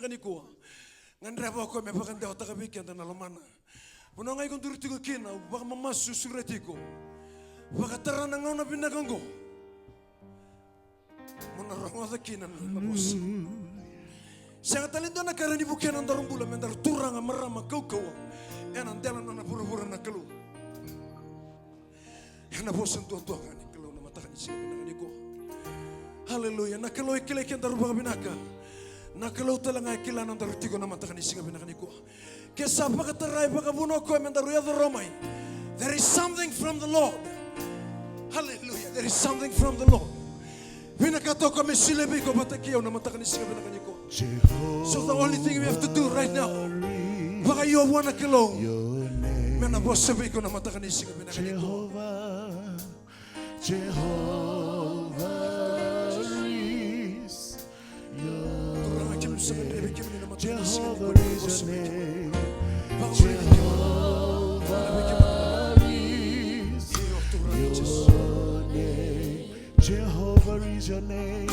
Kaniko, Nandreva come Paganda Tagabiki and Alamana. When I go to Kina, Bagamasu Suretico, Vagatarana Vinagango, Monarama the Kinan, Santalindana Karanibukan and Darumbula, and Turanga Marama Coco, and Andelan on a Purura and a Kalou. And I wasn't doing Kalou Matanico. Hallelujah, Nakaloi Kilek and Vinaka. Nakalou talanga kila ng darutigo na matakani singa binakaniko. Kesa pagkataray pagkabuno ko mendaruya the Romay. There is something from the Lord. Hallelujah. There is something from the Lord. Vinaka kami silebi ko batakiyo na matakani singa binakaniko. So the only thing we have to do right now, baka yo wana kilo. Mena bosabi ko na matakani singa binakaniko. Jehovah is your name. Jehovah is your name.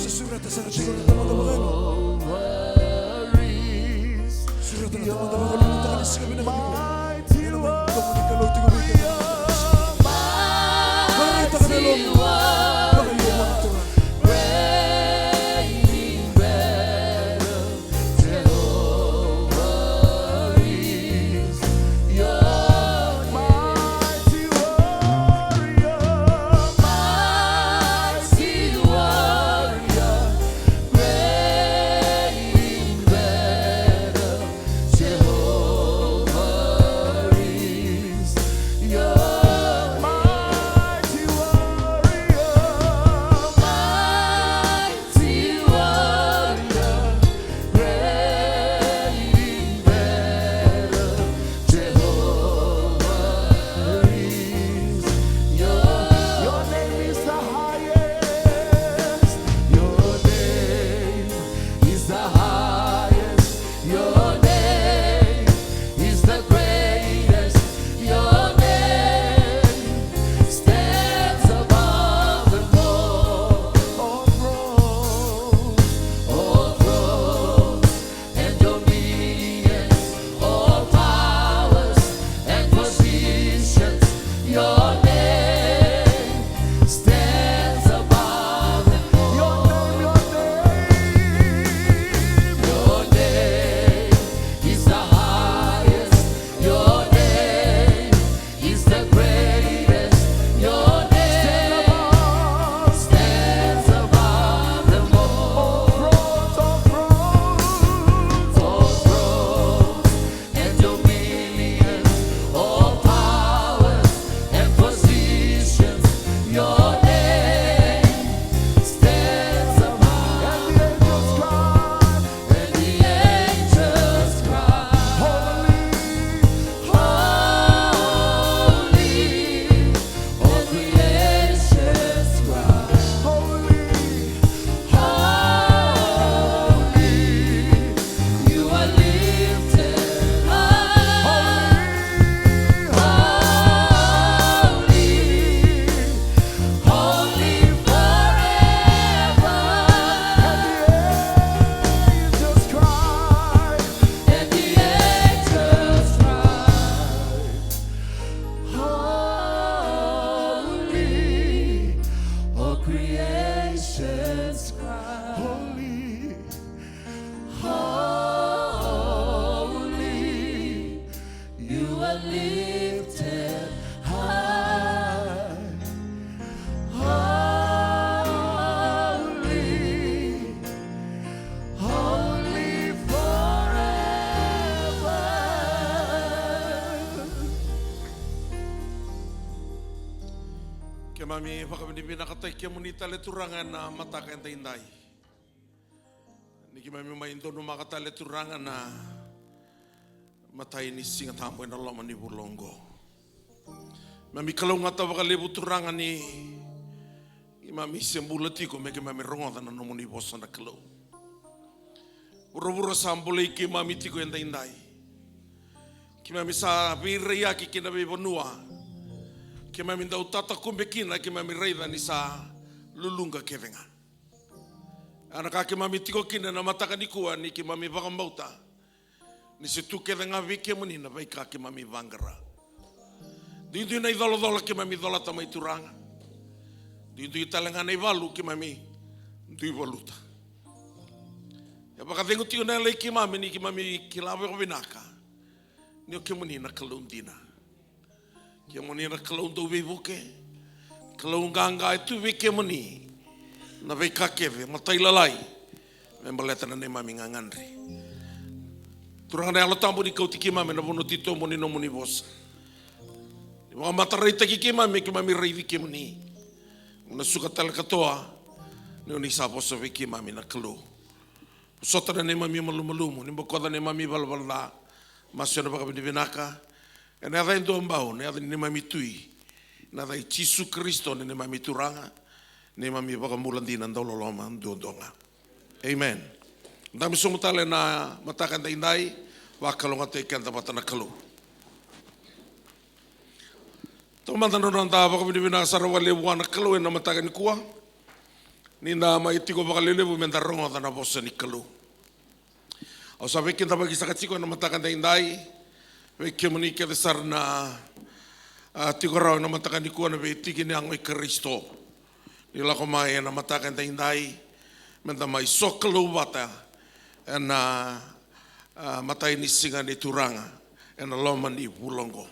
Kemami Vinaka Kemuni tale turangan na mata ka inday. Ni kemami maindo no makatale turangan na matay ni singa tampo na laman ni Burlongo. Mami kalau ngata bakalebu turangan ni imami sembulati ko me kemami rongoda na nomoni bosa na kalau. Buro-buro sambole ki mami tiko inday. Kemami sa birya ki kinabi bonua. Kema minda utata kumbekina kema mireida ni sa lulunga kevenga. Ana ka ke mami tiko kina na mataka ni kua ni ke mami wakamauta. Ni se tuke da ngā wike muni na vai ka ke mami vangara. Dindu nei dolo ke mami dola tamai turanga. Dindu i talanga nei walu ke mami ndui waluta. Ya baka vengu tio na lei ke mami ni ke mami ki lawe o Vinaka. Ni o Kemuni na Kalou dina. Kemuni na Kalou do vivuke. Kalou nganga e tu wike muni. Na vei kakewe, matai lalai. Membaleta na ne mami ngangandri. Turanga na Yalotabu ni kau tiki mami na bono tito moni no moni bosa. Ni mga matarai taki ke mami reivi ke muni. Na suka tala katoa. Ni o ni saposa vei ke mami na Kalou. Sota na ne mami malumalumu. Ni mokoda ne mami valvala. Masio na baka ni Vinaka. E ne adai ndo ambao, ne adai ne mami tui. Ne adai Jisu Kristo ne mami turanga. Ne mami baka mulandina ndololoma ndondonga. Amen. Dami sumutale na matakan da indai. Wakalonga te kenta matana Kalou. Tomanda no nanda baka binibina sarawa lewa na Kalou na matakan ni kua. Ni na maitiko baka lelewu menda rongo da na bosa ni Kalou. Au sabe kenta baki sakatiko na matakan da indai. Ve Kemuni ke desar na tiko rao na matakan ni kua na ve tiki ni angoi Kristo. Ni lako mai na matakan da indai. Menda mai so Kalou wata. E na matai ni singa ni turanga. E na loma ni vulongo.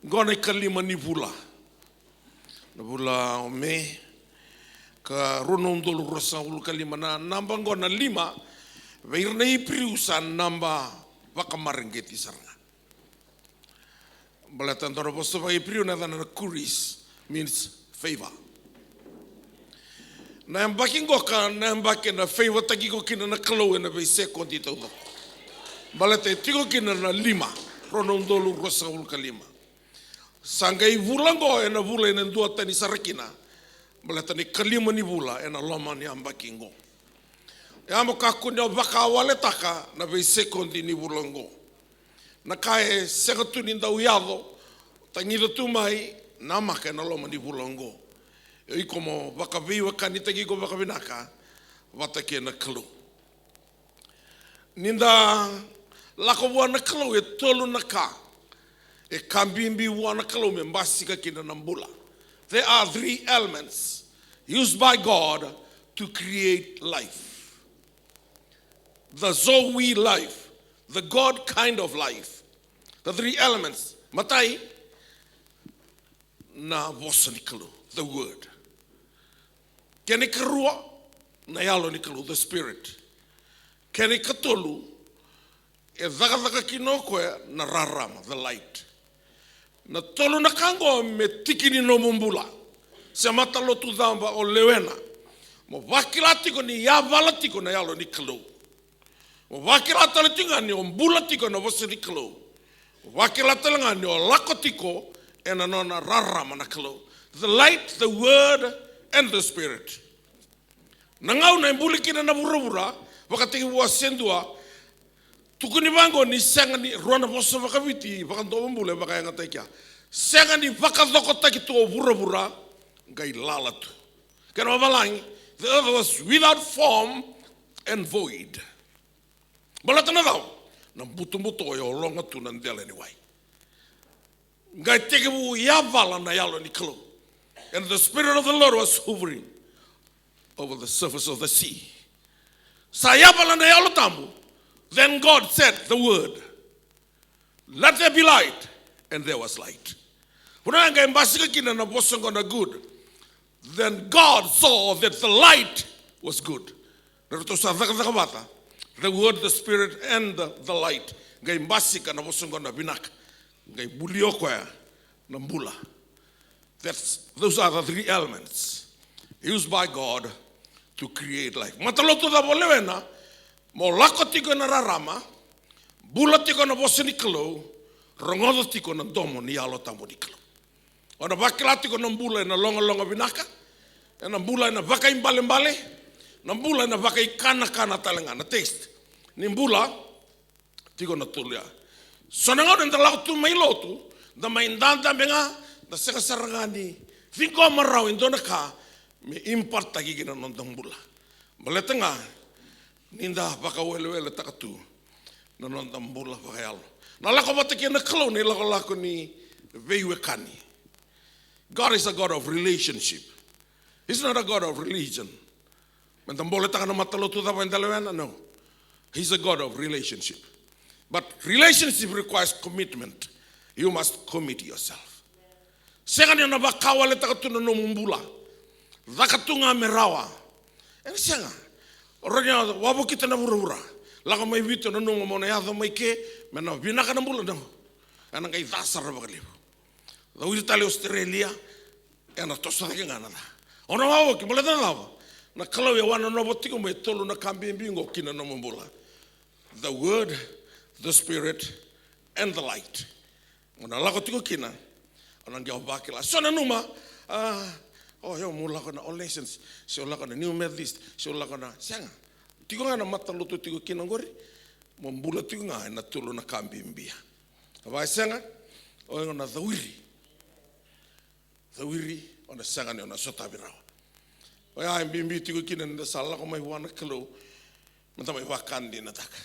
Gona kalima ni vula. Na vula o me. Ka rono ndolu rosa ulu kalima na namba ngona 5. Veirna i priusa namba wakamarengeti saranga. Balatan toro posto vai priu na dana kuris means favor. Na mbaki ngoka na mbaki na favor taki ko kina na Kalou na vai sekondi tau. Balate tiko kina na 5 rono ndolu rosa ulu kalima. Sangai vulango e na vula ina ndua tani sarakina. Balata ni kalima ni vula e na loma ni ambaki ngo. E amo kakuni o waka awale taka na vei sekondi ni vulango. Na kae segatu ni ndau iado, tangida tu mai, na maka na loma ni vulango. E iko mo waka viwa kanita kiko waka Vinaka, wata ke na Kalou. Ninda lako ua na Kalou e tolu na ka. E kambimbi ua na Kalou me mbasika kina nambula. There are 3 elements used by God to create life. The Zoe life, the God kind of life. The 3 elements. Matai na vosa ni Kalou, the word. Kene karua na yalo ni Kalou, the spirit. Kene katolu e dhaka kinokoe na rarama, the light. Na tolu na kango me tikini no mumbula. Se matalo tu dhamba o lewena. Mo wakilatiko ni yavalatiko na yalo ni Kalou. Wakila talatinga ni o mbula tiko na vosa ni Kalou. Wakila talanga ni o lako tiko e na nona rarama na Kalou. The light, the word, and the spirit. Nangau na mbuli kina na buravura, wakatiki ua sendua, tukuni vango ni senga ni rona vosa wakaviti, wakanto mbule wakayanga taikia. Senga ni wakadoko taki tuo buravura, ngai lalatu. Kena wawalangi, the earth was without form and void. Balata na dao, na buto-buto e o longa tu na ndele ni wai. Ngai tekewu yavala na yalo ni Kalou. And the Spirit of the Lord was hovering over the surface of the sea. Sa yavala na Yalotabu, then God said the word, let there be light, and there was light. Puna ngai mbasika kina na bosongo na good. Then God saw that the light was good. Naruto sa dhaka the word, the spirit, and the light. Ngai mbasika na bosongo na Vinaka. Ngai buliokoya na mbula. Those are the 3 elements used by God to create life. Mataloto da bolewena, mo lako tiko na rarama, bula tiko na bosa ni Kalou, rongodo tiko na domo ni Yalotabu ni Kalou. Ona wakila tiko na mbula na longa Vinaka, na mbula na waka imbale, na mbula na waka ikana talenga na taste. Ni mbula tiko na tulia. Sonanga na ndalako tu mailotu, da maindanda menga, da seka sarangani, finko marau indona ka, me imparta gigina non mbula. Male tengah, ninda baka wele takatu, nanon tambula bakayalo. Nalako batiki na Kalou ni lako ni veiwekani. God is a God of relationship. He's not a God of religion. Mentambole taka na matalo tu tapa indalewena, no. He's a God of relationship. But relationship requires commitment. You must commit yourself. Senga ni na bakawa le takatu na nomumbula. Zakatunga merawa. Ene senga. Orangnya wabo kita na bura-bura. Laka mai vito na nunga mona ya mai ke mena Vinaka na bula no. Ana kai dasar bakalibu. Da uri tali Australia ana tosa ke ngana. Ona wabo ki boleh na na Kalou ya wana no botiko mai tolu na kambingo kina na mumbula. The word, the spirit and the light. Ona lako tiko kina. Ona ngia bakila. Sona numa oh yo mula kona all nations. Si ola kona New Methodist. Si ola kona senga. Tiko nga na mataluto tiko kinangori, mambula tiko nga na tulo na kambimbia. Abai senga, o nga na thawiri o na senga ni o na sotabirawa. O ya mbimbi tiko kina na sala ko may wana Kalou, mata may wakandi na taka.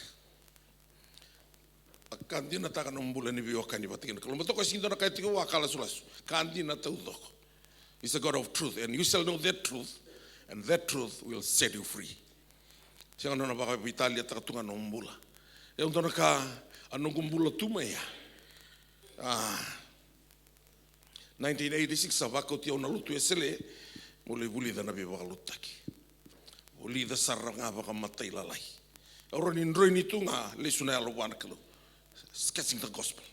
Kandi na taka na mbula ni biwakani batikin Kalou. Mato ko sinto na kaya tiko wakala sulasu. Kandi na taudoko. He's a God of truth, and you shall know that truth, and that truth will set you free. Siya na baka Italia takatunga no mbula. E unto na ka anong mbula tumaya. 1986 sa bako tiyaw na Metuisela muli buli da nabi baka lutaki. Buli da sarang nga baka matay lalay. Oron indroy nito nga lesuna ya luwan Kalou. Sketching the gospel.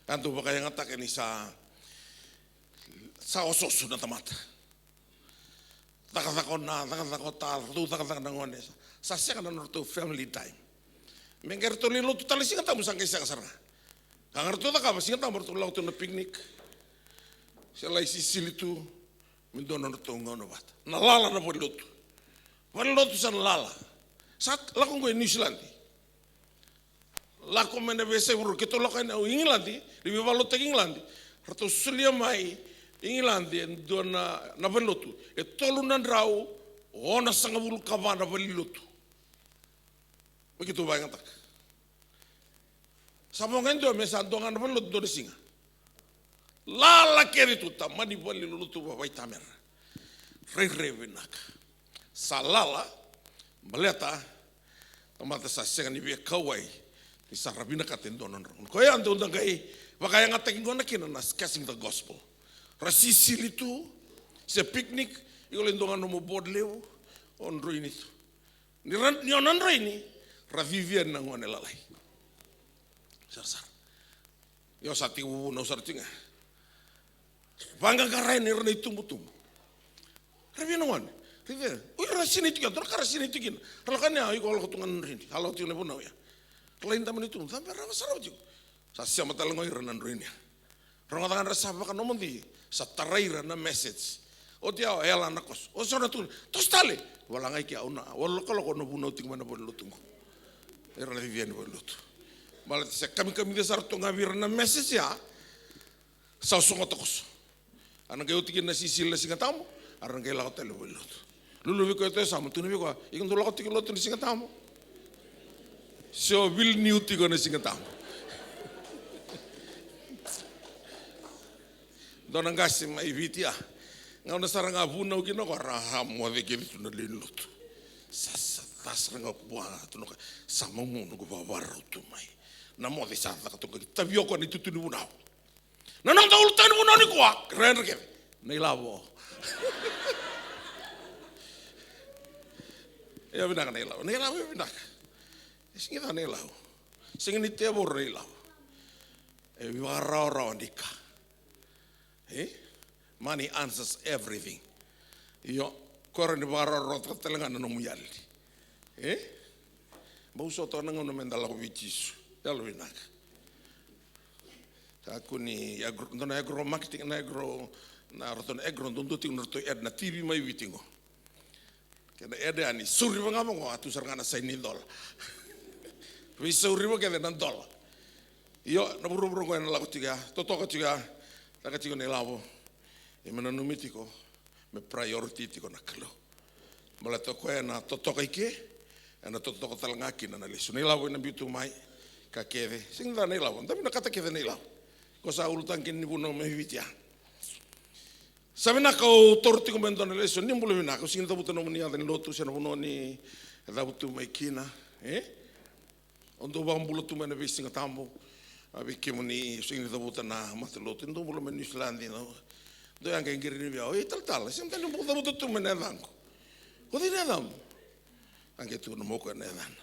Anto baka yung atake ni sa ososo na tamata. Takatako na ngones. Sa siya na norto family time. Mengerto lilo tu tali singa tamu sangkai siya kasara. Kangarto ta ka singa tamu to lauto na picnic. Siya lai sisilitu mindono norto ngono bat. Nalala na bolilotu. Bolilotu sa nalala. Sat lakong ko New Zealand. Lako mena bese buru kito lako na England, ribi balot England. Rato sulia mai England ndo na bolilotu. E tolu na drau ona sanga bulu kavana bolilotu. Begitu banyak tak. Samongan do mesa dongan belut do singa. Lala keri tu tamani bali lulu tu babai tamer. Vinaka. Salala baleta tamata sa senga ni bia kawai ni sarabina katendonon. Koya ando undang kai bakaya ngatek ngona kina na casting the gospel. Rasisi itu se picnic iolendongan no bodleu on ruini. Ni onan ruini. Ravivian na ngone lalai. Sar. Yo sati wu no sartinga. Bangga karai ni rene tumbu-tumbu. Ravivian ngone. Ravivian. Uy rasini tiga, tor karasini tigin. Ralakannya ayo kalau ketungan rini. Kalau tiune pun ya. Lain taman itu, sampai rawa sarau juga. Sasya mata lengoy renan rini. Rong tangan rasa makan nomon di satarai rena message. O dia ela nakos. O sona tu. Tos tale. Walangai kia una. Wala kalau kono buno ting mana boleh tunggu. Era vivian bolutu. Malat sa kami desar to ngawir na message ya. Sa songo tokos. Anang kayo tikin na sisil na singa tamo. Arang kayo lakot talo bolutu. Lulubi ko ito sa mo tunubi ko. Ikan tulak ko tikin loto na singa tamo. So will new tikin na singa tamo. Doon ang gasim may viti ah. Ngaw na sarang abunaw ginako. Araham mo de kiri na linuto. Tas renga buah tu nak sama mu nugu bawa tu mai. Namo de sa tak tu tabio ko ni tu nu bunau. Nanang taul tan bunau ni kuah keren ke. Nei lavo. Ya Vinaka nei lavo. Nei lavo Vinaka. Singa nei lavo. Singa ni te bor nei lavo. E wara ndika. Money answers everything. Yo kore ni wara rot telengana no muyali. Bauso to nang mendala ko Jisu. Yalo Vinaka. Aku ni na agro marketing na agro na roton agro ndondo ting norto ed na TV mai witingo. Kena ed ani suri ngamo ko atu sarngana sai ni dol. Wi suri mo kena nan dol. Yo na buru-buru ko na lago tiga. Toto ko tiga. Taka tiga ne lavo. E menanumiti ko me priority tiko na Kalou. Mala to koe na totoka ike, na totoka talanga kina na leso. Nei lau ina bitu mai, ka keve. Singa nei lau, tapi na kata keve nei lau. Ko sa urutan kini ni puno me vitia. Sa Vinaka o torti ko mendo na leso, ni mbulu Vinaka, singa tabuta no muni ata ni lotu, siya na puno ni tabutu mai kina. Ondo ba mbulu tu mena vi singa tambo. Abi Kemuni, singa tabuta na matalotu, ndo mbulu me New Zealand, no. Do yang kaya ngiri ni biao, tal, singa tani mbulu tabuta tu mena dango. Kodi nedam. Anche tu non moko nedan.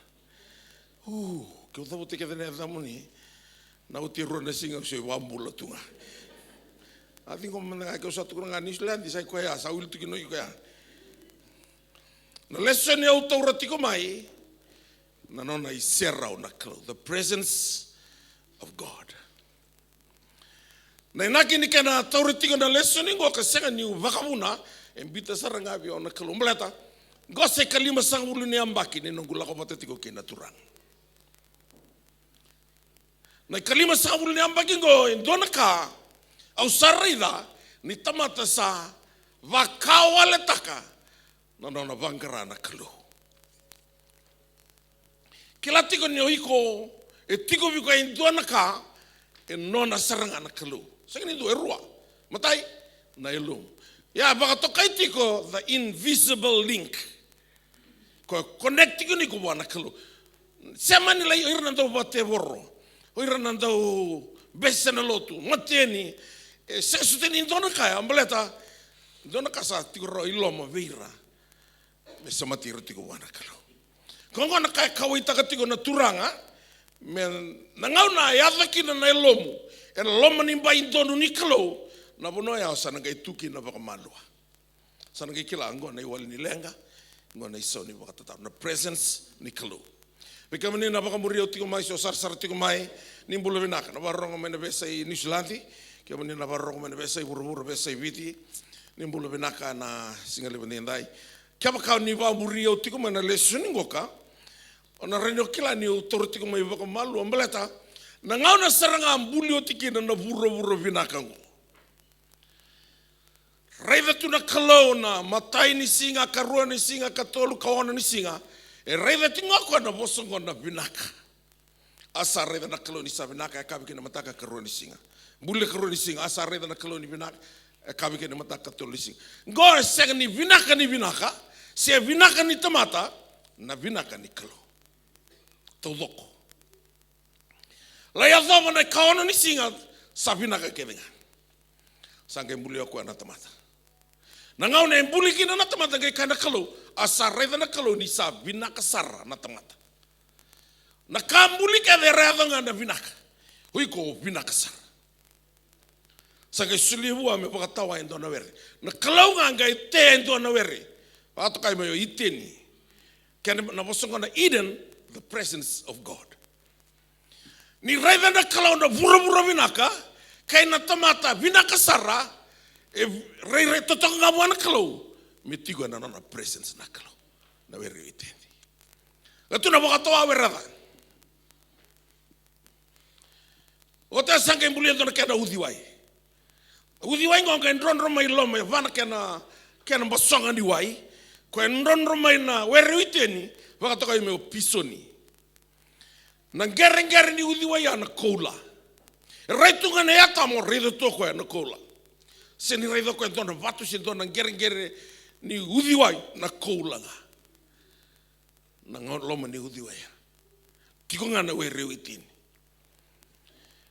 Che ho dovuto che nedam ni. Na uti rona singa se wambula tunga. Ati ko mena ka usatu ko ngani Islandi sai ko ya, sa ultu ki no ko ya. Na lesson ya autorati ko mai. Na nona I serra una clo, the presence of God. Na inaki ni kana autorati ko na lesson ngo ka senga ni vakabuna, embita saranga bi ona clo mleta. Gose kalima sang ulu ni ambaki ni nungula ko matetiko kina turang. Na kalima sang ulu ni ambaki ngo indona ka au sarida ni tamata sa vakawale taka na nona vangara na Kalou. Kila tiko ni oiko e tiko viko indona ka e nona saranga na Kalou. Sangini do erua matai na elum. Ya baka tokai tiko the invisible link. Connecting ni ko wana Kalou. Sema ni lai irna ndo bate borro. Irna ndo besena lotu. Mateni se suteni indona kaya ambaleta. Indona kasa tiko iloma veira. Mesa mati tiko wana Kalou. Kongo na kaya kawita tiko na turanga. Men nangau na yadaki na ilomu. En loma ni ba indonu ni Kalou. Na bono ya sana ngai tuki na baka malua. Sana ngai kila ango na iwali ni lenga. Ngona isoni wakatata na presence ni Kalou. Bika mani na baka muri o tiko mai so sar tiko mai ni mbulu Vinaka na barongo mena besa I New Zealand ke mani na barongo mena besa I buru besa I viti ni mbulu Vinaka na singale bani ndai ke baka ni ba muri o tiko mena lesson ngoka ona reno kila ni o toro tiko mai baka malu ambaleta na ngau na saranga mbuli o tiki na buru Vinaka ngo. Raida tuna Kalou na matai ni singa, karua ni singa, katolu kawana ni singa. E raida tinga ko na bosongo na Vinaka. Asa raida na Kalou ni sa Vinaka e kabike na mataka karua ni singa. Mbule karua ni singa, asa raida na Kalou ni Vinaka e kabike na mataka katolu ni singa. Ngo sega ni Vinaka, se Vinaka ni tamata, na Vinaka ni Kalou. Taudoko. Laya dhoma na kawana ni singa, sa Vinaka kedenga. Sangke mbule ako na tamata. Nangau na embuli kina na tamata ngai kana Kalou asa reda na Kalou ni sa Vinaka sara na tamata. Na kambuli ka de reda nga na Vinaka. Hui ko Vinaka sara. Sangke suliwa me pakatawa endo na weri. Na Kalou nga ngai te endo na weri. Pato kai mayo iteni. Kena na bosonga na Eden, the presence of God. Ni reda na Kalou na bura Vinaka kai na tamata Vinaka sara. Rei totoka nga mwana Kalou mitigo na nona presence na Kalou na weri itendi gatu na wakatoa werada ota sanga imbuli ndo na kena udhiwai ngonga ndronro mai loma vana kena mbasonga ni wai ko ndronro mai na weri iteni wakatoka ime pisoni na ngere ni udhiwai ana koula reitunga na yata mo redo toko na koula. Seni raido ko entona vatu si entona ngere ni udiwai na koulanga. Na loma ni udiwai. Tiko nga na weri uitini.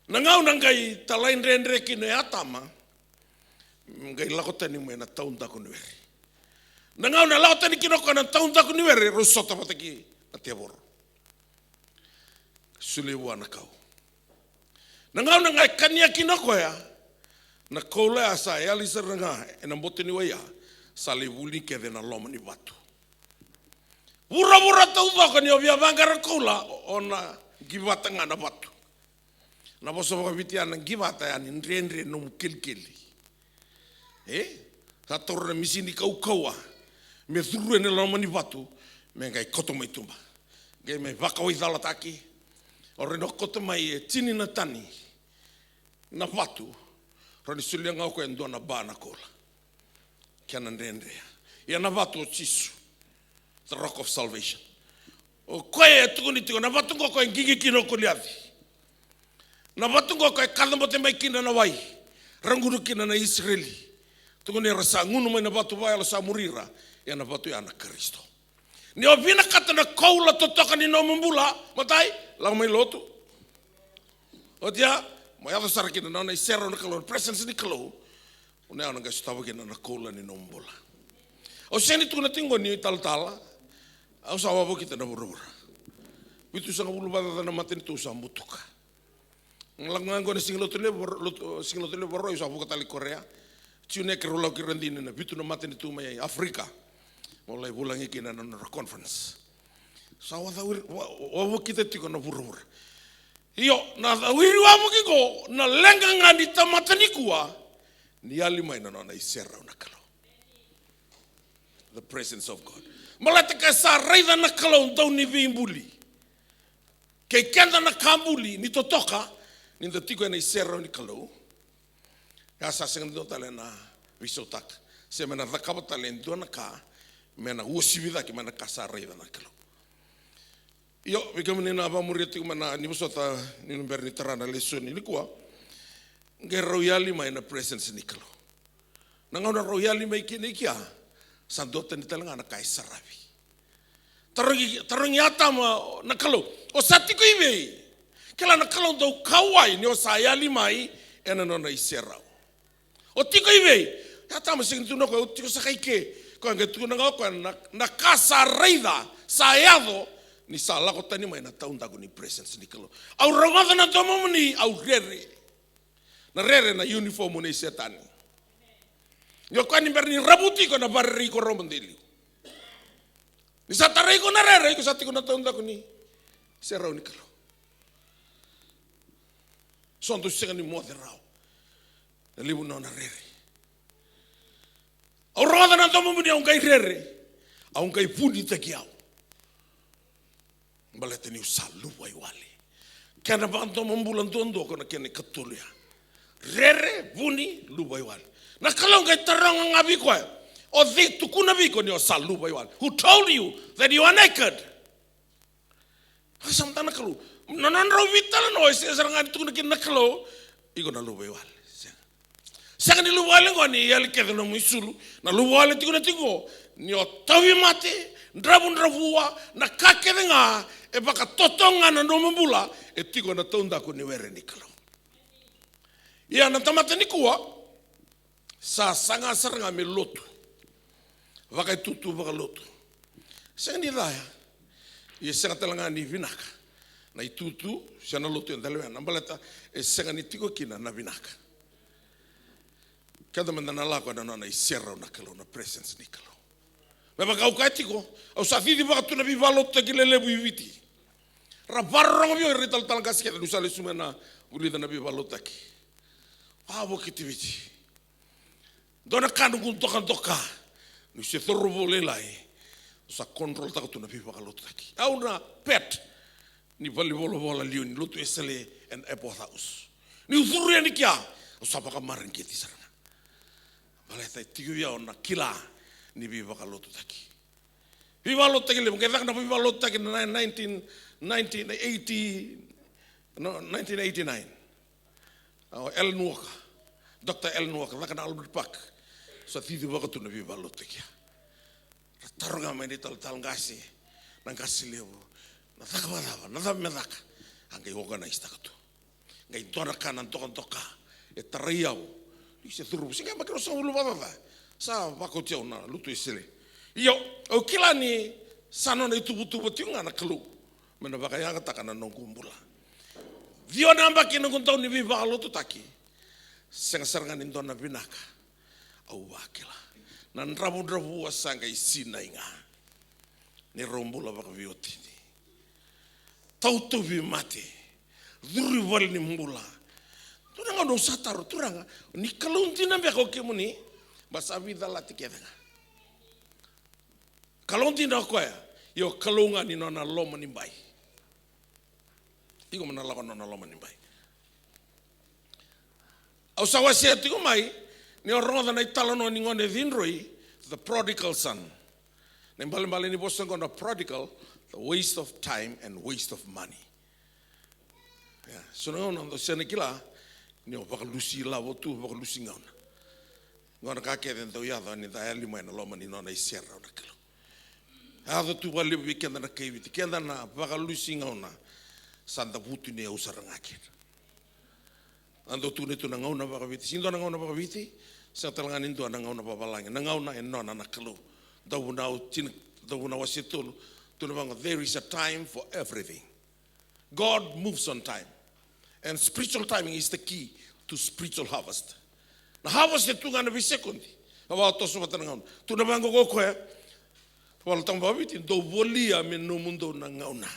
Na ngau na ngai talain rendre ki no atama. Ngai lakota ni mo na taunta ko ni weri. Na ngau na lakota ni kinoko na taunta ko ni weri rusota pataki na tiaboro. Sulewa na kau. Na ngau na ngai kania kinoko ya. Na koula asa e alisa ranga e na mbote ni waya sa le vuli ke na loma ni watu. Vura tau waka ni obia vangara koula ona givata nga na watu. Na boso waka vitia na givata ya ni nrendre no mkilkili. Sa torre misini kaukaua me thuru ene loma ni watu me ngai koto mai tumba. Ngai me waka wai dhalataki ore no koto mai e tini na tani na watu. Rani sulia ngau ko endona bana kola. Kia na ndendrea. Ia na watu o Jisu. the rock of salvation. O koe e tukuni tiko, na watungo koe ngigi kino kuliavi. Na watungo koe kalambote mai kina na wai. Ranguru kina na Israeli. Tukuni rasa ngunu mai na watu wai ala sa murira. Ya na watu ya na Kristo. Ni o Vinaka na kaula totoka ni no mumbula. Matai, lau mai lotu. O dia, mai ava sara kina na isera na Kalou, presence ni Kalou. Une ana ngai stawa kina na kaula ni no mumbula. O seni tukuna tingo ni tala. Au sa wawo kita na burubura. Bitu sanga bulu bada na mateni tu sa mutuka. Nglangango na singlotele boroi sa buka tali Korea. Tiune ke rola ki rendine na bitu na mateni tu mai Afrika. Mulai bulangi kina na conference. Sa wawo kita tiko na burubura. Iyo na wiri wawo kiko na lenga ngani ta mateni kuwa ni ali mai na isera na Kalou. The presence of God. Malata ka sa raida na Kalou tau ni vimbuli. Kei kenda na kambuli ni totoka ni the tiko na isera ni Kalou. Ya sa sengan do tale na visotak. Se mena rakaba tale ndo na ka mena usivida ki mena ka sa raida na Kalou. Yo bikamni na ba muri tiko mena ni busota ni number ni tarana lesoni ni kuwa. Nge royali mai na presence ni Kalou. Nangona royali mai kini kia. Sandota ni talanga na kai sarabi. Tarongi ata na Kalou. O satiko ibe. Kela na Kalou do kawai ni o sayali mai ena no na iserau. O tiko ibe. Ata mo sing tuno ko tiko sakai ke. Ko nga tuno nga ko na kasa reida sayado ni sala ko tani mai na taunda ko ni presence ni Kalou. Au rongada na tomo ni au rere. Na rere na uniform ni setani. Yo kwani berni rabuti ko na barri ko romandeli. Ni satarai ko na rere ko sati ko na taunda ko ni serau ni Kalou. Sonto sega ni moderao. Na libu na rere. Au roda na tomo muni au kai rere. Au kai puni te kiau. Balete ni usalu wai wale. Kana banto mambulan tondo ko na kene katulia. Rere buni lu wai wale. Na Kalou ngai taranga ngabi koe. O the tukuna biko ni o salu baiwan. Who told you that you are naked? Samta na Kalou. Nanan ro vitala no ese saranga tukuna kin na Kalou. Iko na lu baiwan. Sanga ni lu wale ngoni yali ke no muisulu. Na lu wale tikuna tingo ni o tawi mate ndrabua na kake nga e baka totonga na no mbula e tiko na tonda ko ni were ni Kalou. Ya na tamata ni kuwa. Sa sanga saranga me lotu. Wakai tutu waka lotu. Sanga ni daya. Ia sanga talanga ni Vinaka. Na itutu, siya na lotu yung dalawa. Nambalata, sanga ni tiko kina na Vinaka. Kada man na lako na isera na Kalou, na presence ni Kalou. May magkaukai tiko. Au sa fidi baka tu na bibalot ta kilelebu iviti. Rabarang biyo, rital talaga siya. Lusali sumena ulida na bibalot taki. Pabo kitiviti. Dona kanu kuntokan toka. Ni se thorbo lelai. Sa control ta tuna pipa kalot taki. Au na pet. Ni vali bola liu ni lutu esele and apple house. Ni uzuru ni kia. Sa paka marin kiti saranga. Bala ta tiu ya ona kila ni pipa kalot taki. Pipa kalot taki le mungkin na pipa kalot taki na 1989. El Nuaka. Dr. El Nuaka, lakana Albert Park. Sa titi waka tu na pipa kalot taki. Taronga mai ni tal ngasi. Nang kasi lewo. Na takabadaba, na medaka. Angai organize takatu. Ngai tona kanan toka. E taraiau. Ise turubu. Singa makiro sa ulu badaba. Sa wako tiau na lutu isile. Iyo, o kila ni sano na itubu-tubu tiunga na Kalou. Mena bakayanga taka na nongkumbula. Vio namba ki nongkuntau ni pipa kalot taki. Senga-serangan ni na Vinaka. Au wakila. Nan rabu-rabu asanga isina inga. Ni rombula baka viotini. Tautu vi mate. Duri wali ni mbula. Turanga no sataro turanga. Ni Kalou tina beko Kemuni. Basa vida lati kevenga. Kalou tina koya. Yo Kalou nga ni nona loma ni mbai. Iko mana lawan nona loma ni mbai. Au sawasia tiko mai. Ni orang na italo no ni ngone vinroi the prodigal son. Nembali ni bosan kona prodigal, the waste of time and waste of money. Yeah. So ngauna ndo sene kila ni opakalusi lavo tu opakalusi ngauna. Ngauna kake den to yado ni da ali mo na loma ni nona isera na kilo. Ado tu wali weekend na keviti kenda na opakalusi ngauna sanda putu ni usara ngake. Ando tu netu na ngauna pakaviti sindo na ngauna pakaviti sa talangan indo na ngauna papalangi na ngauna e nona na kilo. There is a time for everything. God moves on time. And spiritual timing is the key to spiritual harvest. Na harvest e tunga na bisekundi. Awa toso matanangauna. Tuna bango kokoe. Wala tang babiti do volia me no mundo na ngauna.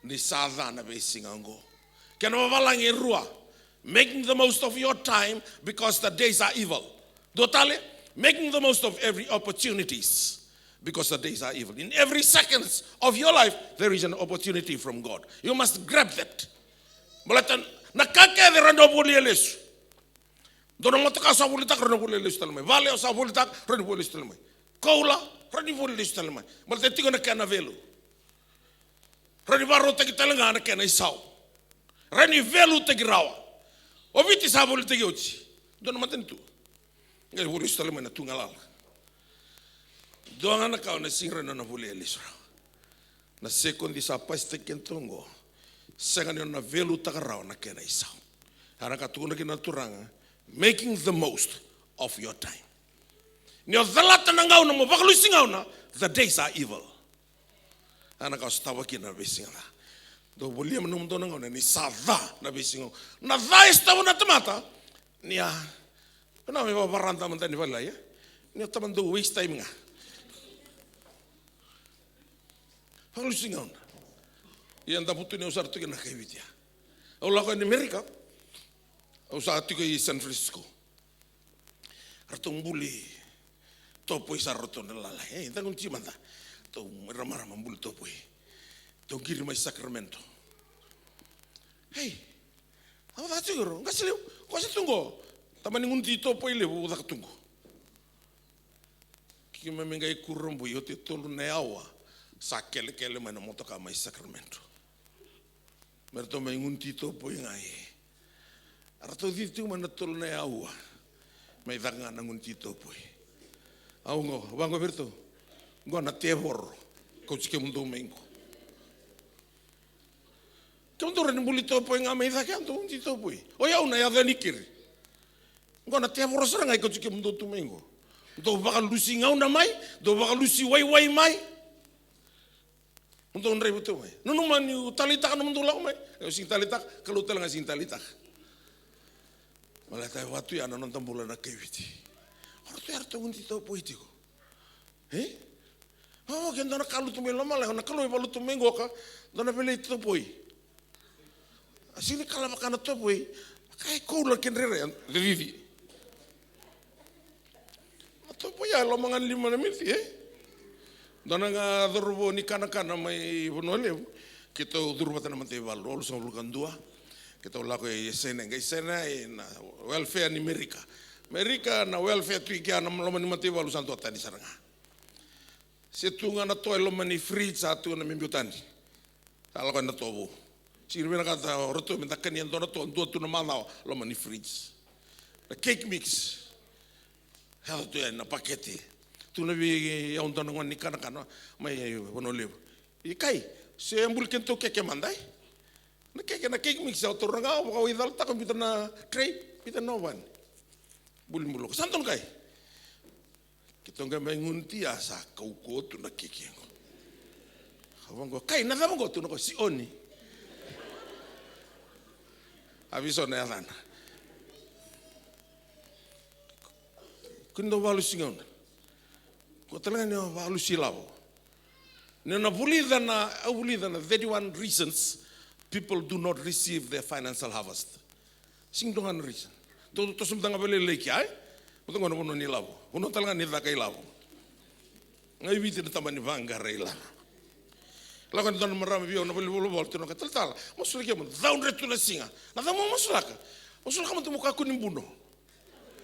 Ni sadha na besingango. Kena mawalangi rua. Making the most of your time because the days are evil. Dotale, making the most of every opportunities. Because the days are evil. In every second of your life, there is an opportunity from God. You must grab that. Malatan nakake de rando bolieles. Dono motaka sa bolita rando bolieles talmai. Vale sa bolita rando bolieles talmai. Koula rando bolieles talmai. Malate tigo na kana velo. Rando baro te kitalanga na kana isau. Rando velo te grawa. Oviti sa bolita yochi. Dono matentu. Ngai bolieles talmai na tungalala. Doang anak kau na singra na nabuli elisra. Na sekundi sa paste kentongo. Sengan yon na velu takarao na kena isau. Anak katuna kina turanga. Making the most of your time. Nyo dhalata na ngau na mo bakalu singau na. The days are evil. Anak kau stawa kina besingala. Do bolia menumdo na ngau na ni sadha na besingau. Na dha istawa na tamata. Nia. Kena me babaranta mantani wala ya. Nia tamando waste time nga. Pakalusing ngauna. Iyan taputu ni usar tuki na kaivitia. Au lako in Amerika. Au sa tuki i San Francisco. Ratong buli. Topo isa roto na lalai. Eh, tangun cimanta. Tau ramara mambuli topo i. Tau kiri mai Sacramento. Hey. Apa tak cigoro? Enggak seliu. Kau sa tunggu. Tamani ngunti topo i lebu udah tunggu. Kima mengai kurumbu yote tolu na awa. Sa kele mana motoka mai Sacramento. Merto mai ngunti topo ngai. Arato ditu mana tolu na awa. Mai danga na ngunti topo. Au ngo, bango berto. Ngo na tevor. Ko chike mundo mengo. Tondo ren buli topo ngai mai danga ndo ngunti topo. O ya una ya danikir. Ngo na tevor sara ngai ko chike mundo tu mengo. Do baka lusi ngau na mai, do baka lusi wai mai. Untuk nrei betul mai. Nunu mani talita kan untuk lau mai. Sing talita kalau telang sing talita. Malah tahu waktu ya nonton bola nak kewiti. Harta unti tahu poiti ko. Oh kan dona kalau tu melo malah nak kalau balu tu menggo ka dona beli tu poi. Asini kalau makan tu poi. Kai kau lah kenrere levivi. Tu poi ya lo mangan 5 minit Dona nga durbo ni kana mai bonole kita durbo tana mate valo lo so lukan dua kita lako esena na welfare ni Amerika na welfare tu kia na lo mani mate valo santo tani saranga setunga na to lo mani free satu na mimbutani ala kana tobo sirve na kata roto mentakani dona to ndo tu na mana lo mani fridge the cake mix hal tu na pakete tu nabi yang untuk nongon nikah nak mai bonoleu. Ikai, saya ambul kento keke mandai. Nak keke mix auto ranga, kau idal tak komputer na tray, kita novan. Bul mulu. Santon kai. Kita nggak mengunti asa kau tu nak keke. Abang kau kai, nada abang kau tu nak si oni. Habis on yalan. Kundo balu singon. Ko talaga ni valu silao. Nena bulida na 31 reasons people do not receive their financial harvest. Sing dongan reason. To sumtanga bele leki ai. Utongo no ni lavo. Uno talaga ni dakai lavo. Ngai viti tamani vanga reila. Lakan don marami bio no bele bolo to no katal. Mosul ke mo down retu na singa. Na damo mosulaka. Mosul ka mo muka kunin buno.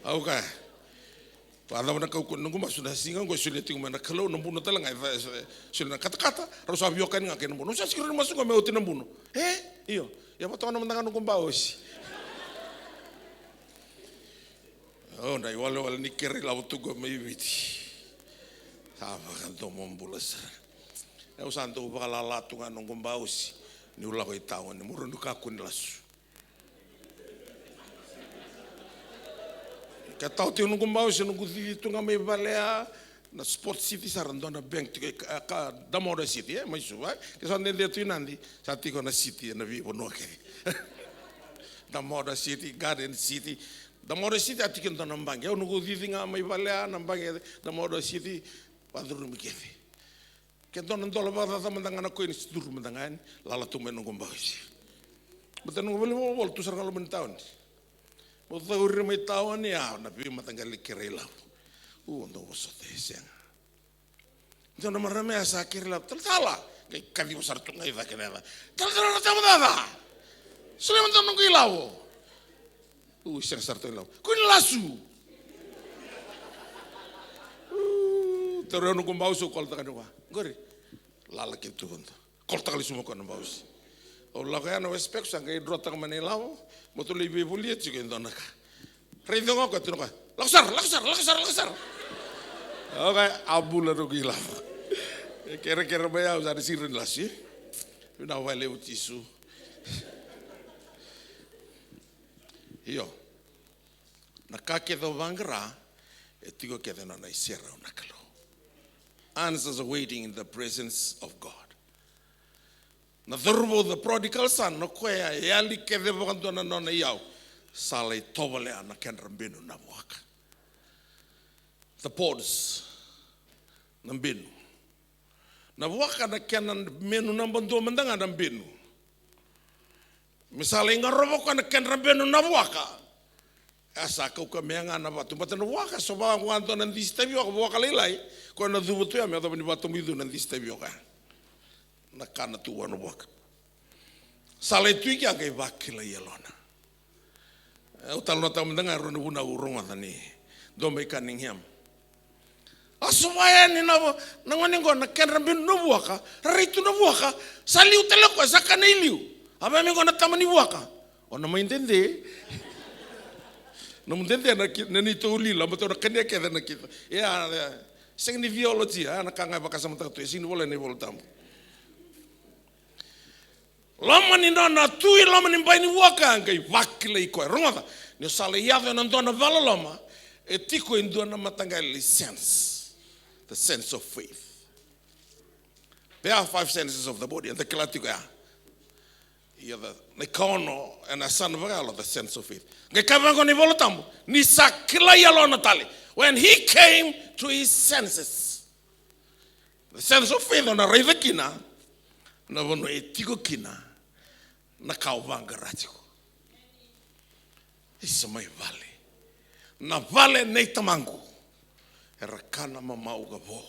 Okay. Pada mana kau kun nunggu masuk nasi ngan kau sulit tinggal mana Kalou nambuno talang ai sulit kata-kata harus abiokan ngan kena nambuno. Saya sekarang masuk ngan meutin nambuno. Iyo, ya patong nama tangan nunggu baus. Oh, nai wale ni keri lau tu gua mewiti. Apa kan tu membulas. Eu santo balala tu ngan nunggu baus. Ni ulah kau tahu ni murundu kakun lasu. Kata tu nunggu baus nunggu tu ngan mebalea na sport city saran dona bank tu ka damoda city mais suai. Kesan dia tu nanti sati kau na city na vi bonoke. Damoda city, garden city. Damoda city atikin to nambang. Eu nunggu vivinga mai balea nambang damoda city paduru mikeve. Kento nandola bata tamandangan aku ini sedur mandangan lala tu menunggu baus. Betul nunggu beli bol tu sarang lalu tahun. Betul uri mai tahun ya nabi matanggali kerela. Untuk usote siang. Itu nama ramai asa kerela tertala. Kayak kali besar tu ngai tak kenapa. Tertala tamu dah. Sudah mentok nunggu ilau. Siang sarto ilau. Kuin lasu. Terus nunggu baus kol tak ada. Gori. Lala gitu pun. Kol tak kali semua kau baus. Allah kaya na respect sangkai drota ke Manila, motor lebih boleh juga itu nak. Rindu ngok tu nak. Laksar. Okay, abu lalu gila. Kira-kira bayar usah disirin lah sih. Sudah wale Jisu. Iyo. Nakake do bangra, etigo kete na naisera nakalo. Answers are waiting in the presence of God. Na dhurbo the prodigal son no kwea yali kede bokanto na nona yao salai tobale ana kenra benu na waka. The pods na benu. Na waka na kenan menu na bondo mandanga na benu. Misalnya ngarobo ka na kenra benu na waka. Asa kau kamenga na batu batan waka so ba wanto na distabi waka lelai ko na dubutu ya me to ni batu midu na distabi waka. Na kana tu wano waka. Sale tui kia kai wakila Yalona. Utal nota mendengar runa una urunga tani. Dombe kaning hiam. Asumaya ni nangoni ngo na kenra bin no waka, ritu no waka, sali utelo ko sakana iliu. Aba mi ngo na tamani waka. Ona maintende. No mundende na ni to ulila, mato na kania keda na kita. Ya, sing ni biologia, na kanga baka sama tu, sing ni bola ni bola tamu. Lama ni na tui lama ni bai ni waka ngai wakile iko ronga ni sale yave na ndona vala lama etiko indona matangali sense, the sense of faith. There are 5 senses of the body and the kilatiko ya the nekono and a son of the sense of faith. Ngai kabango ni bola tamu ni sakila Yalona tali when he came to his senses, the sense of faith on a revekina na bono etiko kina na kaubanga ratiko. Isa mai vale. Na vale nei tamangu. Era kana mamau gabo.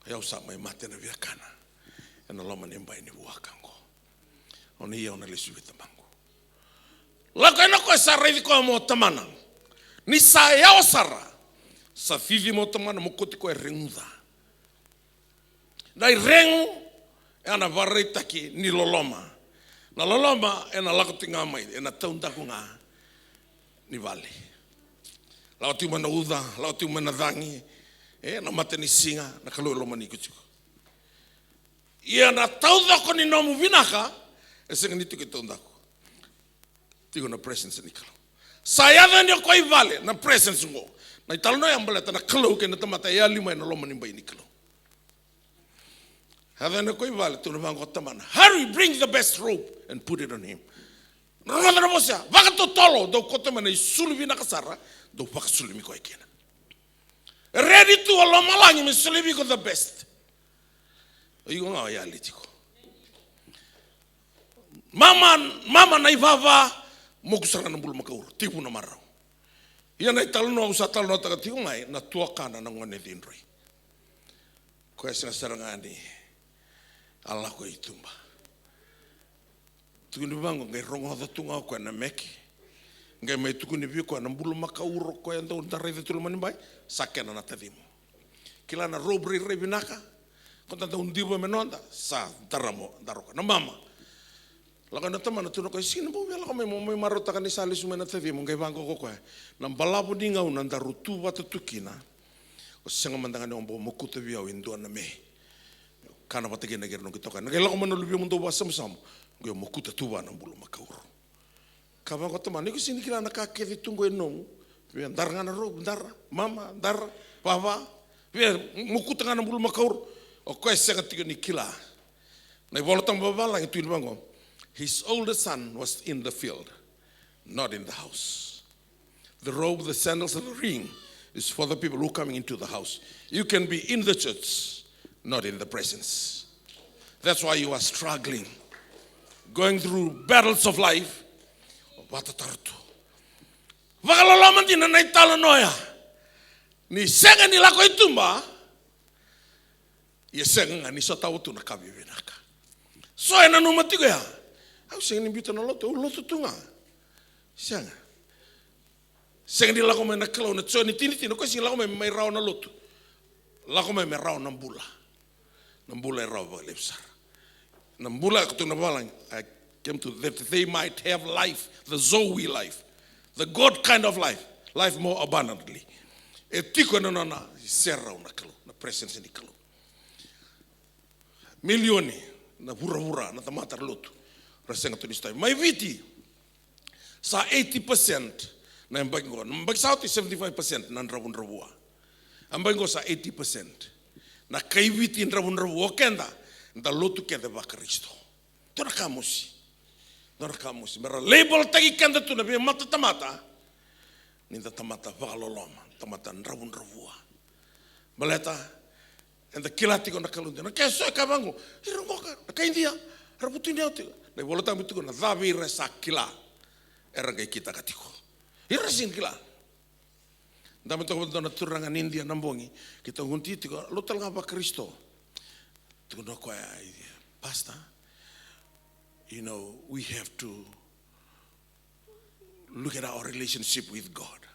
Ia usa mai mate na viakana. E na loma ni mbai ni buakango. Oni ia ona lesu tamangu. Lako ena koe sa reivi koe mo tamana. Ni sa iao sara. Sa vivi mo tamana mo koti koe renguda. Nai rengu e ana varei taki ni loloma. Na loloma e na lako tinga mai, e na taundaku ngā ni vale. Lau tiu mana uda, lau tiu mana dhangi, na mate ni singa, na Kalou loma ni kutuku. Ia na taundako ni nomu Vinaka, e senga ni tuki taundako. Tigo na presence ni Kalou. Sayada ni o koi vale, na presence ngo. Na italono ya mbaleta na Kalou ke na tamata ya lima na loma ni mbai ni Kalou. Havana koi vale tu na vango tamana. Hurry, bring the best rope and put it on him. Rana na bosia, vaka to tolo do kotamana isulu Vinaka sara do vaka sulu mi koi kena. Ready to alomalangi mi sulu mi ko the best. Igo nga ya litiko. Mama na ivava mokusara na bulu makauru tipu na marau. Ia na italono usa talono taka tiku ngai na tuakana na ngone dinroi. Ko esa sarangani Allah ko itumba. Tuku ni bango ngai rongo hata tunga ko na meki. Ngai mai tukuni viko na mbulu makauro ko endo tarai te tulu mani bai sakena na tadimo. Kila na robri re Vinaka ko tanta undibo menonda sa taramo daroka na mama. Laka na tamana tuno ko sino bo vela ko mai mo marota kan isali sumena tadimo ngai bango ko na balabu dinga una darutu watu tukina. O senga mandanga ne ombo mokuta via indo na me. Kana patake na gerno kitoka. Ngai lako mano lubi mundo wa samsam. Ngai mokuta tuwa na mbulu makauro. Kava ko tamani ko sini kila na kaketi tungo enong. Via daranga na ro dara mama dara papa. Via mokuta ngana mbulu makauro. O ko senga tiga ni kila. Na voltam babala itu bango. His oldest son was in the field, not in the house. The robe, the sandals, and the ring is for the people who are coming into the house. You can be in the church, not in the presence. That's why you are struggling, going through battles of life. Vakalalamantina na itala noya. Ni senga ni lako itumba. Ye senga ni sotautu na kabi Vinaka. So ena numatigo ya. Au senga ni bita na loto tunga. Senga. Senga ni lako me na Kalou na tsoni tiniti na ko sing lako me mai rao na loto. Lako me rao na mbula. Na mbula e rao ba lepsar. Na mbula ko na balang I came to that they might have life, the Zoe life, the God kind of life more abundantly. E tiko na serra na Kalou, na presence ni Kalou. Milioni na vura na tamata loto. Rasenga tu nistai. Mai viti sa 80% na mbango. Mbagi sa 75% na nravua. Mbango sa 80%. Na kai viti nravua kenda nda lotu kenda ba Kristo. Tora kamusi. Mera label tagi kenda tu na be mata tamata. Ninda tamata vakaloloma, tamata nravua. Baleta and the kilati na Kalou. Na keso kabango. Irongoka, na kaindia, raputunia otiga. Na Yalotabu tuko na dhabi resa kila erangai kita katiko. Irasin kila. Dami toko na turanga India nambongi kita ngunti tiko lo talanga ba Kristo. Tuko no kwa pastor. You know, we have to look at our relationship with God.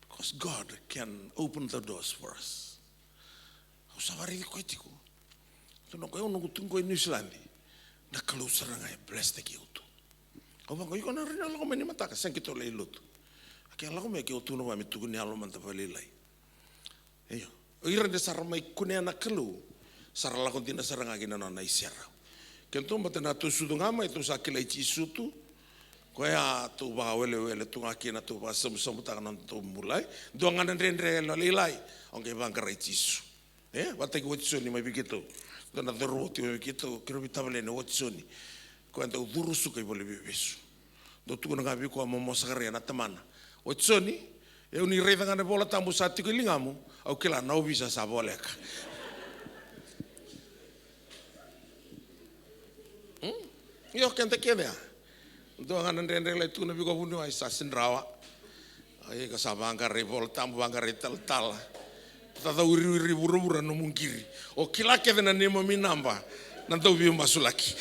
Because God can open the doors for us. Usawari ko tiko. Tuno ko yung tungo in New Zealand. Na Kalou saranga blessed the kiutu. Obango iko na rin alako meni mataka sankito le lutu. Aki alako me kiutu no mami tuguni alo manta valilai. Eyo. Ira de sarama ikune na Kalou. Sarala kontina saranga gina na isera. Kento matena tu sudungama itu sakila Jisu tu. Koya tu ba wele tu ngakina tu ba sem taka non tu mulai. Duangan rendre lilai. Onge bangkara Jisu. Batai ko tsoni mai bigito. Dona derroti me kito kero bitabale no wotsoni ko anda udurusu kai bole bebesu do tu na gabi ko mo sagare na tamana wotsoni e uni rei ngana bola tambu sati ko lingamu au kila na obisa sa boleka yo kente kene do ngana ndende le tu na bi ko bunu ai sa sinrawa ai ka sa banga re bol tambu banga re tal tata uri buru no mungkiri o kila keve na nemo minamba na tau bi masulaki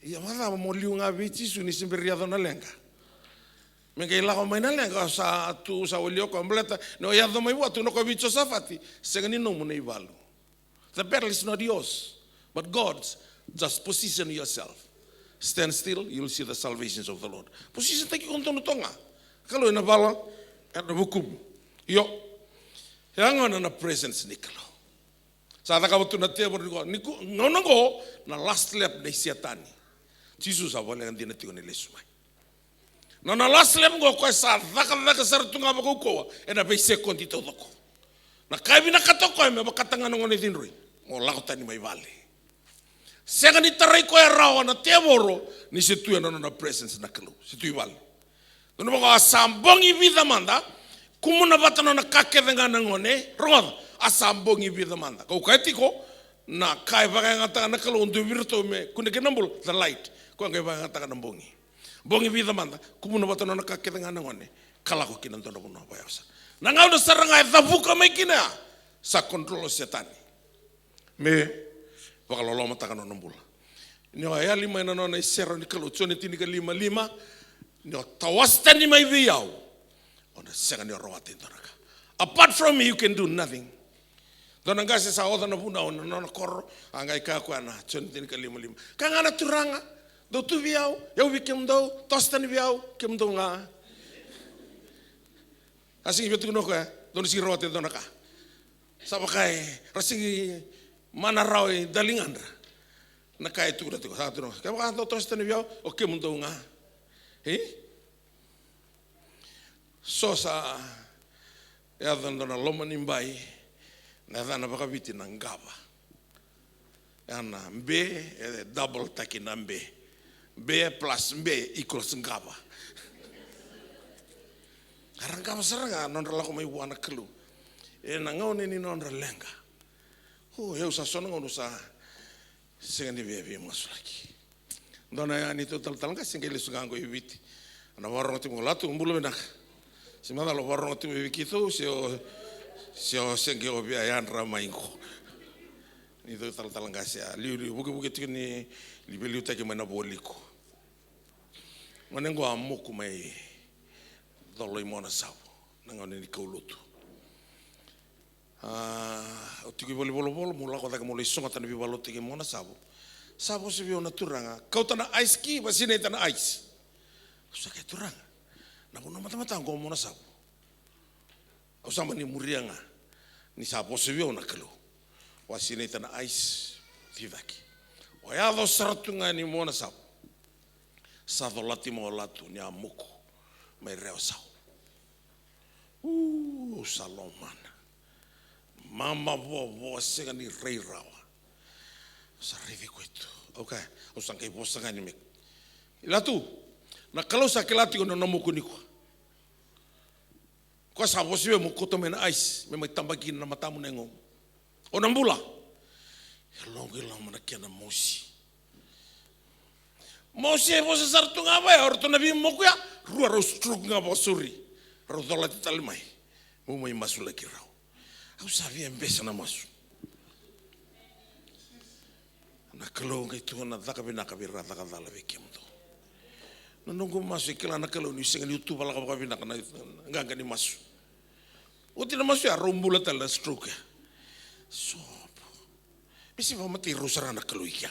ya mara mo liunga viti suni simberia dona lenga menga ila ko mai na lenga sa tu sa olio ko ambleta no ya do mai watu no ko bicho safati sengani no mo nei valu. The battle is not yours but God's. Just position yourself, stand still, you'll see the salvations of the Lord. Position taki kontono tonga Kalou ina bala na bukubu. Yo. Yango na presence ni Kalou. Sa taka watu na tebor niku ngonongo na last lap na siatani. Jisu sa wala ngandi na tigo ni lesumai. Na last lap ngo ko sa taka sar tunga ba ko ena be second ito doko. Na kabi na katoko me ba katanga ngone dinroi. Mo lakota ni mai vale. Sega ni tarai ko rawa na teboro ni situ na presence na Kalou. Situ vale. Nuna bako asambongi vida manda, kumuna batano na kake dengan ngone, rongo asambongi vida manda. Kau kaitiko na kai bagai ngata na Kalou undu virto me kune kenambul the light. Kau ngai bagai ngata na bongi vida manda, kumuna batano na kake dengan ngone, kalako kinantono puno bayasa. Nangau na sarangai tabuka mai kina sa kontrol setani. Me bakalolo mata kana nambul. Nio ea lima ina nona isera ni Kalou tsone tini ka lima nio tawasta ni mai viau. Ona senga ni roate donaka. Apart from me you can do nothing. Dona ngase sa oda na puna ona nona koro angai ka ko ana tsone tini ka lima. Kangana turanga do tu viau eu vi kemdo tosta ni viau kemdo nga. Asing betu no ka dona si roate donaka. Sabakai rasingi mana raoi dalingandra. Nakai tu ratu sa tu no. Ka ba to tosta ni viau o kemdo nga. So sa ea dana loma ni mbai na dana bakaviti na ngava. Ana mbe double taki na mbe. Mbe plus mbe equals ngava. Arangava saranga nondra lako mai wana Kalou. E na ngone ni nondra lenga. Eu sa sona ngono sa senga ni bebe masulaki. Dona ya ni total talanga singele sugango ibiti. Ana warong timo latu mbulo Vinaka. Si mada lo warong timo ibikito sio senge obia yanra maingo. Ni total talanga sia liu buke tini libeliu take mana boliko. Manengo amoku mai dolo imona sapo nangone ni kaulutu. O tiki bolo mula ko taka mole songa tani bibalo tiki mona sapo. Sapo se vio na turanga. Kau tana ice ki basine tana ice. Usa ke turanga. Na bona mata ngo mona sapo. Usa mani murianga. Ni sapo se vio na Kalou. Wasine tana ice vivaki. O ya do saratunga ni mona sapo. Sa do latimo latu ni amuku. Mai reo sao. Salomana. Mama vo senga ni rei rawa. Sa rivi kuitu. Okay, usang kay bosa nga ni mek. Ilatu, na Kalou sa kilati ko na namuko ni ko. Ko sa bosiwe mo kuto men ice, me may tambagin na mata mo na ngom. O nambula. Longi lang mo na kya na mosi. Mosi e bosa sartu nga ba, orto na bim mo kuya, rua ro stroke nga ba suri. Ro dola ti talimay. Mo may masula ki raw. Au sabi embesa na masu. Na Kalou ngai tu na daka Vinaka birra daka dala vekemdo. Na nongo masu kila na Kalou ni senga ni utu bala ka Vinaka na nganga ni masu. Uti na masu ya rombula tala stroke. So. Bisi va mati rusara na Kalou ikia.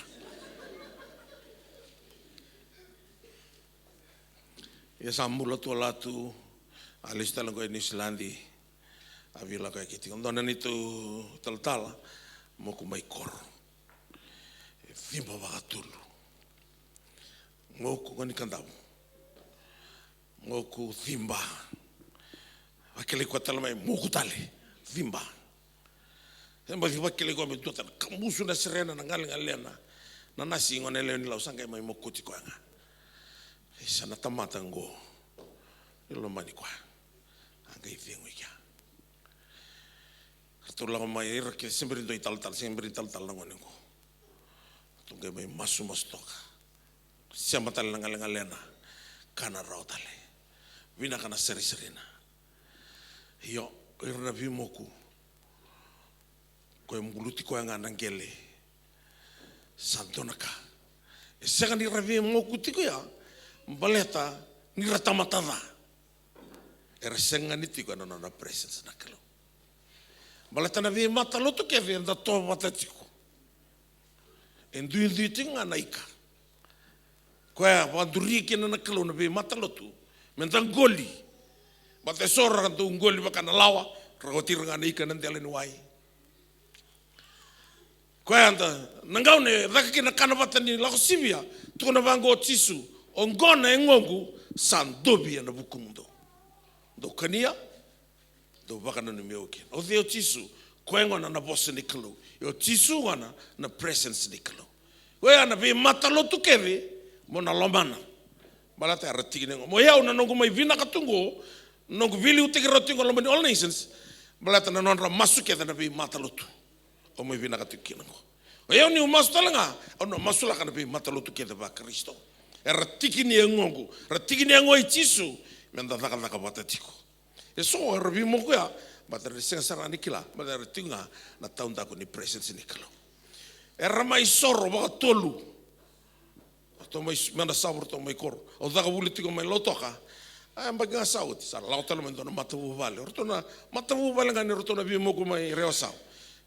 Ya sambula tu latu alista lang ko ni Islandi. Avila ka kiti. Ndona ni tu taltala mo ku mai kor. Thimba wakatulu. Ngoku ngani kandamu. Ngoku thimba. Wakele kwa talamai moku tale. Thimba. Thimba wakele kwa metuata. Kamusu na serena na ngali ngalena. Na nasi ingone leo nila usanga ima imokuti kwa nga. Isa na tamata ngo. Ilo mani kwa. Anga ithengu ikia. Katula kama ira kile semberi ndo ital na ngone ngo. Tungai mai masu toka. Siapa tali lenga kana rau tali. Vinaka na serina. Yo irna vimoku. Ko mguluti ko nga nangele. Santonaka. Sega ni ravi moku tiko ya. Mbaleta ni ratamatava. Era senga ni tiko na presence na Kalou. Mbaleta na vi mata lotu ke vi nda to mata tiko. Endui tinga naika. Koe vanduri kena na Kalou na be matalotu. Mentang goli. Bate sora kanto ngoli baka na lawa. Ragotir nga naika nandele ni wai. Koe anda nangau ne daka kena kana bata ni lako sibia. Tuko na vango Jisu. Ongona engongu sandobi na buku mundo. Do kania. Do baka na nimeuke. O theo Jisu. Koe ngona na bosa ni Kalou. Yo Jisu ngona na presence ni Kalou. Koe ana be matalotu keve. Mona lomana. Balata arati nengo. Mo yau na nongo mai Vinaka tungo. Nongo vili utiki rotingo lomani all nations. Balata na nonra masu keve na be matalotu. O mai Vinaka tuki nengo. O yau ni umasu talanga. O no masu laka na be matalotu keve ba Kristo. E ratiki ni engongo. Ratiki ni engo i Jisu. Menda daka bata tiko. E so rabi moko ya. Bata resenga sarani kila. Bata ratinga na taunda ko ni presence ni Kalou. E ramai soro baka tolu. to mai mana saur to mai kor o daga wuli tiko mai lotoka ai mbagi nga sauti sa lau tala mai dona matavu vale rotona matavu vale ngani rotona vi moku mai reo sau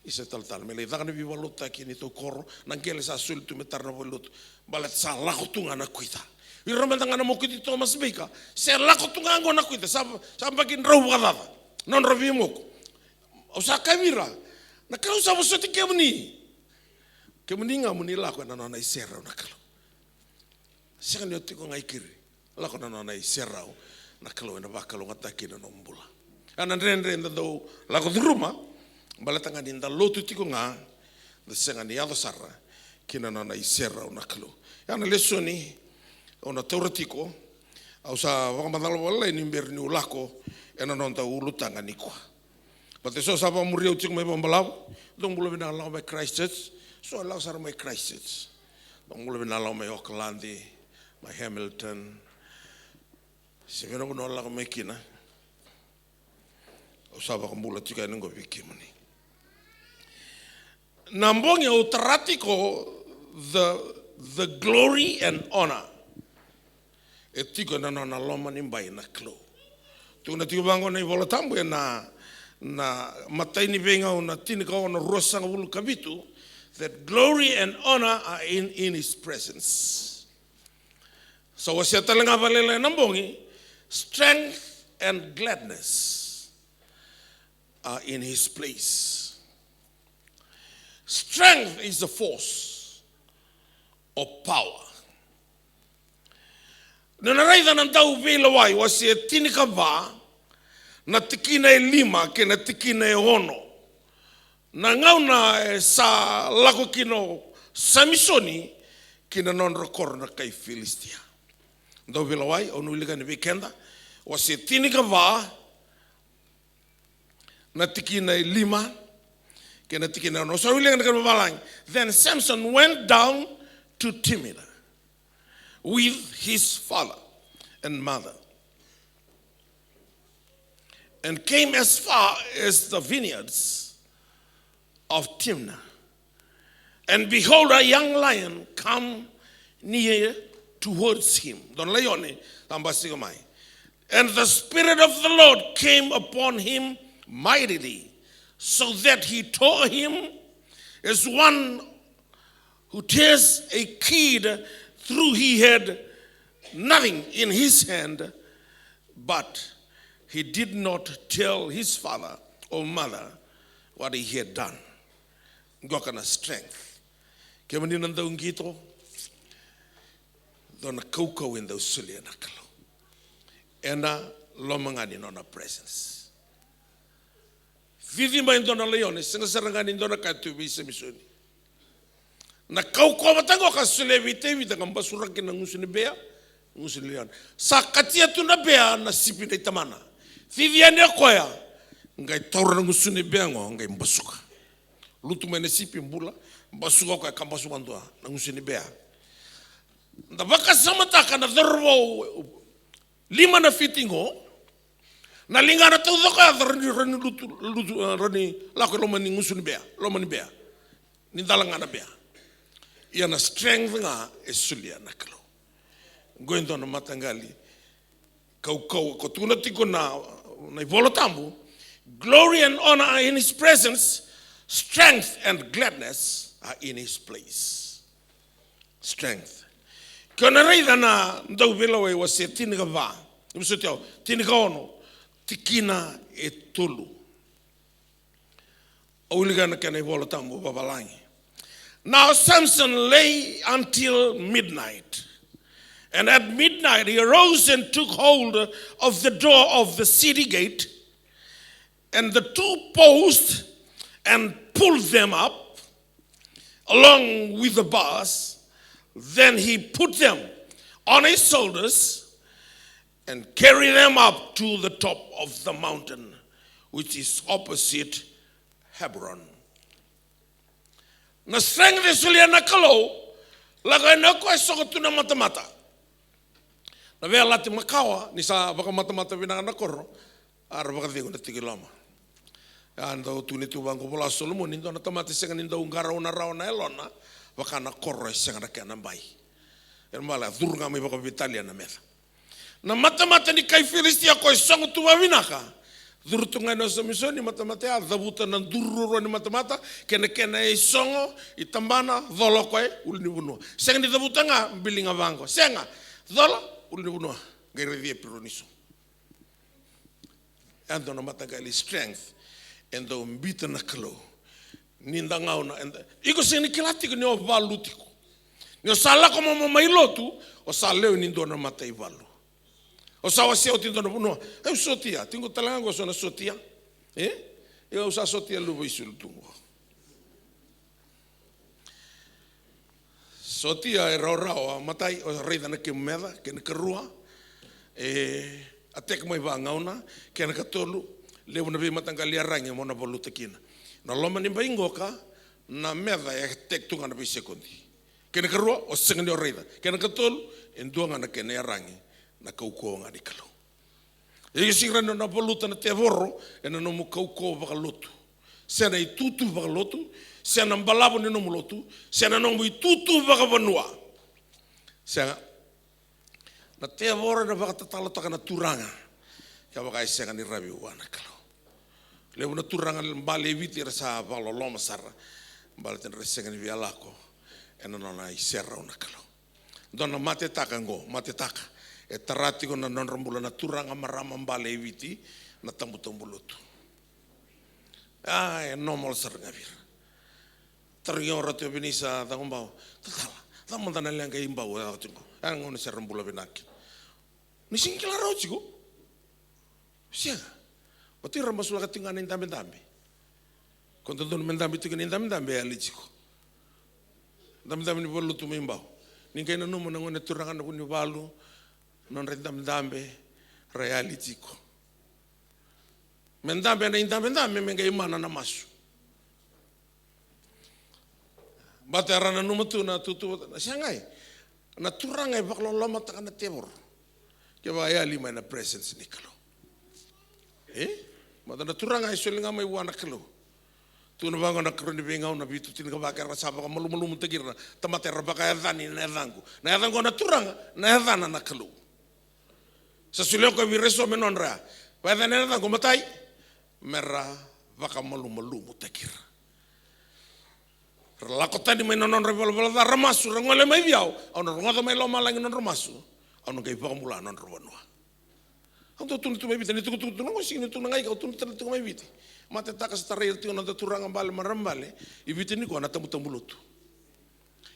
isa tal me le daga ni vi valota ki ni to kor nangele sa sul tu metar na volut balet sa lako tunga na kuita i romandanga na moku ti Thomas Baker se lako tunga ngo na kuita sa mbagi nrau gadava non rovi moku o sa kamira na kau sa vosoti Kemuni nga muni lako na nona isera na kalo. Sika ni otiko ngai kiri. Lako na nona isera na kalo na bakalo ngataki na nombula. Ana ndren do lako duruma balatanga ni nda lotu tiko nga the senga ni ado sarra kina nona isera na kalo. Ana lesoni ona tauratiko au sa wakamadalo wala ni mberni ulako ena nonta ulutanga ni kwa. But so sa pa muri utiko mai bombalao dong bulo bina lao mai Christchurch. So I lost my Christchurch. Don't believe in allow my Auckland, my Hamilton. Se vero no la me kina. O saba kambula tika ningo Kemuni. Nambongi utratiko the glory and honor. Etiko na loma nimbai na klo. Tuna tiko bango na Yalotabu na mataini venga na tinika na rosanga ulu kabitu. That glory and honor are in his presence. So was talanga valela nambongi, strength and gladness are in his place. Strength is the force of power. Nanaraida nandau vela wai was tinika va na tikina e lima ke na tikina e hono. Na ngauna sa lako kino Symphony kina non rekor na kai Filistia. Ndo vilawai onu iliga ni weekenda wasi tinika va na tikina lima kina tikina no so iliga na balang. Then Samson went down to Timnah with his father and mother and came as far as the vineyards of Timnah. And behold, a young lion come near towards him. And the Spirit of the Lord came upon him mightily, so that he tore him as one who tears a kid through. He had nothing in his hand, but he did not tell his father or mother what he had done. Gokana strength. Kemuni nanda ungito. Dona kaukau in the usulia nakalo. Ena lomangani nona presence. Vivi ma indona leone. Senga sarangani indona katubi semisuni. Na kaukau matango ka sulevite vita kambasura kina ngusuni bea. Ngusuni leone. Sa katia tuna bea na sipi na itamana. Vivi ane koya. Ngai taura ngusuni bea ngo ngai mbasuka. Lutu mene sipi mbula, mbasuka kwa kambasuka ndua, na ngusini bea. Nda baka samataka na dharbo lima na fitingo, na linga na tau dhaka rani lako lomani ngusini bea, lomani bea. Nindalanga na bea. Ia na strength nga esulia na kalo. Goendo na matangali, kau ko tuna tiko na Yalotabu, glory and honor are in his presence. Strength and gladness are in his place. Strength. Kona reida na ndau velawe was se tinika va. Imsotio tinika ono tikina e tulu. Ouliga na kana Yalotabu babalangi. Now Samson lay until midnight. And at midnight he arose and took hold of the door of the city gate and the two posts and pulled them up along with the bars. Then he put them on his shoulders and carried them up to the top of the mountain, which is opposite Hebron. Na strength de sulia na Kalou, laga na ko sokotuna matamata. Na vea lati makawa ni sa baka matamata Vinaka na korro, ara baka digo na tigilama. Ando tu ni tu bango bola Solomon nindo na tamati senga nindo ungara una raona elona, baka na korro senga na kana bai. mala durga mai baka Italia na mesa na mata ni KAIF Filistia ko songo tu Vinaka durtunga no Symphony mata a dabuta na dururo ni mata kena e songo itambana dolo ko ulni buno senga ni dabuta nga bilinga bango senga dolo ulni buno gaire die pironiso ando na mata gali strength endo mbita na Kalou ninda ngauna iko seni kilati ni o valutiko ni sala como mailotu o saleu nindo na mata ivalo o sawa se o tindo no eu sotia tingo talanga go sona sotia eu sa sotia luvo isul tungo sotia e rao matai o rei dana ke meda ke na karua atek mai va ngauna ke na katolu le una be matanga le arrange mona voluta kina na loma ni baingoka na meda e tek tunga na be sekondi ke na karua o senga ni o rei ke na katolu en duanga na ke na arrange na kauko nga ni Kalou. E singra na voluta na te vorro e na no kauko baka lotu. Se na i tutu baka lotu, se na mbalabo ni no lotu, se na no i tutu baka vanua. Se na te vorro na baka tatalo taka na turanga. Ka baka isenga ni rabi wana Kalou. Le una turanga mbale viti sa valo loma sara. Mbale ten resenga ni vialako. E na no na isera una Kalou. Dona mate taka ngo, mate taka. E tarati ko na nonrombula na turanga marama mbale eviti na tambutombulutu. E normal saranga vir. Tarigyo rati binisa ta kumbao. Tatala, ta manda na lenga imbao e atingo. Ang ngone sarambula Vinaka. Ni singkila ro chigo. Sia. Oti rambasula katinga na ndambe. Kondo don mendambe tinga ndambe ali chigo. Ndambe ni bolutu mimbao. Ningai na numo na ngone turanga na kuni balu. Non rendambe reality ko mendambe na indambe menga imana na masu batera na numatu na tutu sangai na turanga e baklo loma ta na tebor ke ba ya lima na presence ni Kalou mata na turanga e solinga mai wana Kalou tu na banga na kroni benga na bitu tin ka ba ka sa ba malu mutakira tamatera ba ka dani na dango na turanga na dana na Kalou. Sa suleo ko vireso menonra. Pada nena ko matai merah baka malu mutakir. Lakota di menonra bala ramasu ngole mai biau. Ono ngota mai lo malang non ramasu. Ono kai baka mula non robanua. Anto tun tu mai bita ni tu no sing tu ngai ka tun tu mai biti. Mate takas tarir tu no turanga bale marambale. Ibiti ni ko na tambulutu.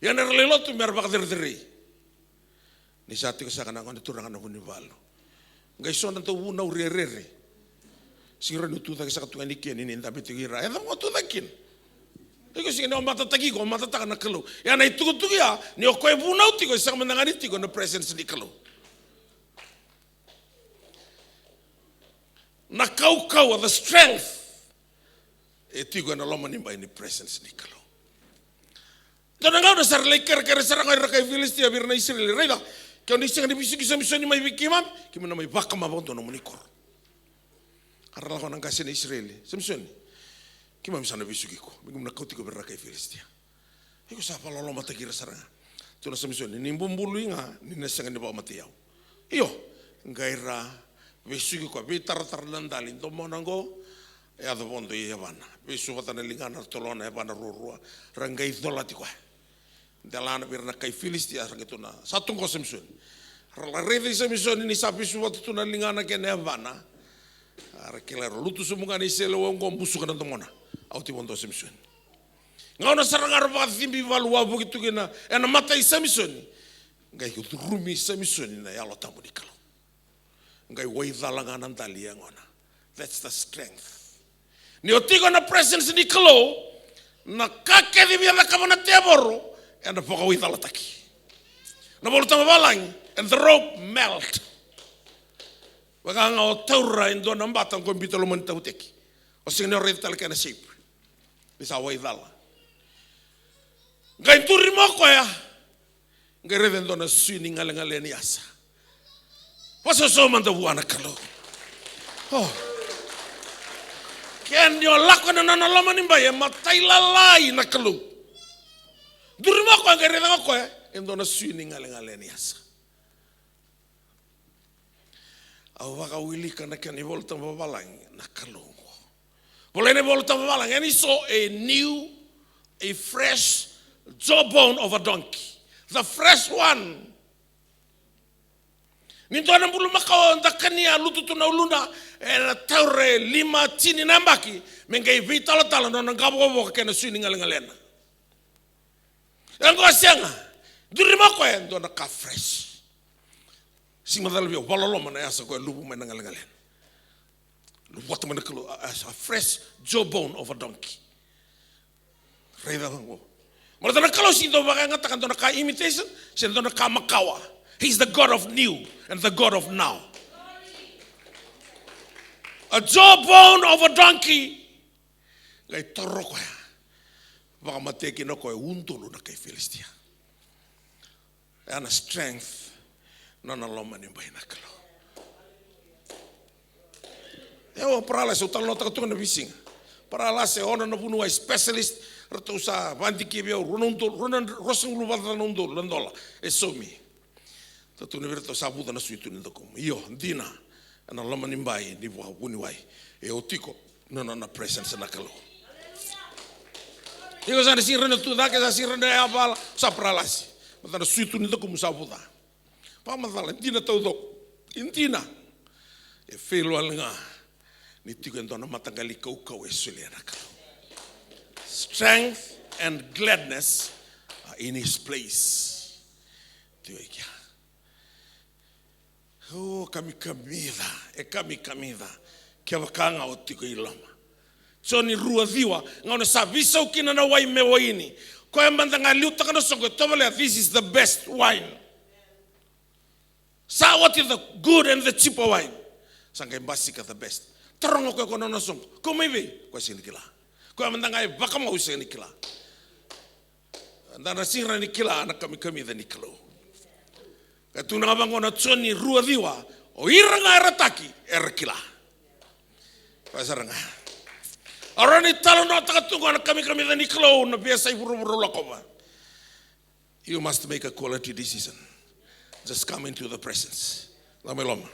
Ya ner lelotu mer baka derderi. Ni sati ko sa kana ko turanga no ni valo. Ngai sona to una urerere. Singra no tuta ke sa tuani ken ni nda betigira. E mo tuta kin. E ko singa no mata taki ko mata taka na Kalou. Ya na itu ya ni o ko e buna uti ko sa mandangani ti ko no presence ni Kalou. Na kau the strength. E ti ko na loma ni by ni presence ni Kalou. Tona ngau na sar leker sarang ai KAIF Filistia birna Israel reda. Kau ni senga ni bisu Symphony mai bikimam, kimana mai baka mabondo no monikor. Arala ko nang kasi na Israel, Symphony. Kimam sana bisu ko, bigum na kauti ko berra KAIF Filistia. Iko sa palolo matakira saranga. Tu na Symphony ni bumbulu nga ni na senga ni ba matiyaw. Iyo, ngaira bisu ko bitar tarlandalin to monango e ado bondo e yavana. Bisu watana lingana tolona e bana Rotorua, rangai dolati ko. Dalana birna KAIF Filistia rangetuna satung ko Symphony la rede Symphony ni sapi suwatu tuna lingana ke nevana arakela lutu sumunga ni selo wongo busuka na tomona auti wondo Symphony ngona sarangar ba thimbi valua bugitu kena ena mata Symphony ngai kuturumi Symphony na Yalotabu ni Kalou ngai waidhalanga nandalia ngona that's the strength ni otigo na presence ni Kalou na kake di biara kamana teboro and the poka with alataki. Na bolu tama balang and the rope melt. Wakanga o taura in do nambata ko bitolo mon tauteki. O sinno red tal kana shape. Bisa wa idala. Ngai turi mo ko ya. Ngai red ndo na swini ngale ni asa. Waso so man da wana Kalou. Oh. Ken yo lakona na loma nimba ya matai lalai na Kalou. Durma ko ngere na ko endo na sui ni ngale ni asa. Au waka wilika na kani volta vavalang na Kalou. Volene volta vavalang, and he saw a fresh jawbone of a donkey. The fresh one. Nintona bulu makao ndakania lututu na uluna taure lima tini nambaki mengai vitala tala no ngabo kena suni ngalengalena. Yango asenga durima ko endo na ka fresh. Simadal bio balolo mana yasa ko lubu mena ngalengalena. What mana Kalou a fresh jawbone of a donkey. Reda ngo. Mara na Kalou sindo baka ngata kan ka imitation, sindo na ka makawa. He's the God of new and the God of now. A jawbone of a donkey. Gai toro ko ya. Baka mateki no ko untulu na kay Philistia. And a strength na loma ni bai na Kalou. Ewa parala se utalo ta to na bising. Parala se ona na bunu specialist rato sa bandiki bio ronon rosung lu bata nondo landola. Esomi. Tatu ni verto sabuda na suitu ni doko. Iyo dina ana lama ni mbai ni wa buni wai. E otiko na presence na Kalou. Iko sana si rena tu da ke sa si rena abal sa pralasi. Mata na suitu ni doko musabuda. Pa mata dina tau dok. Intina. E felo alnga ni tiko ndona matangali kau e sulia na Kalou. Strength and gladness are in his place. Tiwaikia. Oh, kami kamida, kia wakanga o tiko ilama. So ni rua diwa, ngau na sabisa ukina na wai me waini. Ko ya manda nga liu taka na songo, tawale, this is the best wine. Sa what is the good and the cheaper wine? Sangka basika the best. Tarongo ko na songo, ko maybe, ko sinikila. Ko ya manda nga e baka mau sinikila. Andana singra nikila, anak kami kamida ni Kalou. Katuna bango na tsoni rua diwa o iranga rataki erakila. Pasaranga. Arani talo na takatunga na kami da ni Kalou na biasa iburu lakoba. You must make a quality decision. Just come into the presence. Lama lama.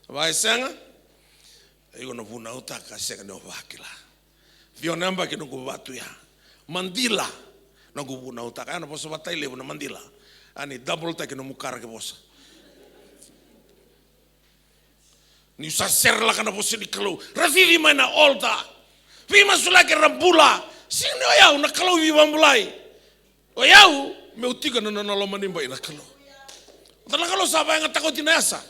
Vai sanga. Igo na vuna utaka sega no vakila. Dio namba ke no batu ya. Mandila na vuna utaka ana poso batai levo na mandila. Ani double take no mukara ke bosa. Ni sa serla kana bosa ni Kalou. Rafivi mana olta. Vima sulake rambula. Sing no yau na Kalou viva mulai. O yau me utiga na loma nimba ina Kalou. Tala Kalou saba nga takot na asa.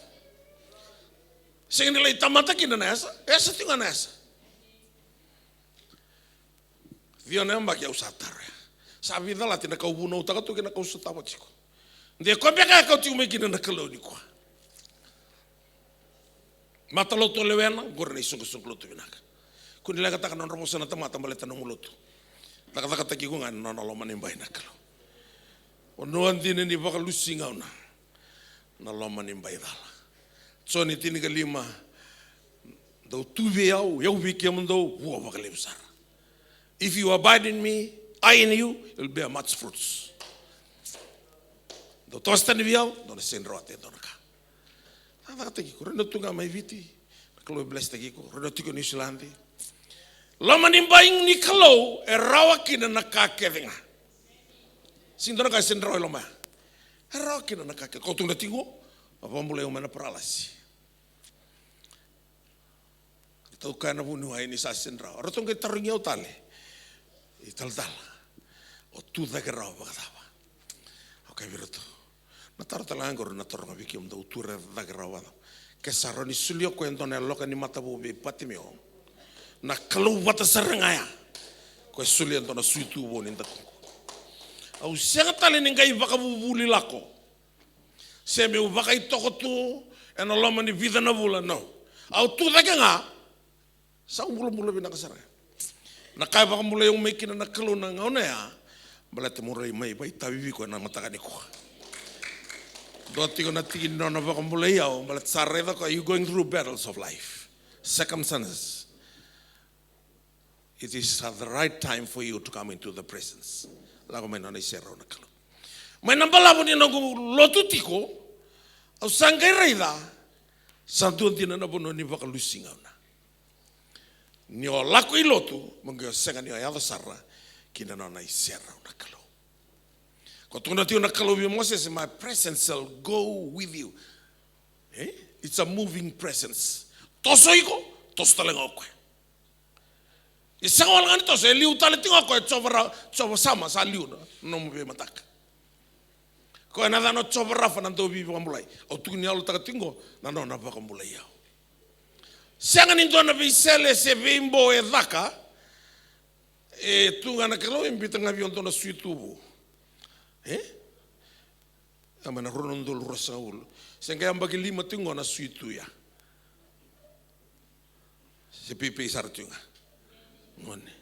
Sing nila itamata kina na asa. Esa tinga na asa. Vio namba ke usatare. Sabi dala tina kau buno utaka tu kina kau sutawa chiko. Dia ko beka kau tiu me kina na Kalou ni kwa. Mata loto lewena gorne sungu loto Vinaka. Kuni lega taka non romo sana tamata maleta no muloto. Taka taki ko ngan non loma ni mbai na Kalou. O no andine ni baka lusinga una. Na loma ni mbai dala. So ni tini ka lima do tuve yau wiki amndo wo baka lebsar. If you abide in me, I in you, you'll bear much fruits. Do tosta ni viau, do na senro ate do na ka. Taka taki ko rena tunga mai viti. Kalou bless taki ko rena tiko New Zealand. Lama ni mbai ni Kalou e rawa kina na ka kevinga. Sing dona ka senro loma. E rawa kina na ka ke ko tunga tingo, apa mulai umana paralasi. Tau kana bunu ai ni sa senro. Rotong ke taringi au tale. Ital-tal. O tu da ke rawa bakataba. Okay, viroto. Na taro talangor na taro ngabiki umda uture da ke rawa. Ke saroni sulio ko entone loka ni matabu be patimio. Na Kalou bata sarangaya. Ko sulio entona suitu bo ni ndako. Au senga tale ni ngai baka bubuli lako. Seme u baka itoko tu ena loma ni vida na bula no. Au tu da ke nga. Sa umbula Vinaka saranga. Na kai baka mula yung may kina na Kalou na ngauna ya. Balate murai mai bai tabibi ko na matakani ko. Doti ko na tingin na baka mula yaw. Balat sarreda ko, you going through battles of life. Circumstances. It is at the right time for you to come into the presence. Lago may nanay sero na Kalou. Mai nambala ni noqu lotu tiko. Au sangai reida. Santuan tina na bono ni vakalusinga na. Ni o laku I lotu. Mangio senga ni o yada sarra. Kina na i serra na Kalou. Ko tuna tiu na Kalou vi Moses, my presence shall go with you. It's a moving presence. Toso iko, toso talenga okwe. Isanga wala ngani toso, liu tale tinga okwe, choba sama sa liu no mbe mataka. Ko na dano choba rafa na ndo bibi wambulai. Au tukuni alu taka tingo, na no na baka mbulai yao. Sanga ni ndona visele se vimbo e dhaka, tunga na Kalou imbita ngavi ondona suitubu. Amana rono ndolo rosa ulu. Sanga yamba ke 5 tingo na suitu ya. Se pipi sartunga. Ngone.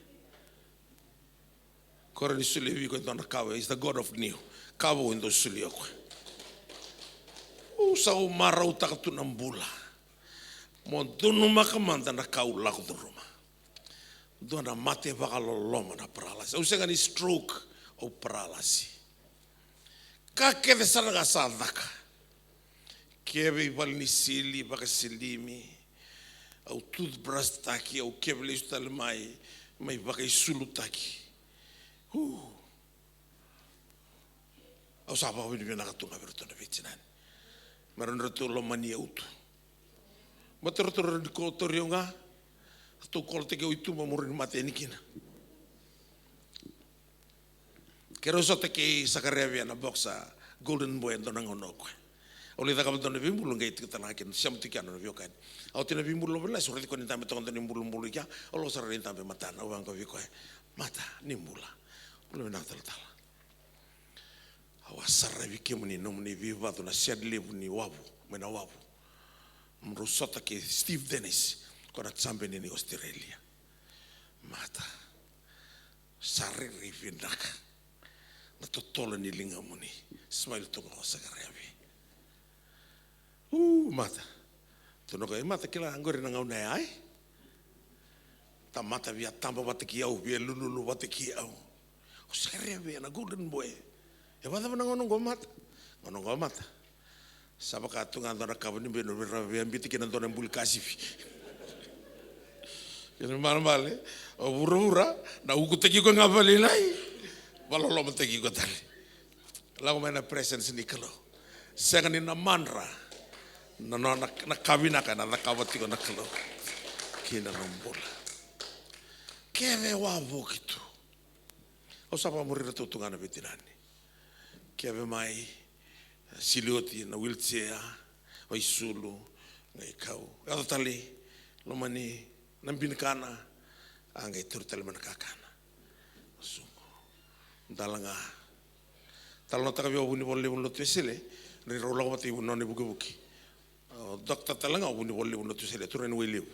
Kora ni suli vi ko ndona kawe is the God of new. Kawo ndo suli ko. Usa o mara utaka tunambula. Mo donu makamanda na kaula ko roma. Dona mate vakaloloma na paralysis. Usenga ni stroke o paralysis. Ka keve saraga sa dhaka. Keve ibalni sili baka silimi. Au toothbrush taki au keve le ustal mai baka isulu taki. Au sapa wini Vinaka tunga verutona vitinan. Maron rotulo mania utu. Matorotor ko torionga. Atu kolte ke uitu mamurin mate nikina. Kero sote ke sakareavia na boxa golden boy ndo nangonokwe. Oli da kabdo ne bimbulu ngai tikana ken siamtikana no viokan. Au tina bimbulu bela surati ko nintambe tonda nimbulu mbulu kya. Olo sarare nintambe matana wanga viko. Mata nimbula. Olo na tala. Awa sarre Kemuni no ni viva na shed live ni wabu, mena wabu. Mro sota ke Steve Dennis ko na tsambe ni Australia. Mata. Sarre Vinaka. Na totola ni linga muni. Smile to ko sakareavi. Mata. Tono ko mata kila angore na ngau nei ai. Ta mata via tamba watiki au via lululu watiki au. O sakareavi na golden boy. E wada na ngono mata. Ngono mata. Sabaka tunga ndona kabuni beno via mbiti kina ndona mbul kasifi. Kena mal o burura na ukuteki ko ngavali lai. Walolo mategi ko tali. Lago mena presence ni Kalou. Sanga ni na manra. Na Vinaka na kawati ko na Kalou. Kina nombula. Keve wavo kitu. O sapa murira tutunga na vitinani. Keve mai silioti na wheelchair o isulu ngai kau. Ado tali lomani nambinkana angai turtali manakakana. Dalanga talno taka vio buni bolle bun Metuisela ni rola ko mati no ne buki dokta talanga buni bolle bun Metuisela turen welebu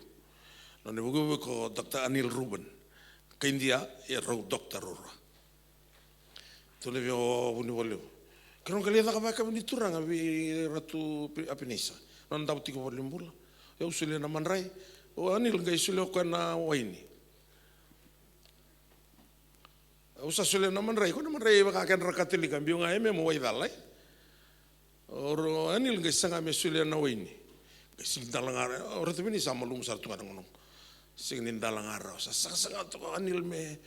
no ne buki ko dokta Anil Ruben ka India e ro dokta Rotorua to le vio buni bolle kron ka le da ka buni turanga vi ratu apinisa non da butiko bolle mbula e usule na manrai o Anil ngai sule ko na waini. Usa sule na manrai ko na manrai baka kan rakatili kan biunga eme mo wai dalai. Oro Anil ngai sanga me sule na waini. Sing dalanga ora tebini sama lum sartu kan ngono. Sing nin dalanga ra sa sanga to Anil me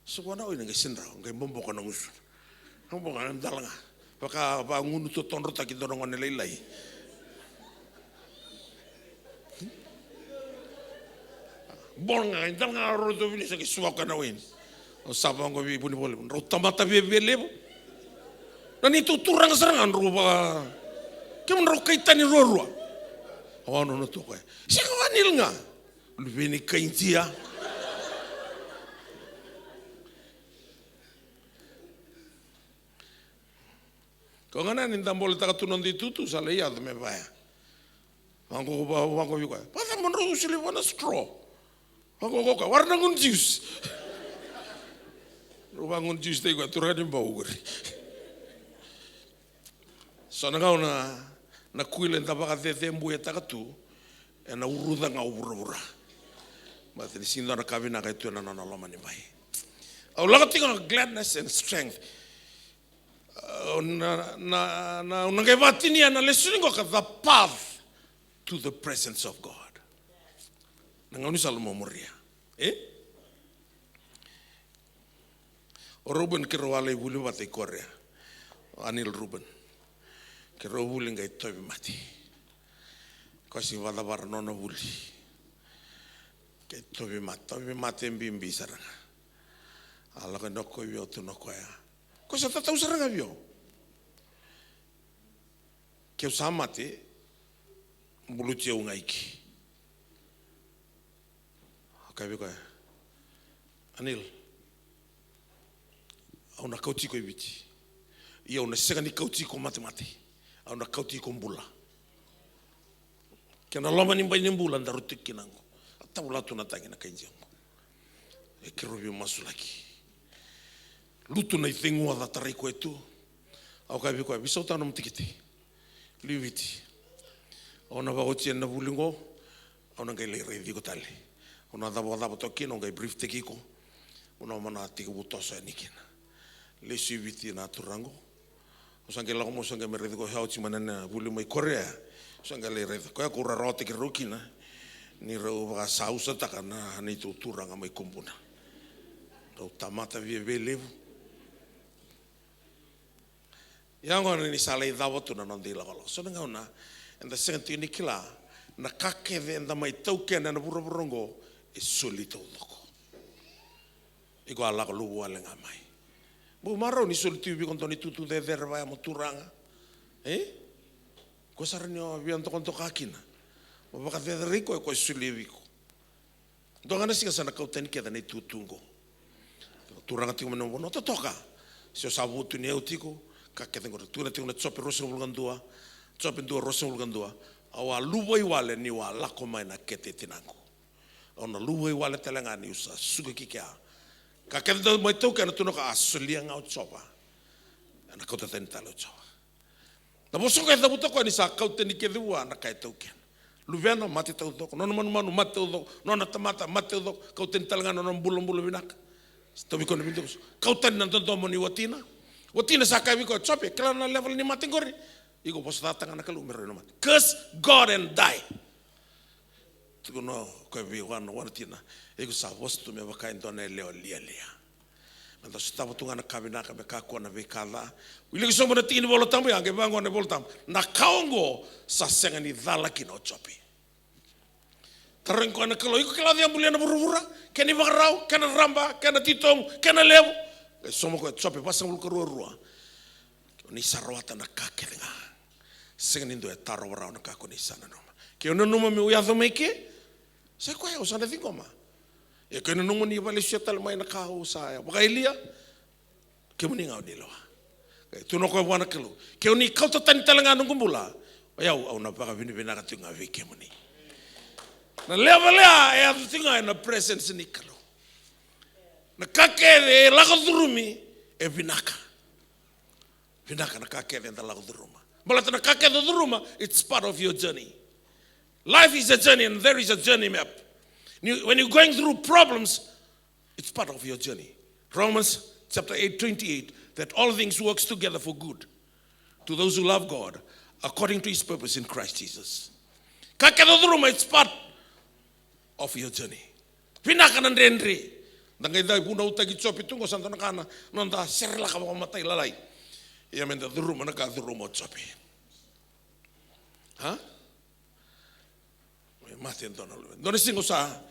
sukona waini ngai sinra ngai bombo kono musu. Bombo kan dalanga. Baka ba ngunu to tonro ta ki dorongo ne leilai. Bonga dalanga ro tebini sa ki suaka na waini. O sabang vi buni bole rotamata vi lebo nani tu turang serangan rupa kemun ro kaitani Rotorua ono no to ko siko Anil nga luveni kaintia ko ngana ni ndambole taka tunon di tutu sale ya me baya wango vi ko pasa mon ro usile wana straw wango ko warna ngun juice. Bangun Tuesday ko turani baugur. So na na kuilen tabaka tete mbuya takatu e na uruda nga ubura. But ni sindo na Vinaka itu na loma ni mai. Au laga tinga gladness and strength. Nangay vatini na lesuningo ka the path to the presence of God. Nangani salmo moria. Ruben kirwale bulu bate Korea. Anil Ruben. Kiro bulu ngai tobi mati. Kasi wala bar nona buli. Ke tobi mati mbimbi saranga. Ala ka noqu yo tu noqu ya. Ko sa tata usaranga bio. Ke usamate bulu tia ungaiki. Akabi ko. Anil. Au na kauti ko ibiti. Ia una sega ni kauti ko mate. Au na kauti ko mbula. Kena loma ni mbai mbula ndarutik kinango. Atawula tu na tangi na kainjango. E kirobi masulaki. Lutu na itengua da tarai ko etu. Au kabi ko bisau tano mtikiti. Liwiti. Au na bagoti na bulingo. Au na ngai le revi ko tale. Au na dabo tokino ngai brief tekiko. Una mana tiku butoso nikina. Le suiviti na turango. Usange la como sange me rediko hauti manana bulu mai Korea. Usange le red ko ko rote ki rukina. Ni ro ba sausa takana ni tu turanga mai kumbuna. Ro tamata vie belevu. Yango ni sala idawatu na ndila galo. So nga una and the second ni kila na kake venda mai tauke na burongo e solito loko. Iko ala ko luwa lenga mai. Bu maro ni solito bi kontoni tutu de verba mo turanga. Ko sarnyo bianto konto kakina. Mo baka de rico ko suliviko. Dongana sika sana kautani ke dane tutungo. Turanga tingo no no toka. Se sabutu ni eutiko ka ke tengo tu na tingo na chope rosa bulgandua. Chope ndo rosa bulgandua. Awa luwa iwale ni wa lako mai na kete tinango. Ona luwa iwale telanga ni usa suga kikia. Ka ke ndo mai toka na tuno ka asulia ngau chopa. Na kauta tentalo chopa. Na bosoka da butoko ni sa kauta ni ke dua na kai toka. Luviana mati tau dok, nono manu mati tau dok, nono tamata mati tau dok, kau tentalanga nono bulu Vinaka. Stobi kono bintus. Kau tan nanton tomo ni watina. Watina sakai biko chope, kelana level ni mati gori. Iko pos datang anak Kalou mereno mati. Curse God and die. Tuko no kau bi watina. Iko sa postu me bakain tone leo lia. Manda stavo tunga na Vinaka be kako na be kala. Wili ko somo na tini Yalotabu ya ke bango na Yalotabu. Na kaongo sa senga ni dala kino chope. Tareng ko na Kalou iko kala dia mulia na burubura, keni bagarau, kana ramba, kana titong, kana levo. Somo ko chope pasang ul Rotorua. Ni sarwata na kakelenga. Senga ni ndo e taro barau na kako ni sana noma. Ke ono noma mi uya thomeke. Se ko ya usana thingoma. E kena nungu ni wale siatal mai na kaho saya. Baka ilia, Kemuni ngau ni loa. Tuno koe wana Kalou. Ke uni kauta tani talanga nungu mula. Oyau au na baka Vinaka tunga vi Kemuni. Na lea e atu tinga e na presence ni Kalou. Na kakere e lagadurumi e Vinaka. Vinaka na kakere e na lagaduruma. Malata na kakere duruma, it's part of your journey. Life is a journey and there is a journey map. When you're going through problems, it's part of your journey. Romans chapter 8:28, that all things works together for good to those who love God according to his purpose in Christ Jesus. Kakadodruma, it's part of your journey. Vinaka nandendre. Dangai dai puna utagi chopi tungo santana kana nanda serla ka matai lalai. Ia menda duruma na ka duruma chopi. Ha? Mati dona lu. Dona singo sa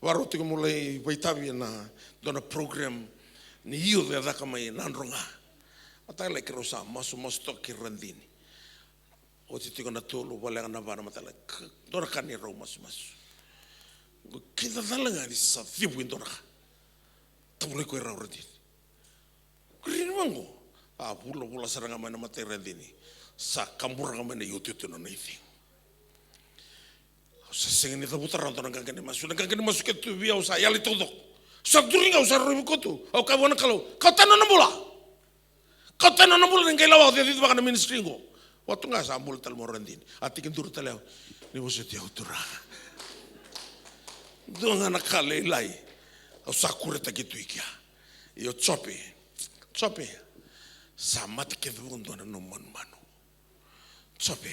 waroti ko mulai baitabi na dona program ni hiu de daka mai nanronga. Matai le kerosa masu ki randini. O titi ko na tolu wala na bana matala. Dona kani ro masu. Kita dalanga ni sa fibu dona. Tabule ko ra randini. Kuri mango. A bula saranga mai na matai randini. Sa kambura mai na yotutu na naifi. Sa sengeni ta butaran to nangkani masu ke tu bia usa yali todo sa duringa usa ribu kotu au ka bona Kalou kau tano na bula ngai lawa de di bakana ministry ngo watu nga sa mul tal morandin atikin tur taleo ni bosu ti autura donga na kale lai au sa kureta gitu ikia io chope sa matikevo ndona no manu. Sope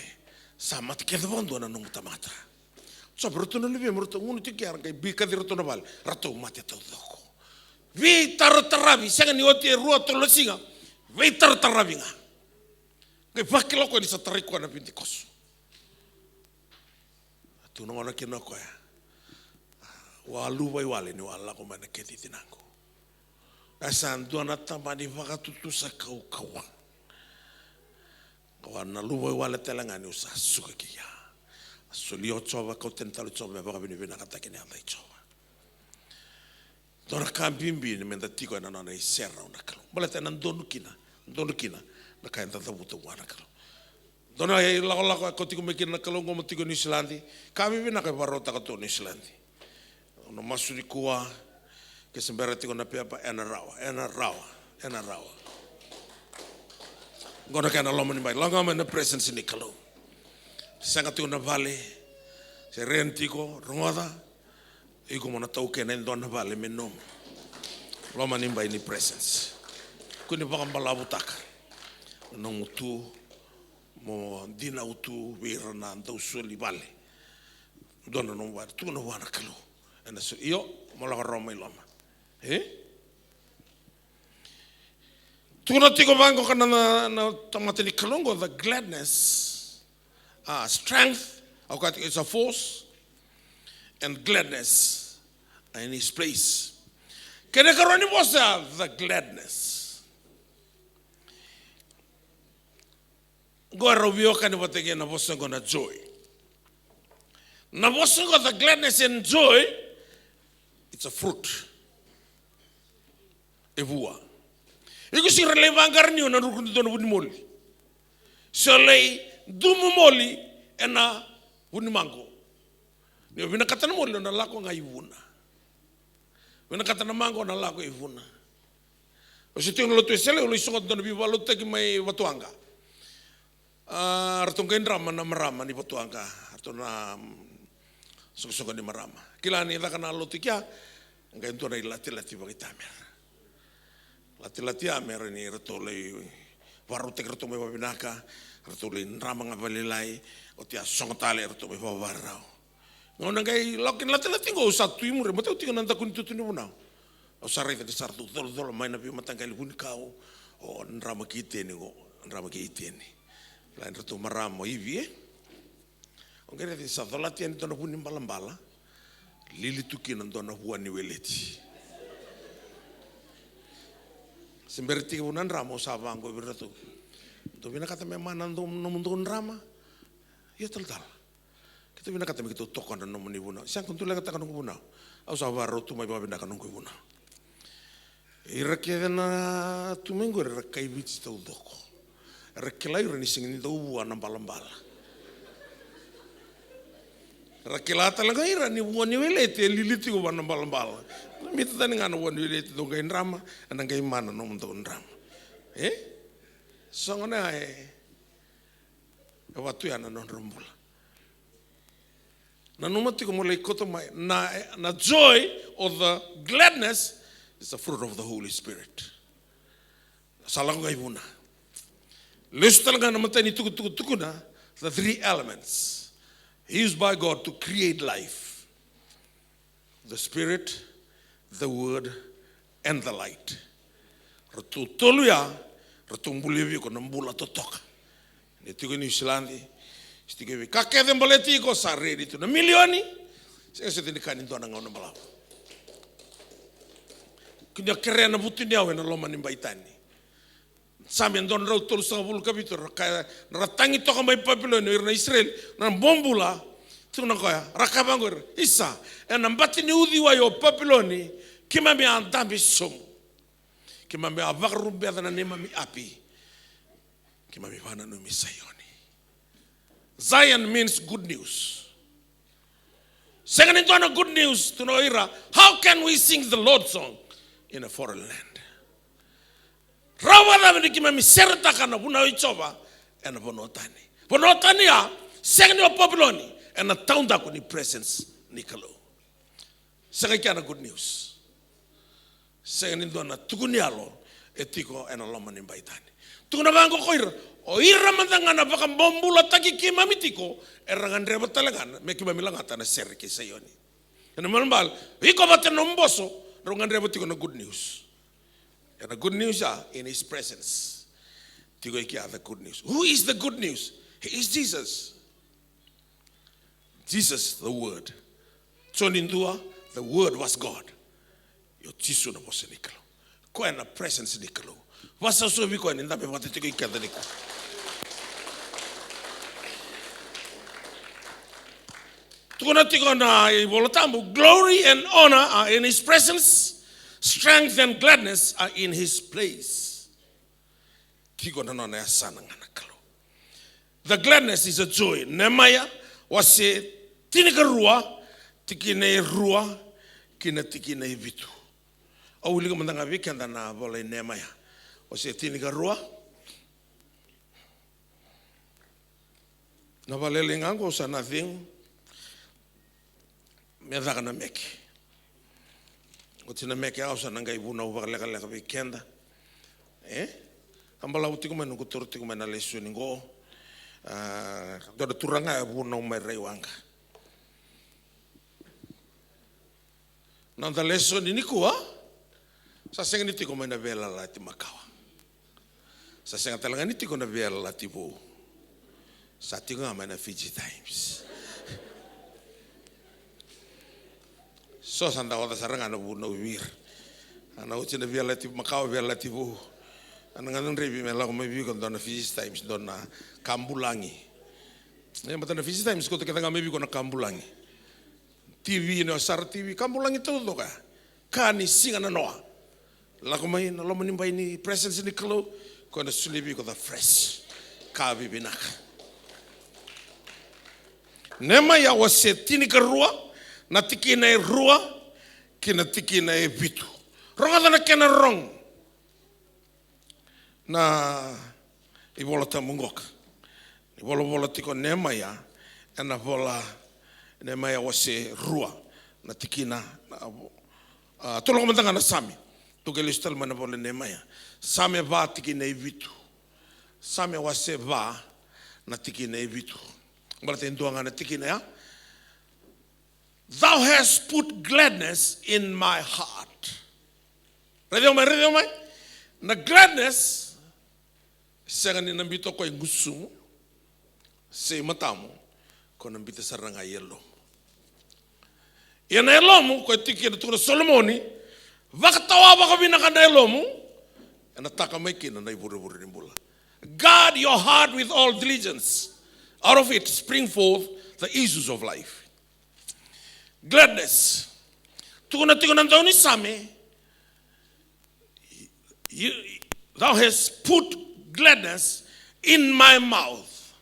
sa matikevo ndona no mutamata. Sope rotono live roto ngunu tikiar kai bika di rotono val rato mate todoko. Vi tarotarabi sanga ni oti rua tolosinga. Vi tarotarabi nga. Kai fakilo ko ni sa tariko na Pentecost. Tu ngona kino ko ya. Wa luwa wale ni wala ko mana keti tinango. Asan dona tamani vakatutu sa kawa. Kawa na luwa wale telangani usa suka kia. Solio chova ko tentalo chova ba bini Vinaka takini anda chova. Dona kambimbi ni menda tiko na na isera una kalo. Bala tena ndonukina na kaenda tabuto wana kalo. Dona ya la ko tiko mekina kalo ngomo tiko New Zealand. Kami Vinaka varota ka to New Zealand. No masuri kuwa ke sembera tiko na pepa ena rawa. Ngona kana lomani bai longa na presence ni Kalou. Sanga tiko na vale se rentiko rongoda iko mona tauke na ndona vale menom. Lomani bai ni presence. Kuni bakambala butaka. No mutu mo dina utu wirana ndausuli vale. Dona no wa tu no wana Kalou. And so io mola Roma iloma. Tuna tiko bango kana na tamatini kalongo the gladness, strength. Okay, it's a force and gladness in his place. Kene karoni bosa the gladness. Go robio kani watege na bosa gonna joy. Na bosa go the gladness and joy. It's a fruit. Evua. Iku si relevangar ni ona rukun dono buni moli. Solei dumu moli ena buni mango. Ni Vinaka katana moli ona lako nga ivuna. Vinaka katana mango ona lako ivuna. O si tingo Metuisela ulo isongot dono biwa lo teki mai watuanga. Artonga indrama na marama ni watuanga. Artona sok ni marama. Kila ni ida kana lotikia ngai ntona ilati bagitamer. Lati amer ni retole waru te reto me Vinaka, retole ndrama ngabalilai o tia songtale reto me warau. Ngona ngai lokin lati ngo satu imure mate utinga nanda kun tutuni bunau. O sarre te sartu dol mai na bi matangai hun kau o ndrama kiteni go ndrama kiteni. Lain reto maramo ivie. Ongere te sadolati en tona bunin balambala. Lili tuki nandona huani weleti. Semberti unan ramo savango beratu. Tu Vinaka kata memang nando nomundun rama. Ya teldal. Kita Vinaka kata begitu tokon dan nomuni buna. Siang kuntu lagi kata kanung buna. Aku sabar tu mai Vinaka kanung buna. Iraknya na tu minggu irakai biji tau doko. Irakelai urani singin tau buana balambala. Rakilata lang ira ni wani welete liliti ko ban balambala. Mita tani ngana wani welete do ngai drama ana ngai mana no mto drama. Songona watu yana no rumbula. Na numati ko mole koto mai na joy of the gladness is the fruit of the Holy Spirit. Salang ngai buna. Listal ngana matani tuku na the three elements used by God to create life: the Spirit, the Word, and the light. Ratu toluya, ratu mbulevi ko nambula totoka. Nitiko New Zealand, stikevi kakede mbaleti ko sarre ditu na milioni. Sese tini kani ndona ngona balaw. Kunya kere na buti niawe na loma ni baitani. Sampai don rau tolu sa bulu kapitoro kaya ratangi toka mai Babylon na Israel na bombula tu na kaya rakabangor isa na mbati ni udi wa yo Babylon kima mi andambi som kima mi avakru beda na nema mi api kima mi vana no mi sayoni. Zion means good news. Second in good news to know ira, how can we sing the Lord's song in a foreign land? Rawala kima mi serta kana buna ichova ena bonotani. Bonotani ya second of Babylon and a town da kuni presence ni Kalou. Second kana good news. Second in dona tukunialo etiko ena loma ni baitani. Tuna bango koira. O ira mandangana baka bombula taki kima mitiko. Erangan reba talangana. Meki mamilangata na serke sayoni. And malambal. Iko bate nomboso. Rangan reba tiko na good news. And the good news are in his presence. Tiko iki the good news. Who is the good news? He is Jesus. Jesus, the Word. Chonindua, the Word was God. Yo Jisu na bose nikalo. Kwa na presence nikalo. Wasa so biko ni ndabe wate tiko iki nikalo. Glory and honor are in his presence. Strength and gladness are in his place. The gladness is a joy. Nehemiah was a tinikarua, tikine rua, kina tikine vitu. Awuli kamandanga vikenda na bola Nehemiah was a tinikarua. Na valelingango sa nothing. Medaka na meki. Otina meki ausa nanga ibuna uvakaleka leka vikenda. Ambala utiko menu kutortiko mena lesu ningo. Doda turanga ibuna umerei wanga. Nanda lesu ninikuwa. Sa senga nitiko mena vela lati makawa. Sa senga talanga nitiko na vela lati bu. Sa tiko nga mena Fiji Times. So sanda wada saranga na bu na uwir. Ana uchi na via lati makawa via lati bu. Ana nga nung revi me la kuma bibi kon na Fiji Times don na Kambulangi. Mata na Fiji Times ko to kita nga mebi ko na Kambulangi. TV no sar TV Kambulangi todo ka. Kani singa na noa. La kuma na lo manimba ni presence ni Kalou ko na sulibi ko the fresh. Ka Vinaka. Nehemiah was setini karua. Na tiki na e rua, kina tiki na e vitu. Ronga na kena rong. Na Yalotabu ngoka. Bola tiko Nehemiah, ena bola Nehemiah wase rua. Na tiki na, tolong komentanga na Sami. Tugelistal mana bola Nehemiah. Sami va tiki na e vitu. Sami wase va na tiki na e vitu. Bola tentuanga na tiki na ya. Thou hast put gladness in my heart. Ready omai? Na gladness, senga ni nambito ko ngusumu, se matamu, ko nambito saranga yelo. Yana yelomu ko tiki na tukuna Solomoni, vakatawa baka Vinaka na yelomu, na takameki na iburi nimbula. Guard your heart with all diligence. Out of it spring forth the issues of life. Gladness. Tukuna tauni same. Thou hast put gladness in my mouth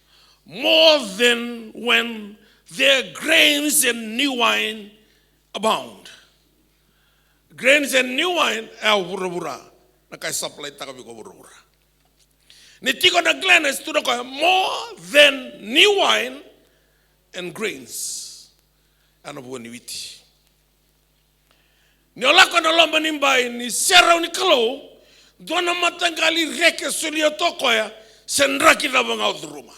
more than when their grains and new wine abound. Grains and new wine burabura. Nakai supply takabiko burabura. Nitiko na gladness tunako more than new wine and grains. Ano buwan ni witi. Ni olako na lomba nimbai ni sera ni Kalou dona matangali reke sulio tokoya senraki na banga udruma.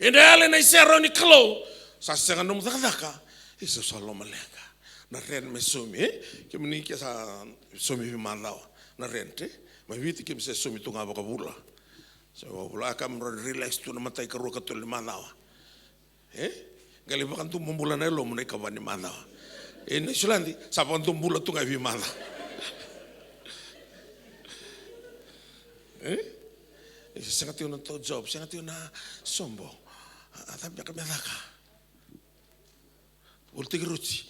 Ina ale na sera ni Kalou sa senga num dakaka iso saloma lenga na ren mesumi Kemuni kia sa sumi vimandao na rente ma witi kim se sumi tunga baka bula. So bula kam relax tu na matai karu katul mandao. Gali bakan tu mumbula na elo munai kabani mana. Ini sulandi sapan tu mumbula tu ngai mana. Sangat tiuna to job, sangat tiuna sombo. Tapi jak medaka. Ulti geruci.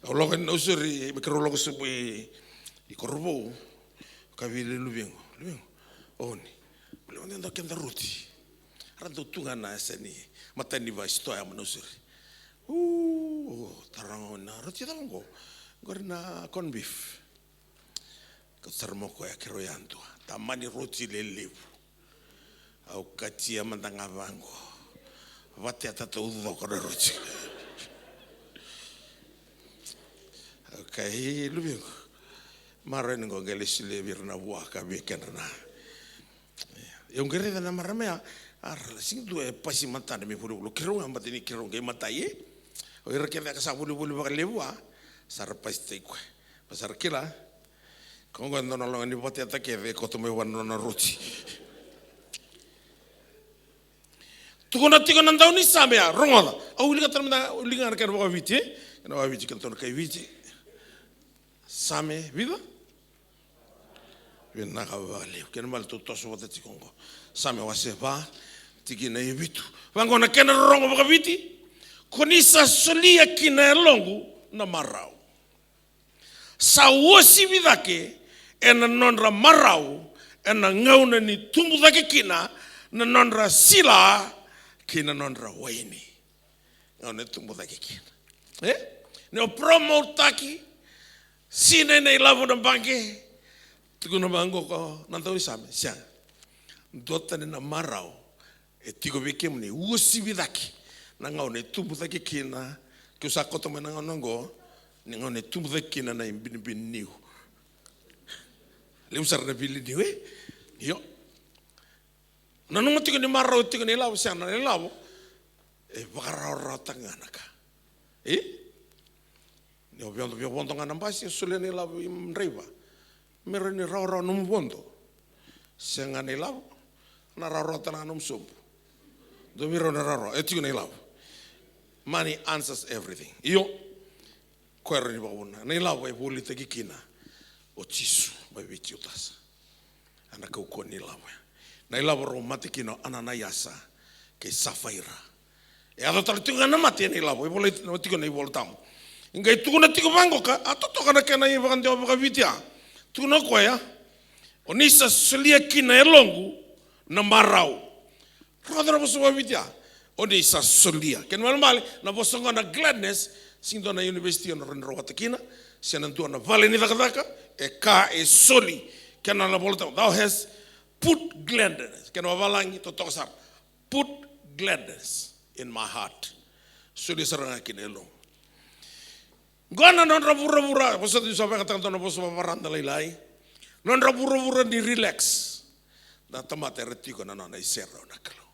Allah kan usuri mikrolog sebi ikorbo kavile lubengo. Oni. Belum ada kenda ruti. Rantu tungan na seni matani va stoya manusuri. Tarang na ruti talongo. Gorna con beef. Kasarmo ko ya keroyantu. Tamani ruti lelevu. Au katia mandanga vango. Vate atata udo ko ruti. Okay, lubi. Mara ni ngongele sile virna waka weekend na. Yung gereda na maramea arla sing tu pasi mata de mi pulu kirong ambat ini kirong ge mata ye. O ira kena ka sa bulu bulu bakalewa sar pasti ko. Pasar kila. Kongo ndo na longa ni bote atake ve ko to me wan na ruti. Tukuna tikona ndau ni samea rongola. Au liga tarmda liga na kan wa viti. Na wa viti kan to kai viti. Same vida. Vinaka vale. Ken mal to toso wa tati kongo. Same wa se va tiki na vitu. Vango na ken rongo wa viti. Konisa solia kina longu na marau. Sa wosi vidake ena nonra marau ena ngauna ni tumbu dake kina na nonra sila kina nonra waini. Ngauna tumbu dake kina. Ne promotaki sine nei lavu na bange tukuna bango ko nantau isame siang. Dota na marau tiko Kemuni wosi vidake na ngauna tumbu dake kina ke usakoto mena ngongo ni ngone tumbu dake kina na bin niu. Le usar na bili niu yo. Na nunga tiko ni marau tiko ni lavu siang na ni lavu wakarau tangana ka. Ni obiondo bio bondo ngana mbasi sule ni lavu imreba. Mero ni rau num bondo. Senga ni lavu na rau tanga num sumbu. Do miro na rau tiko ni lavu. Money answers everything. Yo kwero ni babuna. Ni lavu buli teki kina. O Jisu mai vitu tas. Ana ko ni lavu. Na lavu ro matikino anana yasa ke safaira. Ado tal tinga na mati ni lavu. Bole no tiko ni voltam. Ingai tukuna tiko bango ka atoto kana kana i vakande o vitia. Tukuna ko ya. Onisa solia kina elongu na marau. Rodra boso vitia. Onisa solia. Ken mal na bosonga na gladness sindo na university on ro watakina. Sianantua na vale ni dakadaka ka soli kana na volta. Thou has put gladness. Ken walangi to tokasar. Put gladness in my heart. Soli saranga kinelo. Gana non rabura, bosa tu sabe kata kata bosa baranda lailai. Non rabura di relax. Na tamate retiko na na isero na Kalou.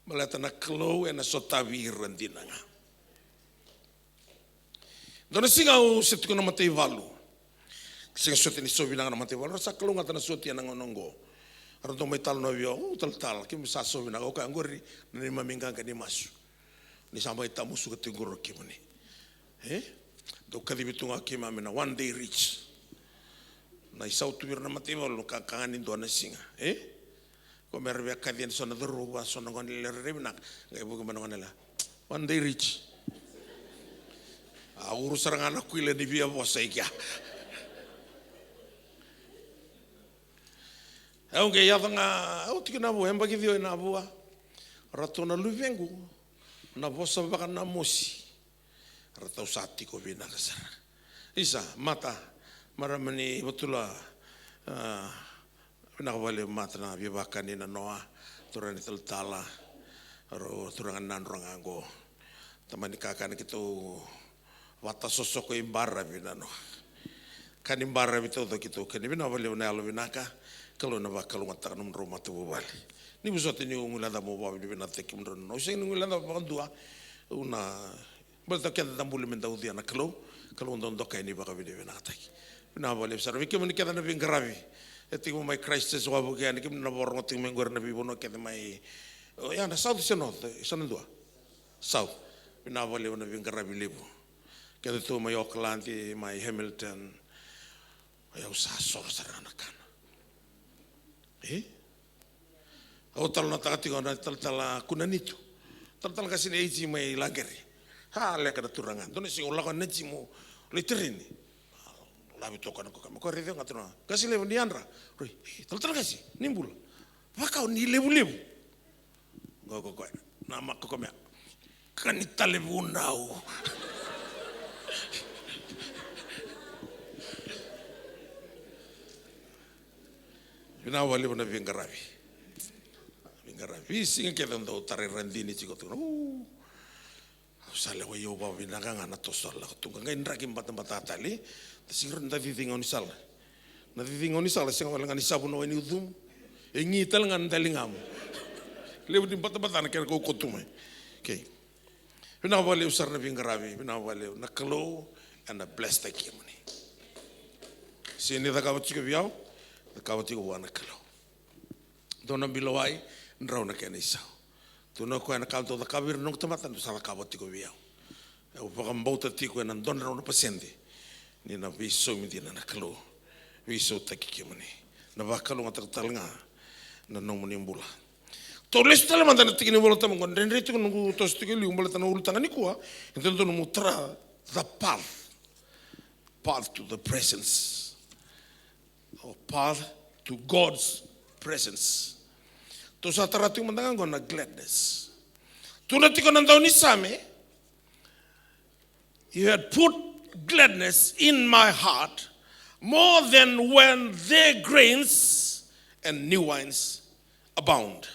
Malata na Kalou na sotavi rendina nga. Dona singa o setiko na matei valu. Singa sote ni sobi na matei valu. Rasa Kalou ngata na sote na ngonongo. Ardo mai tal no vio, tal ki misa sobi na ka ngori ni maminga ka ni masu. Ni sampai tamusu ka tingoro Kemuni. Do kadibitunga kima mena one day reach. Na isau tuir na mateva lo kakangani do na singa. Ko merbe kadian sona doruwa sona ngoni le rebna. Ngai buku manongana la. One day reach. Urus sarangana kuile ni via bosa ikia. Au ngai yavanga au tikina bo emba kivio na bua. Ratona luvengu na bosa baka na mosi. Ratau sati ko Vinaka sana. Isa mata maramani betula Vinaka bale mata na bibaka ni na noa turani tala ro turangan nan rangango tamani kakana kitu wata sosoko imbara Vinano. Kan imbara bitu to kitu kan Vinaka bale na alo Vinaka kalau na bakal mata num rumah tu bali. Ni busote ni ngulanda mo babi Vinaka kimro no sing ngulanda bakandua una Basta kenda tambuli menda udia na Kalou ndo kai ni baka video na ataki. Na vale sar vike moni kenda na vingravi. Eti mo mai Christ wa buga ni kim na borno ting mengor na bibono kenda mai. Ya na south seno sanandua. South. Na vale na vingravi lebu. Kenda tu mai Auckland mai Hamilton. Ya usa so sarana kana. Au na takati na tal kunanitu. Tal kasine eji mai lagere. Leka da turangan. Dona sing ulaka nejimo literini. Labi toka na ko ko reveng atuna. Kasi levu ni andra. Roi, tal kasi nimbul. Wakau ni lebu. Go. Na makko komea. Kanita lebu nau. Vina wali na vingaravi. Vingaravi singa ke ndo tare randini chiko tu. Sale wa yo ba Vinaka ngana to sala tunga ngai ndra kim bata tali singro nda vivinga ni sala na vivinga ni sala singa wala ngani sabu no ni udum e ngi tal ngan dalingam lewu di bata na ken ko kotume okay Vinaka wale usar na vingravi Vinaka wale na Kalou and a blessed Kemuni sini da ka tiko biao da ka tiko wana Kalou dona bilowai ndrau na ken isa Tuna ko na kanto da kabir nung tamatan do sala kaboti ko biao. E o pagambauta tiko na don na pasende. Ni na viso mi dina na Kalou. Viso takikimuni. Na bakalo ngatalanga na nongmunimbula. To les tala manda na tikini bola tamang kon den rito nung to stike li umbala tan ultanga ni kuwa. Entel to mutra the path to the presence. Or path to God's presence. To sa tarating mandangan ko na gladness. Tunati ko nandaw ni Same, you had put gladness in my heart more than when their grains and new wines abound.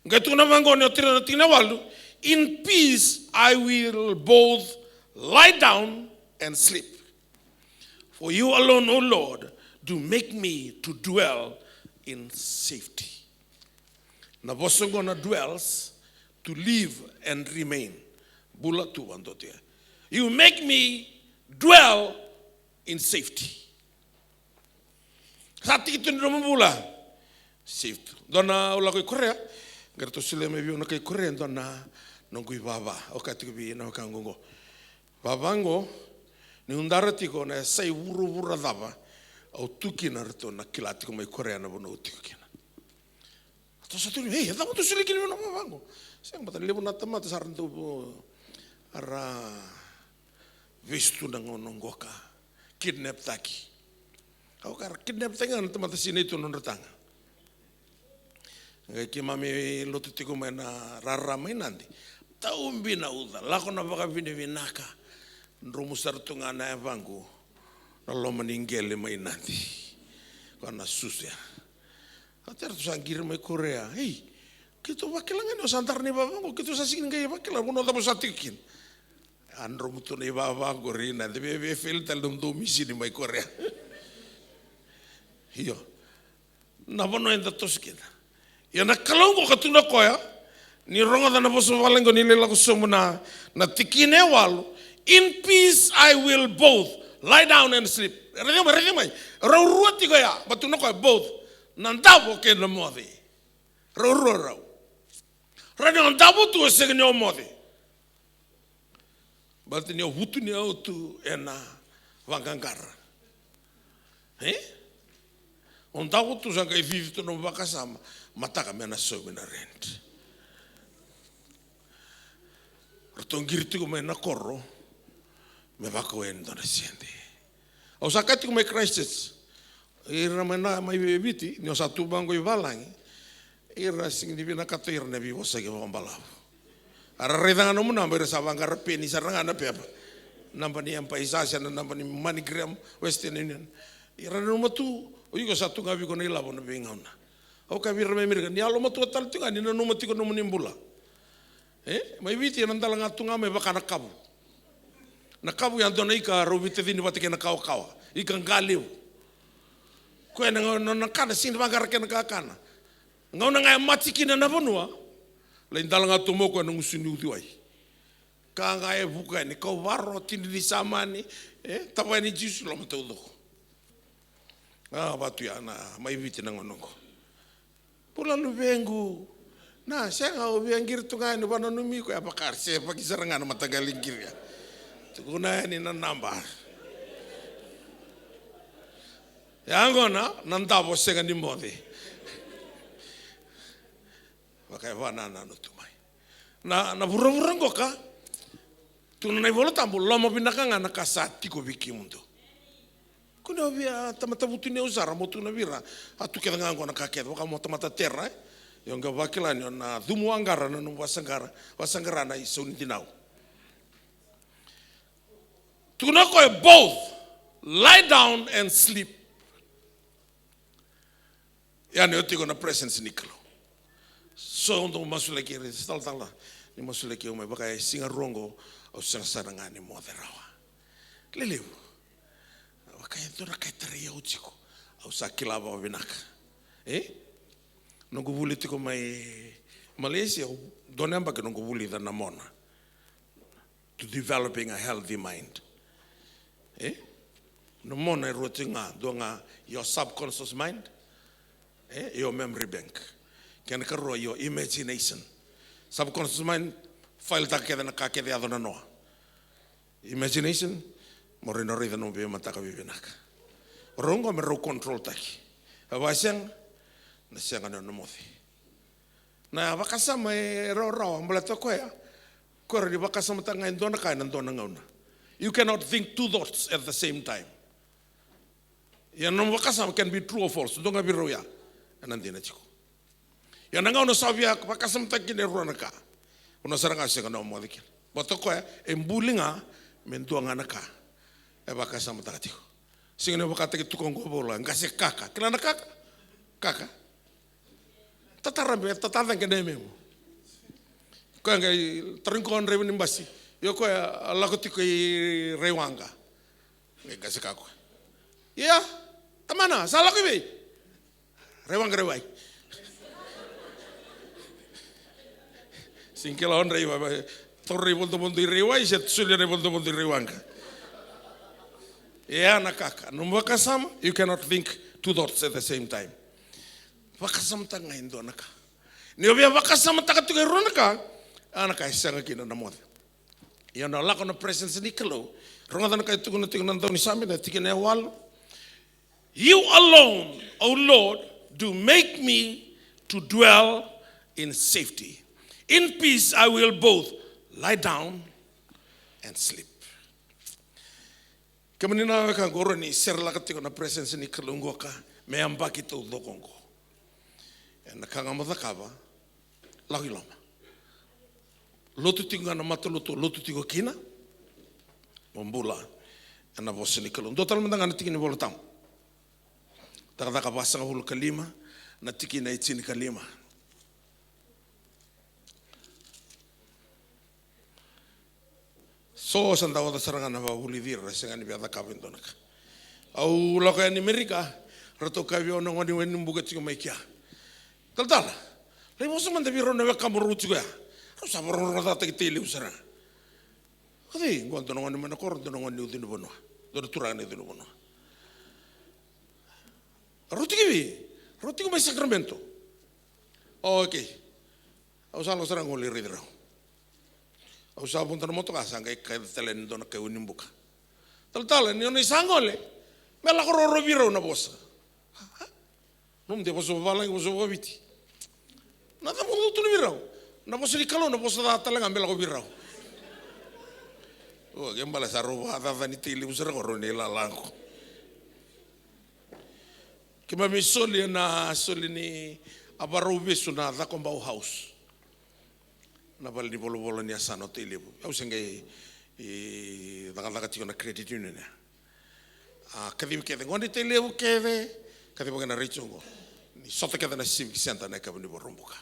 Ngatu na mango ni otira na tinawalu, in peace I will both lie down and sleep. For you alone, O Lord, do make me to dwell in safety. Na bosongo na dwells to live and remain. Bula tu wandotia. You make me dwell in safety. Sati itu ndomo bula. Safety. Dona ula koi Korea. Gerto sile me biu na koi Korea dona nongui baba. Oka tiko bi na kangongo. Babango ni undara tiko na sai wuru dava. Au tuki na rito na kilati ko mai Korea na bono utiko kina. Ato sa tuli, hey, hata mo to sili kini mo na mabango. Siyang batan libo na tama, tas aran to ara vistu na ngonong goka, kidnap taki. Kau kar kidnap taki na tama tas sinito non ratanga. Ngai ki mami lotu tiko mai na raramay nandi. Taumbi na uda, lako na baka Vinaka, nrumusar tunga na evangu. Kalau meninggal mai nanti, karena susah. Atar tu sangkir mai Korea, hey, kita wakilangan osantar ni bapa, kita sasing ngai wakilan, puno tamu satikin. Andro mutu ni bapa Korea, nanti bebe feel talum domisi ni mai Korea. Iyo, napa no enda toskin. Ya nak Kalou ko katuna ko ya, ni ronga na boso walang ko nilila ko sumuna na tikine walu. In peace I will both lie down and sleep. Redimai. Rotorua tigo ya, but no ko both. Nandabo ke no modi. Rotorua. Nandabo tu se no modi. But ni hutu ni autu ena wangangara. Ondabo tu sanga vivi tu no vakasama, mataka mena so na rent. Rotongiri tigo mena korro. Me vako endo na siende. O sakati ko may crisis. Ira mana may bibiti, ni sa tubang ko ibalang. Ira sing di Vinaka to ira na biwo sa gawang balaw. Arareda nga mo na may sa banggar peni sa nga na pepa. Namba ni ang paisasya na namba ni MoneyGram Western Union. Ira na mo tu, o yuko sa tu gabi ko na ilabo na bingaw na. O kabira may mirga, ni alo mo tu tal tu nga ni nanumati ko na mo nimbula. May biti nan dalang atunga may baka nakabu. Nakabu yang dona ika robite dini bati kena kawa ikan galiu ko na nakana sin bagar kena kakana ngau na ngai mati kina na bonua lain dalanga tumo ko nang usuni udiwai ka ngai buka ni ko waro tindi di samani tapa ni Jisu lo mtaudo batu ya na mai viti na ngonongo pula lu bengu na senga o biangir tunga ni bana numi ko apa karse pagi serangan matagalingir ya kuna ni namba yango na nandabo sega ni modi wakai wana na nutumai na burung goka tuna na ibola tambo lomo Vinaka ngana kasati ko biki mundo kuna bia tamata butune usara motuna vira atu keda ngango na kaket waka mo tamata terra yonga wakilan na dumu angara na wasangara na isuntinau. Tunako both lie down and sleep. Yani otiko na presence ni Kalou. So ndo masula kiri tal. ni mosule ke ume baka singa rongo au singa sarangani mo derawa lelevu baka dona kai tarea utiko au sa kilava Vinaka no guvuli tiko mai Malaysia dona mbaka no guvuli da namona to developing a healthy mind no mona rotinga donga your subconscious mind your memory bank can karo your imagination subconscious mind file ta ke na ka ke de adona no imagination morino rida no be mataka Vinaka rongo me ro control taki abasang na sanga no mothi na vakasama ro ambula to koya kore vakasama tanga ndona ka na ndona ngauna you cannot think two thoughts at the same time ya no vakasama can be true or false ndonga biro ya anandina chiko ya nanga no sabia vakasama takine rona ka uno saranga sanga no mothi boto koya embulinga mentuanga naka vakasama takatiko singene vakata ke tukongo bola ngase kaka kila na kaka tatarambe tatanga ngene mo ko ngai trinko on reveni mbasi yo ko lakotiko I rewanga ngase kako ya tamana sala ko be rewanga rewai singkela on rewa torri volto volto rewai set sulle volto volto rewanga ya nakaka no wakasama you cannot think two thoughts at the same time wakasama tanga indo naka ni obia wakasama taka tuke ronaka anaka isanga kina na moda ya no lako no presence ni Kalou ronga naka tuku no tuku no ni sami na tikene wal you alone O Lord do make me to dwell in safety in peace I will both lie down and sleep. Kemuni na ka goro ni serla ka tiko na presence ni Kalou ngoka me ambaki to dokongo. Na kanga madakava lagiloma. Lotu tinga na matoloto lotu tiko kina mombula na vosi ni Kalou. Total mandanga na tiki ni volotam. Takataka basanga hulu kalima na tiki na itini kalima. So sanda wada saranga na vahuli vira senga ni biada kavindo naka. Au lako ya ni Amerika rato kavio na ngoni weni mbuga tiko maikia. Taldala. Lai mosa manda viro na weka muru tiko ya. Rosa muru rata taki tele usara. Kadi ngwanto na ngoni mana koronto na ngoni udinu bonwa. Dora turanga udinu bonwa. Roti ko may Sacramento. Okay. Au salo sarang ngoli ridro. Au sa punta na moto kasa ngai kai telen do na kai unimbuka. Tal ni oni sangole. Mela ko ro viro na bosa. Num de boso vala ngi boso viti. Na ta mo tu ni viro. Na boso di Kalou na boso da talenga mela ko viro. O gembala sa ro va va ni tili usara ko ro ni la lango. Kima mi soli na soli ni abaro besu na da kombau house. Na bali bolo ni asano tele. Au senge daga tiko na credit union. Kadim ke ngoni tele u keve kadim na richongo. Ni sota ke na civic center na ka ni borumbuka.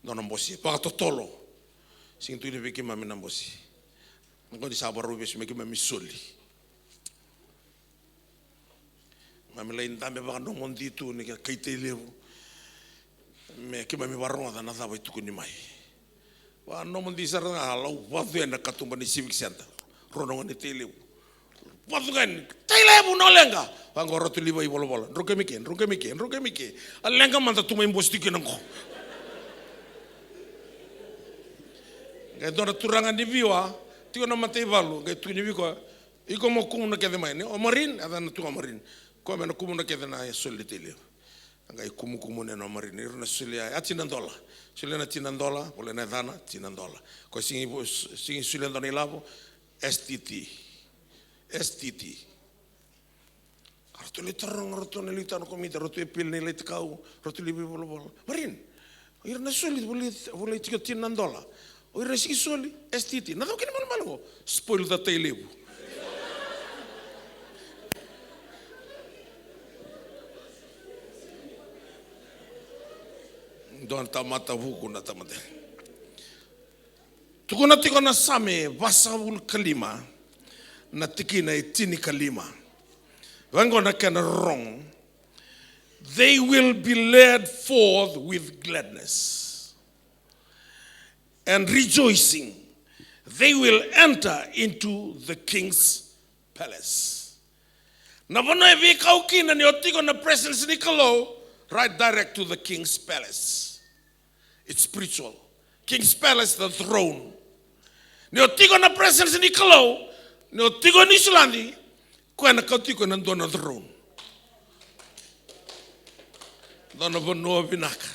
Nono mbosi pa totolo. Sing tu ni biki mami na mbosi. Ngoni sa abaro besu me kima mi soli. Mami lain tambe baka no ngondi tu ni kai televu me ke mami waronga da na tava itu ni mai wa no ngondi saranga lau watu na katumba ni civic center rono ni televu watu kan televu no lenga wangoro tu liba ibolo bolo roke mike alenga manda tu mai mbosti ke nango ngai dona turanga ni viwa tio na mate valu ngai tu ni viko iko mo kumuna ke de mai o marin ada na tu marin ko mena kumuna ke na soli tele ngai kumu ne no mari ni na soli atina dola soli na tina dola ole na dana tina dola ko singi soli ndo ni lavo STT arto le tarong arto le litano komite arto epil ne le tkau arto le bolo marin ir na soli vole tiko tina dola o ir singi soli STT na do ke malo spoil da tele don tamata vuku na tamate Tukuna tiko na same vasavul kalima na tikina e tini kalima. Vangona kana wrong. They will be led forth with gladness and rejoicing. They will enter into the king's palace. Navana evi kaukina ni otiko na presence ni Kalou, right direct to the king's palace. It's spiritual. King's palace, the throne. Ni otiko na presence ni Kalou, ni otiko ni Sulandi, kuena kautiko na dona throne. Dona bono Vinaka.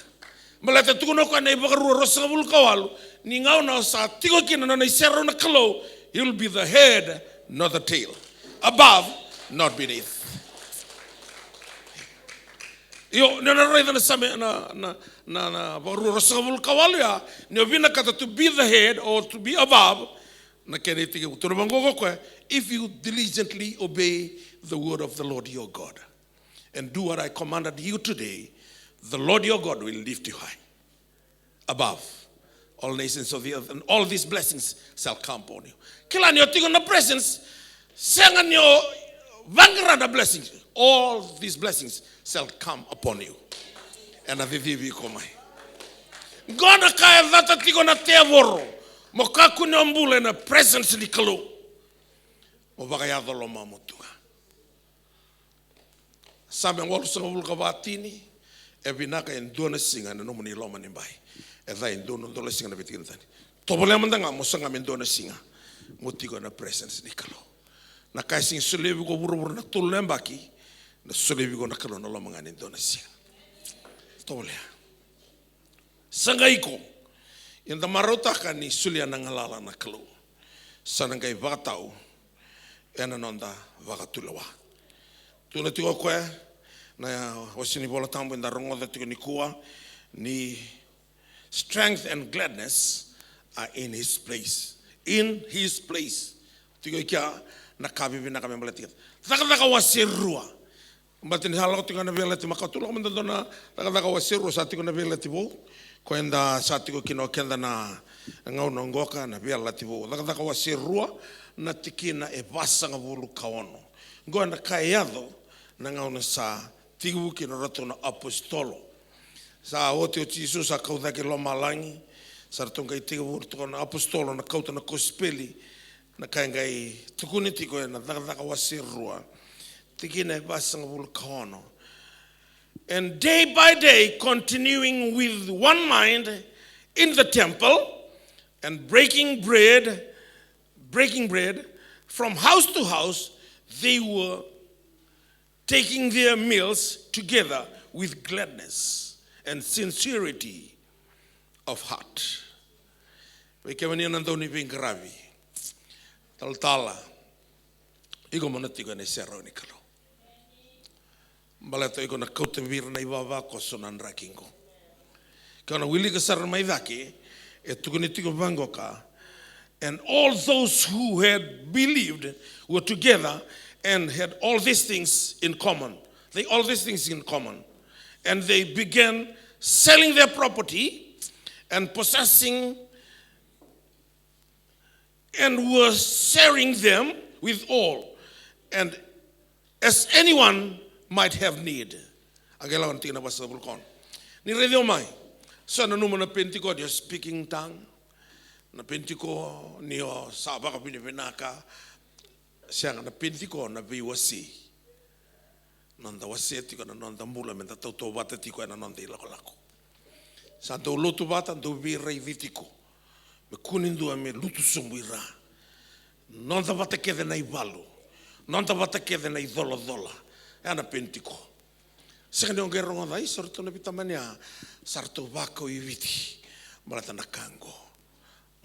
Malata tukuno kwa na ibagaru rosavul kawalu, ni ngau na sa tiko kina na isero na Kalou, he will be the head, not the tail. Above, not beneath. Yo, nana roi na same na baru rosavul kawalu ya, ni Vinaka to be the head or to be above, na kene tike utoro bangogo kwa, if you diligently obey the word of the Lord your God and do what I commanded you today, the Lord your God will lift you high above all nations of the earth, and all these blessings shall come upon you. Kila nyo tigo na presence, senga nyo vangrada blessings, all these blessings shall come upon you. And avivi komai. Gona kaya data tigo na tevoro, mokaku nyombule na presence ni Kalou. Mobagayado lo mamutuga. Sabe ngolo sa vulka batini, e Vinaka en dona singa na nomoni loma ni bai. E dai dona dona singa na bitikin tani. Tobole mandanga mo sanga men dona singa. Motigo na presence ni Kalou. Na kai sing sulevi go buru na tulembaki, na sulevi go na Kalou na loma ngani dona singa. Tobole. Sanga iko. In the marotaka ni sulia na ngalala na Kalou. Sanangai vatau. Ena nonda vakatulawa. Tuna tiko koe, na wasini bola tambo inda rongo da tiko ni kua, ni strength and gladness are in his place. In his place. Tiko ikia na kabibi na kame mbalatika. Taka wasirua. Mbatini halako tiko na velati makatula kama ndona taka wasirua sa tiko na velati bo. Koenda sa tiko kino kenda na ngau nongoka na velati bo. Taka wasirua na tikina e vasanga vulu kaono. Ngoa na kaiado na ngau na sa tigu kina rato na apostolo. Sa ote o Jisu sa kautake lo malangi. Sa ratonga i tigu vulu na apostolo na kauta na kospeli. Na kaingai tukuni tiko e na dhaka wasirua. Tikina e vasanga vulu kaono. And day by day continuing with one mind in the temple and breaking bread from house to house, they were taking their meals together with gladness and sincerity of heart. Kemuni nandoni vingravi. Taltala. Iko monatigo ne sero ni Kalou. Mbaleto iko na kauta vira na iwawa ko sonan rakingo. Kana wili ka sar mai vaki e tukuni tigo vangoka. And all those who had believed were together and had all these things in common. And they began selling their property and possessing and were sharing them with all. And as anyone might have need. Agelawan tina basa bulkon. Ni radio mai. Sana numa na pentiko dia speaking tongue. Na pentiko ni o sabaka pini Vinaka. Siang na pentiko na viwasi. Nonda waseti na nonda mula menta tauto bata tiko na nonda ilako. Sa do lutu bata do virei vitiko. Me kunindu me lutu sumbuira. Nonda bata kede na ivalu. Nonda bata kede na idolo. Ana pentiko. Sekande ongero ngodai sorto na bitamania sarto bako i viti. Malata na kango.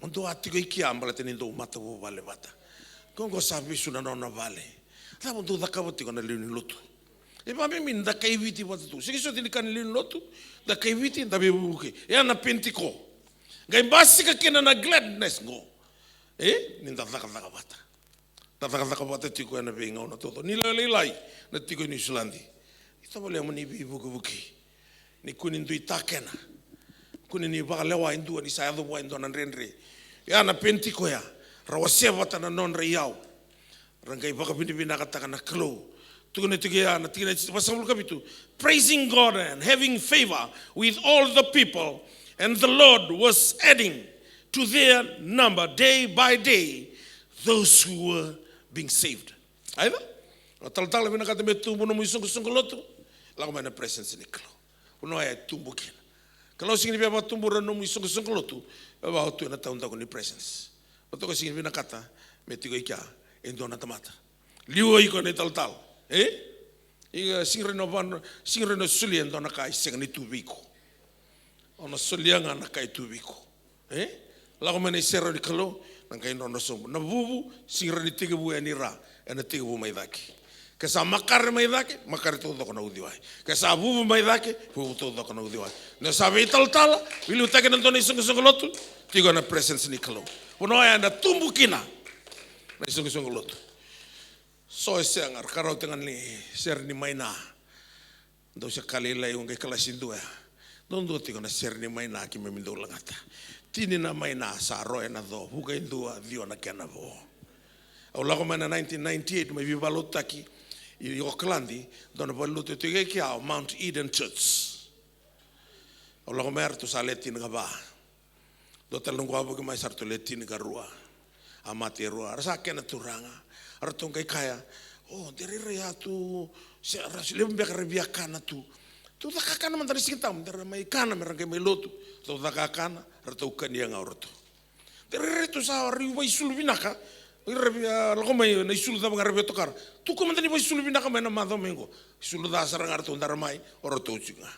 Mondo atiko ikia malata nindo mata wo vale bata. Kongo sabi suna nona vale. Ta mondo dakaboti kona lini lotu. E pa mimi nda kai viti watu tu. Sikiso tilika ni lini lotu. Da kai viti nda bebuke. E ana pentiko. Gai basika kena na gladness ngo. Ninda daka bata. Daka bata tiko ana benga ona todo. Ni lai na tiko ni Islandi. Ito wale mo ni buki. Ni kunindu itakena. Kunini baka lewa indua ni sayado wa indua nanrenre. Ya na pentiko ya. Rawaseva tana non rayao. Rangai baka Vinaka takana Kalou. Praising God and having favor with all the people, and the Lord was adding to their number day by day those who were being saved. Aida? Tal-tal Vinaka te metumbu no muisungolotu. Lago mana presence ni Kalou. Uno ay tumbu kina. Kalau singin biya matumbu no muisungolotu, ba hotu na taunda ko ni presence. Otoko singin Vinaka ta metigo ika endona tamata. Liu iko ni tal-tal. Iga singreno sulien dona kai sengani tubiko. Ona sulianga na kai tubiko. Lago mena sero di Kalou nang kai nono sombo. Na bubu singreni Cagivou ani ra ena Cagivou mai daki. Kesa makar mai daki, makar tu doko na udiwai. Kesa bubu mai daki, bubu tu doko na udiwai. Na sabe tal bilu take na dona isong-isongolotu, tigo na presence ni Kalou. Uno ay na tumbukina. Na isong-isongolotu. So sengar karau dengan ni ser ni maina. Do se kali lai ungai kalasin dua. Don do tigo na ser ni maina ki memindo langata. Tini na maina sa roe na do buka indua dio na kena vo. Au lago mana 1998 mai vivalotaki i Aucklandi dona valuto tige ki au Mount Eden Church. Au lago mer tu saletin gaba. Do talungu abu ki mai sarto letin garua. Amati rua rasa kena turanga. Artong kay kaya, diri tu se rasilem biakana tu. Tu takakana man dari sintam, dari mai kana merangkai mai lotu. Tu takakana, artong kania ngaurto. Diri tu sa riwa isul Vinaka, lago mai na isul da bangar tokar. Tu ko man tani isul Vinaka mai na mado mengo. Isul da sarang artong daramai orto chinga.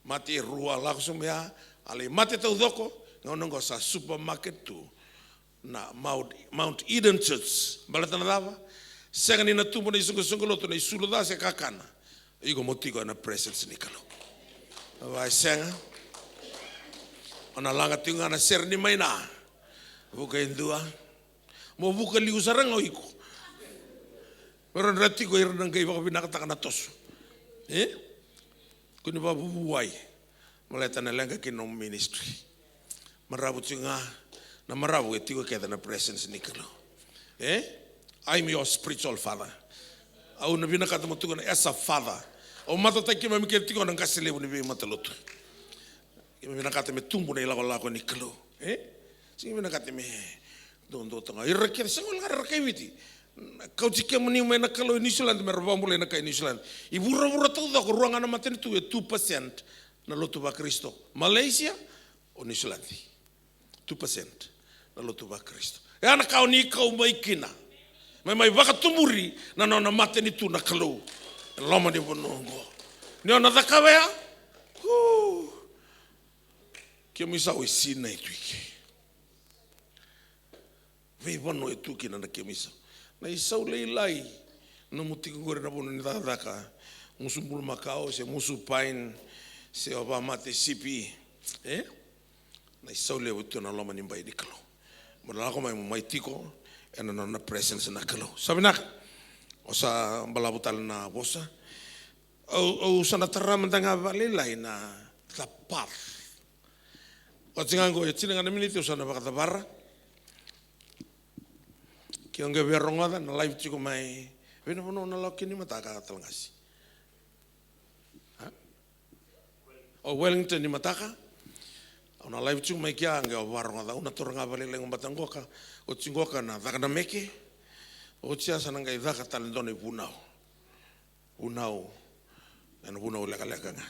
Mati rua lago sumia, ale mati tau doko, ngonongo sa supermarket tu. Na Mount Eden Church balatana dava sengani na tumbo na isungoloto na isuluda se kakana igo motigo na presence ni Kalou vai senga ona langa tinga na ser ni maina buka indua mo buka liu sarang o iko pero ratigo irang kai baka Vinaka takana tosu kuni ba bubuai maleta na lenga kinom ministry marabu tinga na marabu e tigo keda na presence ni Kalou. I'm your spiritual father. Au na Vinaka tamo tugo na as a father. O mata ta kima mike tigo na kasile ni be matalotu. Kima Vinaka te me tumbu na ilago ni Kalou. Sing Vinaka te me don do tanga. Irake se ngol ngar rakeviti. Kau Kemuni me na Kalou New Zealand me robambule na kai New Zealand. I bura tu do ruanga na mateni tu e 2% na lotu ba Kristo. Malaysia o New Zealand. 2%. Na lotu ba Kristo. E ana kau ni kau mai kina. Mai waka tumuri na nona mate ni tu na Kalou. Loma ni bonongo. Ni ona thakawe ya. Kia misa o isina itu ike. Vei bono e tu kina na kia misa. Na isau leilai. Na mutiko gore na bono ni thaka. Musu mulu makao se musu pain. Se oba mate sipi. Na isau leo tu na loma ni mbai di Kalou. Mula ako mai tiko, ena na presence na Kalou. Sabi na, o sa balabutal na bosa, o sa nataraman nga balilay na tapat. O tingan ko, tinangan na minute, o sa nabakatabara. Kiyong gabiyarongada, na live tiko may, wina mo na laki ni mataka talangasi. O Wellington ni mataka. Ona live chung mai kia nga warong ada una toranga balele ngombatangoka o chingoka na dakana meke o chia sana nga idaka talendone bunao lega nga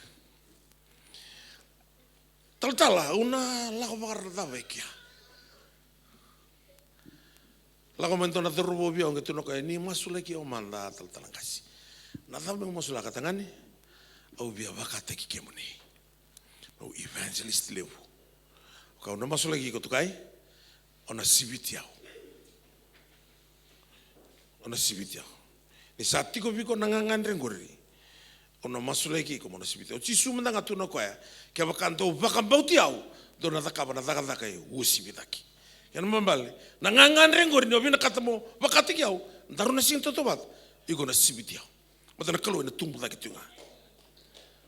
taltala una lago barda vekia lago mentona terubo bio nga tuno ka ni masula ki o manda taltala kasi na dame masula katangani au bia bakate ki Kemuni o evangelist levu. Kau na masuk lagi kau tukai, ona sibitiau. Ni saat tiko biko nangangan renggori, ona masuk lagi kau mana sibitiau. Jisu mendang atu nak kaya, kaya bakanto bakam bautiau, do na takapa na takakai usibitaki. Yang membalik, nangangan renggori ni obina katamo bakati kiau, daru na sing totobat, iko na sibitiau. Mata na Kalou na tumbu lagi tunga.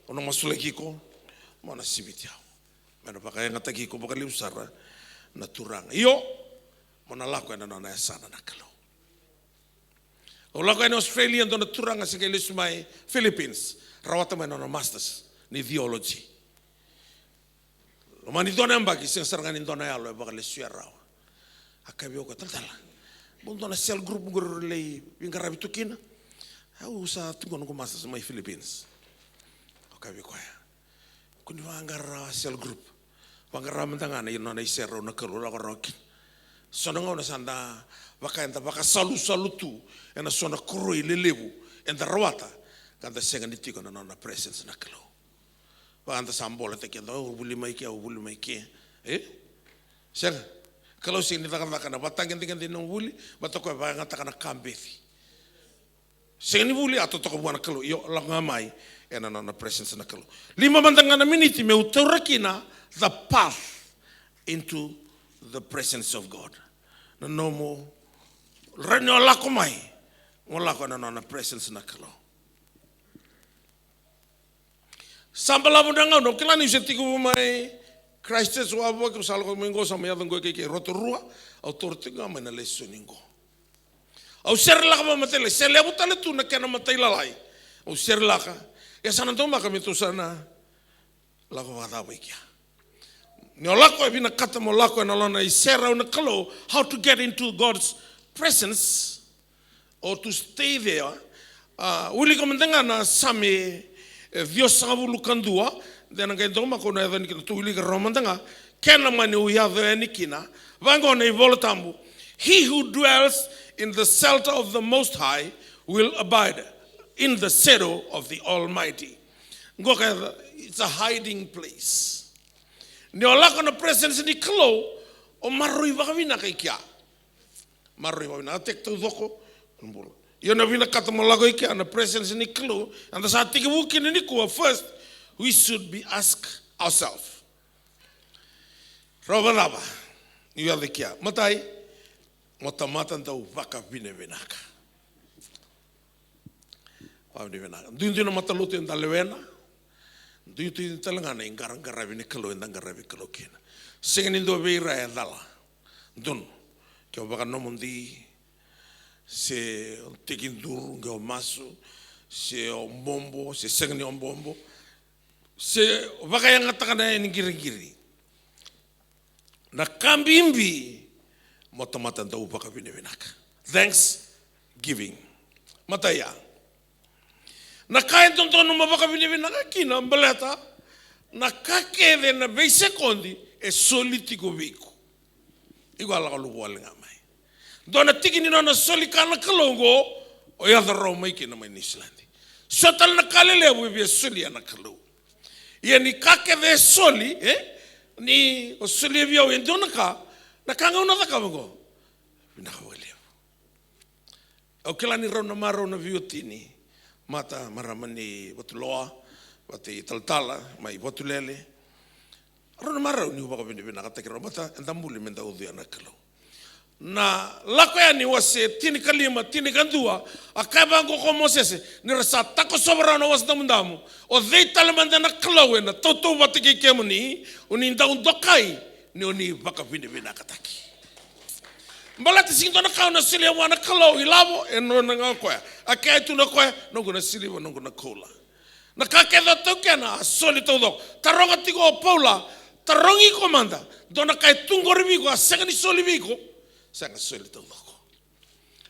Ona masuk lagi kau, mana sibitiau. Mana pakai ngata ki ko bakali usara na turanga. Io, mona lako ena nona sana na Kalou. O lako ena Australia dona turanga sige lesu mai Philippines. Rawata mai nona masters ni theology. Lo mani dona ambaki sing sarangani dona yalo e baka lesu ya rawa. Akabi oko tantala. Bon dona cell group ngoro lei wingarabi tukina. Au sa tungono ko masters mai Philippines. Akabi ko ya. Kuni wangara cell group. Wangara mentangana ino na isero na Kalou la rokin. Sona ngona sanda waka enta waka salu tu ena sona kuroi lelewu enta rawata kanta senga nitiko na nona presence na Kalou. Wanda sambola te kenda o buli mai ke senga Kalou sing nitaka na watang ngi no buli batoko ba ngata kana kambethi. Senga ni buli ato toko buana Kalou yo la ngamai ena nona presence na Kalou. Lima mandangana miniti me utorakina the path into the presence of God. No more reno lako mai. Ngolako na presence na Kalou. Sambala mudanga no kila ni setiku mai Christchurch wa bo ko salko mengo sama ya ngo ke Rotorua au tortinga mana leso ningo. Au serla ka matele sele butale tu na kana matela lai. Au serla ka ya sana toma ka mitu sana la ko wada wikia. Ni olako e bina kata mo lako na lona isera na Kalou how to get into God's presence or to stay there. Uli komendenga na same viosavulu kandua then ngai doma ko na evani kina tuili ka romandanga kena mani uya veni kina vango na Yalotabu. He who dwells in the shelter of the Most High will abide in the shadow of the Almighty. Ngoka it's a hiding place. Ni olako na presence ni Kalou o maroi wa Vinaka kia. Maroi wa Vinaka tek tu doko. Yo na Vinaka to malago kia na presence ni Kalou and sa Cagivou kini ni ko first we should be ask ourselves. Robanaba. Ni ya kia. Matai motamata ndau waka Vinaka. Pa Vinaka. Dundu na matalote ndalewena. Do you think talangana in garangarabi ni Kalou and Garabi Kalou kena? Singing in the Vera and Dala. Dun. Kyobaga no mundi. Se taking durunga maso. Se ombombo. Se singing ombombo. Se Vakayanga Takana in Girigiri. Na Kambimbi. Motamata and the Upaka Vinaka. Thanksgiving. Mataya. Na kain tontono mabaka Vinaka kina mbaleta na kakeve na bei sekondi e solitico vico. Igual a lupo alingamai. Dona tiki ni na solikana Kalou o ya the Roma kina mai Islandi. Sotal na kalele we be solia na Kalou. Ye ni kakeve soli ni o solia vio en donaka na kanga una takago. Vinaka wele. O kila ni rona maro na viotini. Mata maramani watuloa, wati taltala, mai watulele. Arona marau ni ubaka Vinaka tekero mata endambuli menda udhia na Kalou. Na lako ya ni wase tini kalima, tini kandua, akabango ko Cece, ni rasa tako sobrano was damundamu. O dhei talamanda na Kalou na toto watiki Kemuni, uni ndaun dokai, ni uni baka Vinaka taki. Mbalati sinto na kauna sili ya wana Kalou ilavo eno na ngakoya. Akai tu na koya nongo na sili wa nongo na kola. Na kakeda tokena soli todo. Taronga tigo o Paula, tarongi komanda. Dona kai tungo ribigo a sengani soli bigo. Senga soli todo.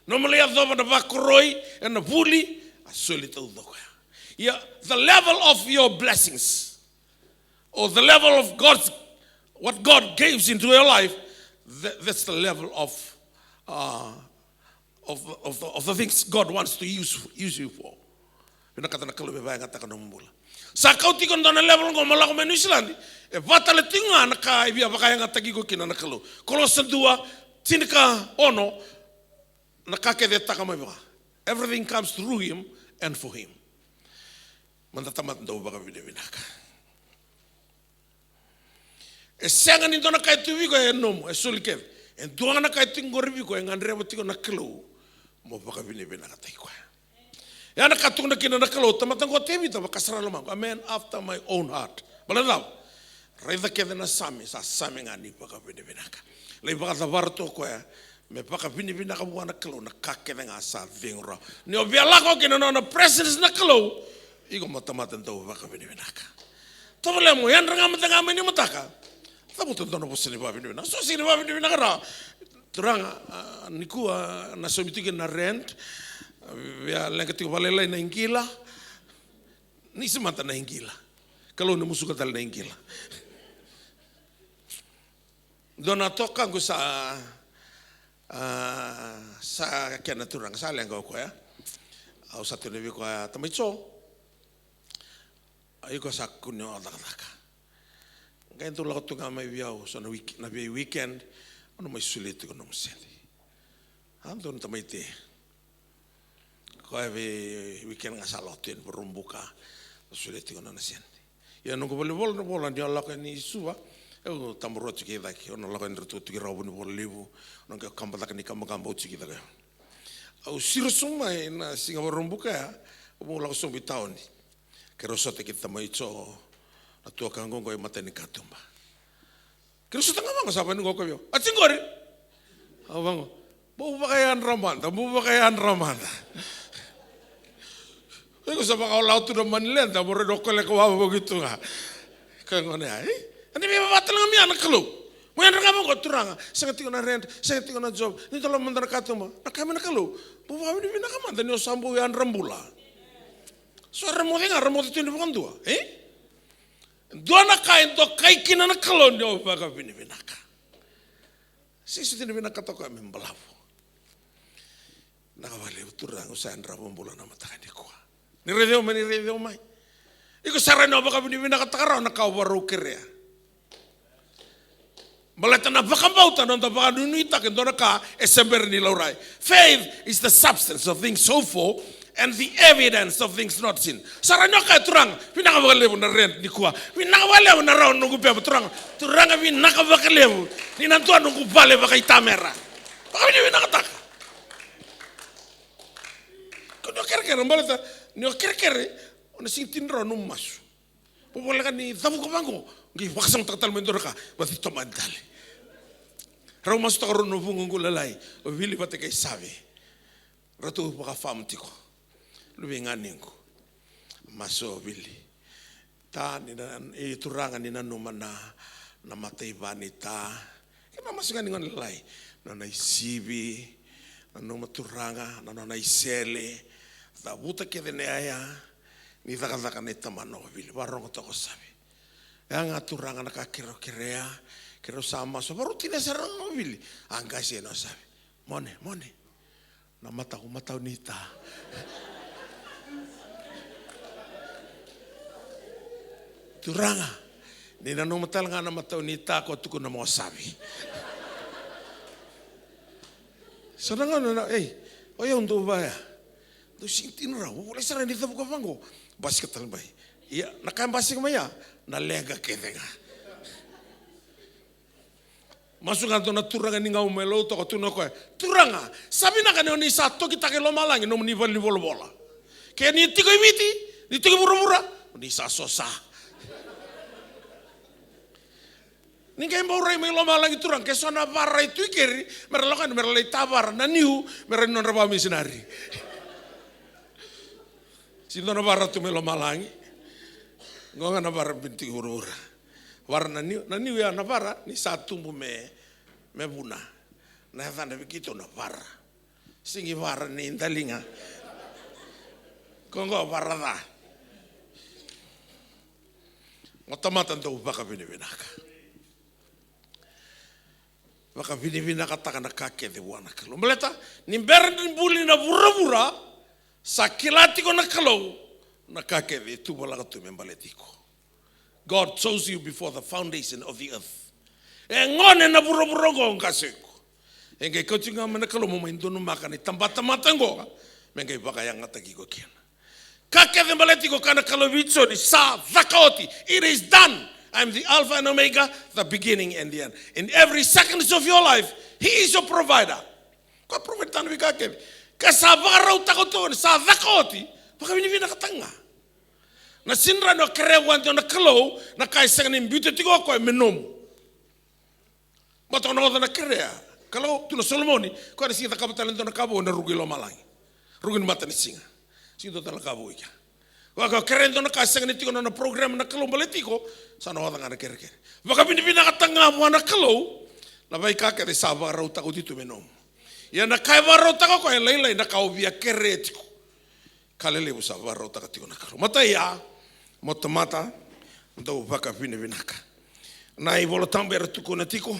Normally adova na vakuroi and na vuli a soli todo. Yeah, the level of your blessings or the level of God's what God gives into your life, that's the level of the things God wants to use you for. Vinaka na Kalou beba ngata kana mbula. Sa kauti kon dona level ngo malako menu Islandi. E vatale tinga na ka ibia baka ngata gigo kina na Kalou. Colossians 2 tinika ono na ka ke de taka mabwa. Everything comes through him and for him. Mandatamat ndo baka Vinaka. E senga ni dona kai tu vigo e nomo e sulikev. En duanga na kai tingori vigo e ngandre botiko na Kalou. Mo baka Vinaka tai kwa. Ya na katuna kina na Kalou tamatango tevi ta bakasara lama. A man after my own heart. Baladao. Raida ke na sami sa sami ngani paka Vinaka. Lei paka tavarto ko ya me paka Vinaka buana Kalou na kake nga sa vingra. Ni obiala ko kina na presence na Kalou. Igo mata ndo paka Vinaka. Tawale mo yan ranga mata ngame ni mataka. Tabu tonto no posini ba Vinaka. So sini ba Vinaka ra. Turanga nikua na somitigen na rent. Via lengkati valela na ingila. Ni semata na ingila. Kalau ni musuh katal na ingila. Dona toka ko sa kena turang sa lengko ko ya. Au satu nevi ko ya tamicho. Ai ko sa kunyo adaka. Ngayon to lagot nga may biyaw sa na weekend ano may sulit ko no museli. Andon tamaite. Ko ay weekend nga sa lotin porumbuka. Sulit ko na nasente. Ya nung ko volleyball no bola ni Allah ni suwa. Eu tamuro tiki daki ono la kan rutu tiki rabu ni bol levu ono ka kamba tak ni kamba tiki daki au sirusuma na singa rombuka mo la so bitaon kero sote kita mai cho na tua kangongo e mata ni katumba kero sote ngama sapa ni ngoko yo atingori au bango bu pakaian ramanda Eko sapa kau lautu na manilenta mo redokole ko wa begitu nga kangone ai Ani me batal ngami anak Kalou. Mo yan nga mo turanga. Sa tingon na rent, sa tingon na job. Ni tolo mandar katuma. Nakami na Kalou. Buwa ni Vinaka man ni osambu yan rambula. So remote tini bondua. Dona kain to kai kina na Kalou ni obaga Vinaka. Sisi tini Vinaka to kami mbalapo. Nakawali turanga usahan rambula na mataka ko. Ni redeo mai. Iko sarano obaga Vinaka takaraw na kawaru kirea. Malatana bakambauta non baka nuita ken dona ka esember ni laurai. Faith is the substance of things hoped for and the evidence of things not seen. Saranya ka turang Vinaka bakalebu na rent ni kuwa. Vinaka bakalebu na raw nungu pe turang. Turanga Vinaka bakalebu ni nantua nungu bale baka itamera. Baka Vinaka taka. Kuno kerkere malata ni kerkere ona sintin ro num masu. Popoleka ni tabu kabango ngi waksang tatal mendoraka bati tomandale. Rau masuk tak rono bungung lalai, bili bate kay sabe. Ratu baka famtiko, lubi nganingku, masuk bili. Ta ni nan turangan ni nanuman na matay banita. Kena masuk nganingan lalai, nanay sibi, nanuma turanga, nanay sele. Ta buta kede neaya, ni taka ni tamano bili. Barong to ko sabe. Yang turangan nakakiro kirea. Kero sama so baru tidak sarang mobil angkasi no sabe mone na mata nita turanga ni na no matal nga na mata nita ko tuko na mo sabi saranga na oya undo ba ya do sintin ra wala sarang nita buka bango basket talbay iya nakambasig maya na lega kedenga Masukan to na turanga ni ngau melo to ko tuno ko turanga sabi na kanoni sa to kita ke lomalangi no ni bola ke ni tiko imiti ni tiko mura ni sa sosa ni ke mbora me lomalangi turang ke sona barra itu keri merlokan merlai tabar na niu merenon raba misinari sinto na barra tu me lomalangi ngonga na barra binti urura warna ni ya navara ni satu me buna na hafana begitu navara singi vara ni indalinga kongo vara da otomata ndo baka Vinaka takana kake de wana Kalou meleta ni berni buli na vura sakilati ko na Kalou na kake de tu bala tu membaletiko God chose you before the foundation of the earth. Ngone na buro-burongo kaseko. Engke coaching amana Kalou mo maindono makani tambata-mata ngo. Mengke bakayang atagi ko kiana. Kake de baletiko kana Kalou bicho ni sa vakoti. It is done. I'm the Alpha and Omega, the beginning and the end. In every second of your life, He is your provider. Ko provider ni kake. Kasabara utakoton sa vakoti. Baka Vinaka tanga. Na sinra no kere wan na Kalou na kai sang ni beauty tiko ko menom. Mata no na kere Kalou tu no Solomoni ko na sinta kapitalan na kabo na rugi lo malai. Rugi mata ni singa. Sinto tala kabo ika. Waka kere na kai sang ni tiko na program na Kalou baletiko sa no na kere kere. Waka binibina katanga mo na Kalou na vai ka ke sa va rauta ko ditu menom. Ya na kai va rauta ko e leilai na ka via kere tiko. Kalele usa va rauta ka tiko na Kalou. Mata ya Motamata, do vaka Vinaka. Na I volotambera tukuna tiko,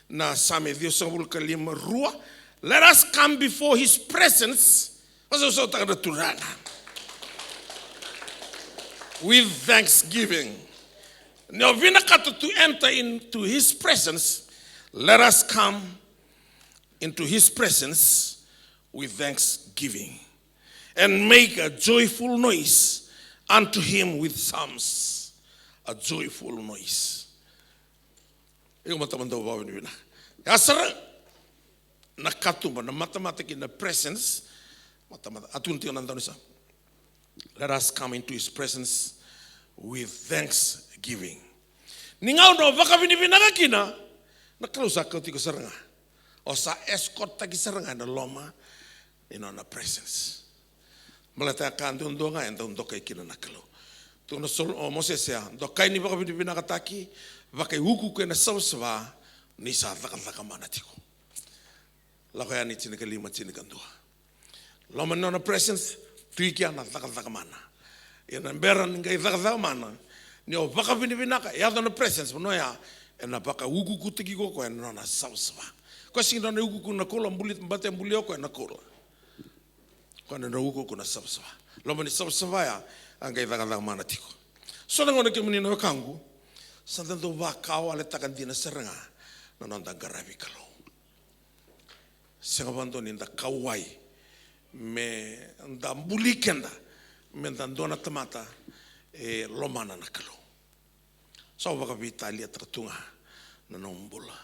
na same Dios sabul kalim rua. Let us come before His presence. With thanksgiving. Now Vinaka to enter into His presence. Let us come into His presence with thanksgiving and make a joyful noise unto Him with psalms, a joyful noise. Ikaw matamanda ba wina? Asara nakatumba na mathematic in the presence. Matamata atun tiyo nandun isa. Let us come into His presence with thanksgiving. Ningaw no baka binibinaga kina nakalusa ko tiko saranga. O sa escort tagi saranga na loma in on the presence. Malata kandun do nga enda undo kay kina nakalo. Tu no sol o Mosesea do kay ni baka binakataki baka huku ko na sawswa ni sa takataka manatiko. La kaya ni chinikalima chinikandua. Loma no na presence tuikia na takataka mana. Ina mbera ngay takataka mana. Ni o baka binaka ya do na presence no ya ena baka huku kutiki ko na na sawswa. Ko singa na huku na kola mbulit mbate mbulio ko na kola. Kwana na huko kuna sabsaba. Loma ni sabsaba ya angai daga mana tiko. So na ngona Kemuni na kangu. Sandando ba kawa le takandina seranga. Na nanda garabi Kalou. Senga bando ni nda kawai. Me nda mbulikenda. Me nda ndona tamata lomana na Kalou. So baka Italia tratunga na nombula.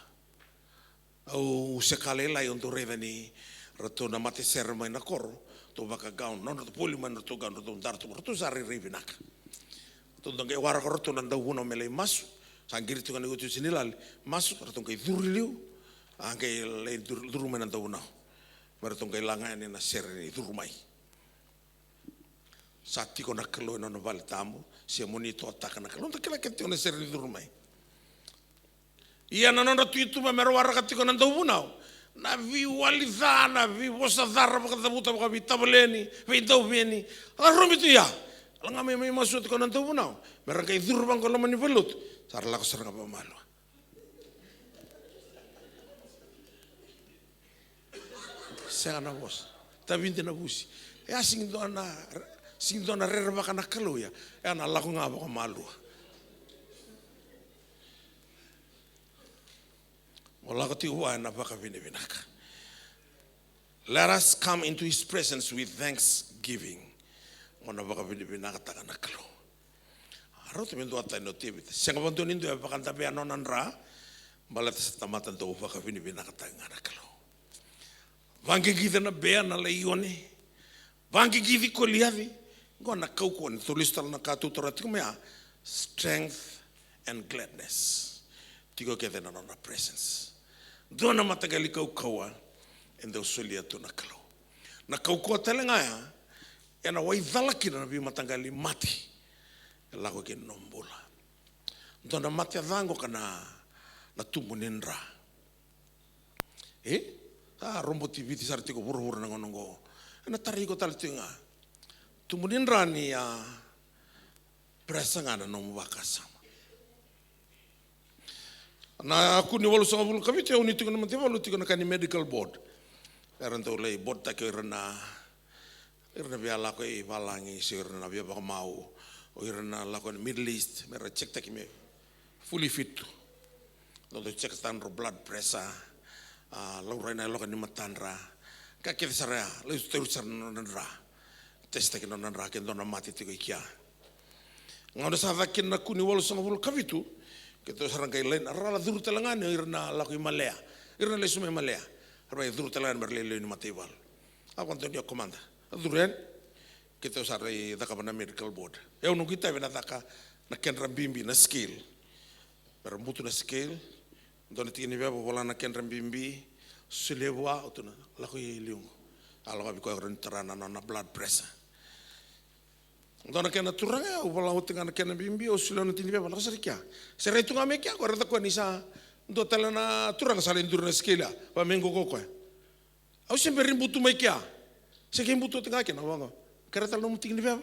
Au sekalela yonto reveni ratona mate serma na koro. To baka gaun non to poli man to gaun to dar to sari Vinaka. To nge wara ko to nanda uno mele masu sangiri to ngani utu sinilal masu to nge durliu ange le duru man nanda uno mer to nge langa ni na serni durumai sati ko naklo no val tamu Symphony to ataka naklo to kila kete na serni durumai ia na tu mer wara ka tiko nanda uno na vi waliza na vi vosa dara baka buta baka vi tableni vi doveni a romi tu ya langa me masuk ko nanto bunau mereka idur bang ko lamani velut sarla ko saranga ba malo sana bos ta vinte na busi ya sing dona rere baka na Kalou ya na la ko ngaba ko malo wala ko tiwa na baka Vinaka. Let us come into His presence with thanksgiving. Mona baka Vinaka taka na Kalou. Arot mendo ata no tibit. Senga bantu nindo baka tabe anonan ra. Balat sa tamatan to baka Vinaka taka na Kalou. Vangi gida na bea na leione. Vangi gidi ko liavi. Gona kau ko ni tulistal na katutora tikumea strength and gladness. Tigo kete na na presence. Dona matagali kau kaua enda usulia tu na Kalou. Na kau kua telenga ya ena wai dhalaki na vi matagali mati lago ke nombula. Dona mati adango kana na tumunin ra. Rombo TV ti sarti ko buru na ngonongo. Ena tari ko taltinga. Tumunin ra ni presanga na nombaka sama. Na aku ni walu sangabul kami tiau ni tikuna mati walu tikuna kani medical board. Eran tau lei board tak irna biala ko I valangi sirna bia baka mau o irna la ko Middle East mera check tak me fully fit. Do check stand blood pressure lo rena lo kan matandra ka ke sara lo teu sarna nandra test tak nandra ke dona mati tiko ikia. Ngono sa vakin na kuni walu sangabul kavitu kita sarang kay lain arala duru talangan irna lakoy malea irna le sume malea arba duru talangan berlele ni matibal ako anto dia komanda duren kita usare daka na medical board. Eu não kita vena daka na kenra bimbi na scale. Pero butu na scale, dona tini beba bola na kenra bimbi, sulewa utuna la ko yeliungo. Alo abi ko rentrana na blood pressure. Dona kena turanga o bola utinga na kenra bimbi o sulona tini beba la serikia. Sere tunga mekia ko rata ko nisa ndo tala na turanga sale ndur na scale pa mengo ko. Au sempre rimbutu mekia. Se que imbuto tinga kena wanga. Kereta no muting ni beba.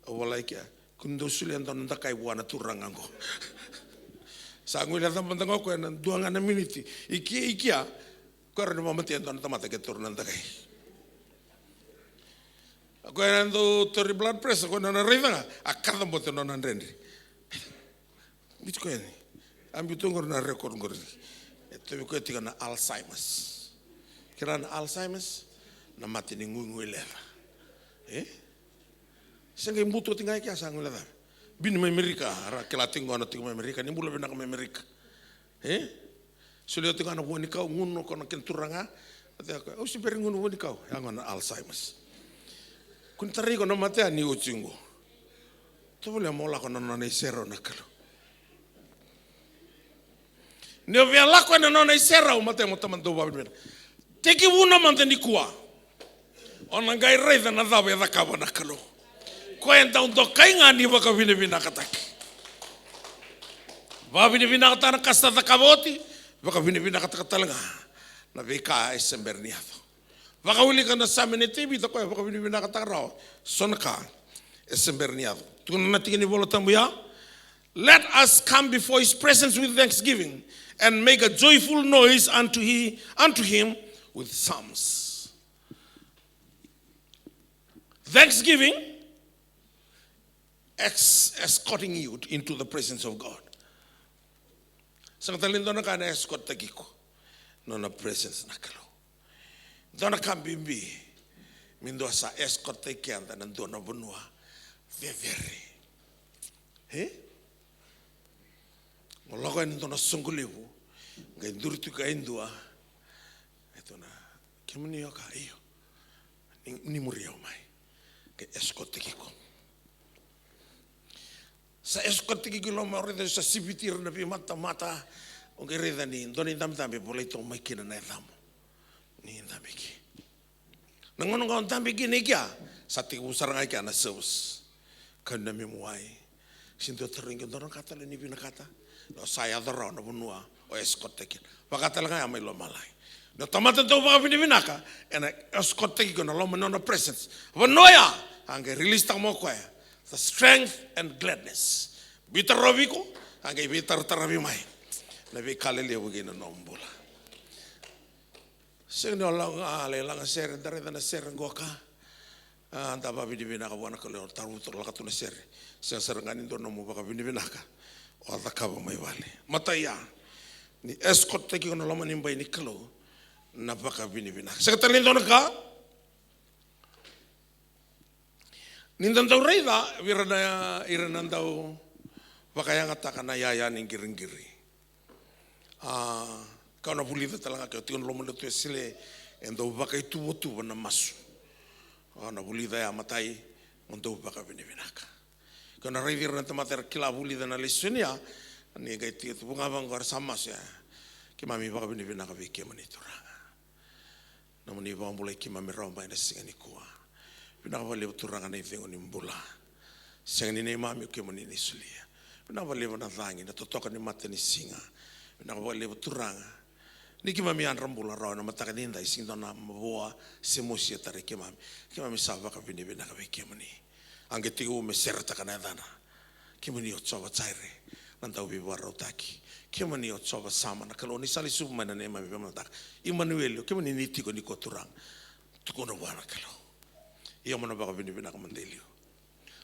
O bola ikia. Kundo sulen don ndakai buana turanga ngo. Sa ngula ta mantanga ko na duanga na minute. Ikia ko ro mo mati don tamata ke turna ndakai. Ko ando tori blood pressure ko na rida akada mbote no nandrendi. Bitko ni. Ambitu ngor na record ngor. Eto ko tika na Alzheimer's. Kiran Alzheimer's na mati ni ngungu leva. Sanga imbuto tinga kia sang leva. Bin Amerika ara kela tingo ana tingo Amerika ni bula bina Amerika. Sulia tinga na woni kau nguno kono kenturanga. Ate ko o super nguno woni kau yang ana Alzheimer's. Kun tari ko no mate ani uchingo. To bole mola kono no nei sero nakalo. Ne via la ko no nei sero o mate mo tamando ba bina. Teki wuna manteni kua. Ona ngai reida na dawe da kawa na kalo. Ko enta undo kainga ni baka vine Vinaka taki. Va vine Vinaka na kasta da kavoti, baka vine Vinaka talanga. Na veka esemberniado. Baka uli kana samene tibi to ko baka vine Vinaka tarao. Sonka esemberniado. Tuna na tingini bolo tambuya. Let us come before his presence with thanksgiving and make a joyful noise unto him with psalms. Thanksgiving escorting you into the presence of God. Sang talin dona kana escort tagiko no na presence na Kalou. Dona kambimbi mindo sa escort takianda na dona bunua vevere. Ngoloko ni dona sungulivu ngai durtu ka indua. Etona Kemuni yoka iyo. Ni murio mai. Ke escort tagiko. Sa escort tagiko lo ma reda sa sibitir na pi mata o ke reda ni doni tambe boleh to mai kina na damo. Ni tambe ki. Nangono ngon tambe ki ni kia sa tiku saranga kia na service. Kana mi muai. Sinto teringa dona kata le ni Vinaka. No saya daro na bunua o escort tagiko. Pakata langa mai lo malai. No tamata to baka Vinaka and escort tagiko na lo no presence. Vanoya ange release tamo ko the strength and gladness. Bitar robiko ange bitar tarabi mai. Na vi kalele wugina nombula. Sino lang ale lang ser dare na ser ngoka. Anda ba Vinaka wana ko le taruto la katuna ser. Sa serangani do no mo baka Vinaka. O da ka mai wale. Mataya ni escort tagiko na lo manimbai ni Kalou. Na baka Vinaka. Sa talin do ka Nindandau reida virana iranandau bakayang ataka na yaya ning giring-giri. Kau na bulida talanga kau tion lomo le tuesile endo bakai tubo na masu. Na bulida ya matai endo baka Vinaka. Kau na reida na tamater kila bulida na lesunia ni gai tia tu bunga bangor samas ya. Kimami baka Vinaka vi Kemuni turanga. Namuni bambulai kimami romba ina singani kuwa. Vinaka vale turanga na ivengo ni mbula. Sengani ni mami Kemuni ni sulia. Vinaka vale na dhangi na totoka ni mate ni singa. Vinaka vale turanga. Ni kimami anrambula raw na mataka ninda isinda na maboa semosia tare kimami. Kimami sava ka Vinaka ve Kemuni. Ange tigo me serta kana dana. Kemuni otsoba tsaire. Nanda ubi warotaki. Kemuni otsoba sama na Kalou ni sali suma na nema mi pamata. Emmanuel Kemuni ni tigo ni koturang. Tukono wana Kalou. Ia mana baka Vinaka mandelio.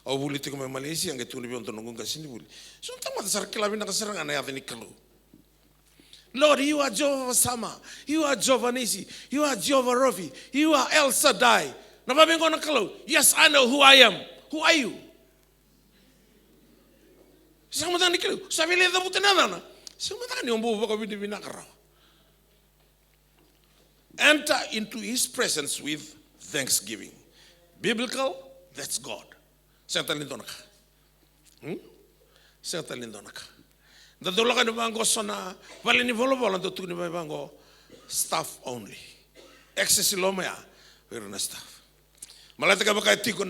Au buli tiko me Malaysia nge tuni bionto nongunga sini buli. So tamata sarakila Vinaka seranga na yate ni Kalou. Lord, you are Jehovah Sama. You are Jehovah Nisi. You are Jehovah Rofi. You are El Shaddai. Na babengo na Kalou. Yes, I know who I am. Who are you? Sama tani Kalou. Sabi le da butena dana. Sama tani ombo baka Vinaka. Enter into his presence with thanksgiving. Biblical That's God. Senta lindonaka. Senta lindonaka. Da dolaka ni bango sona vale ni volo do tu ni bango staff only. Access loma ya irna staff. Malata ka baka tiko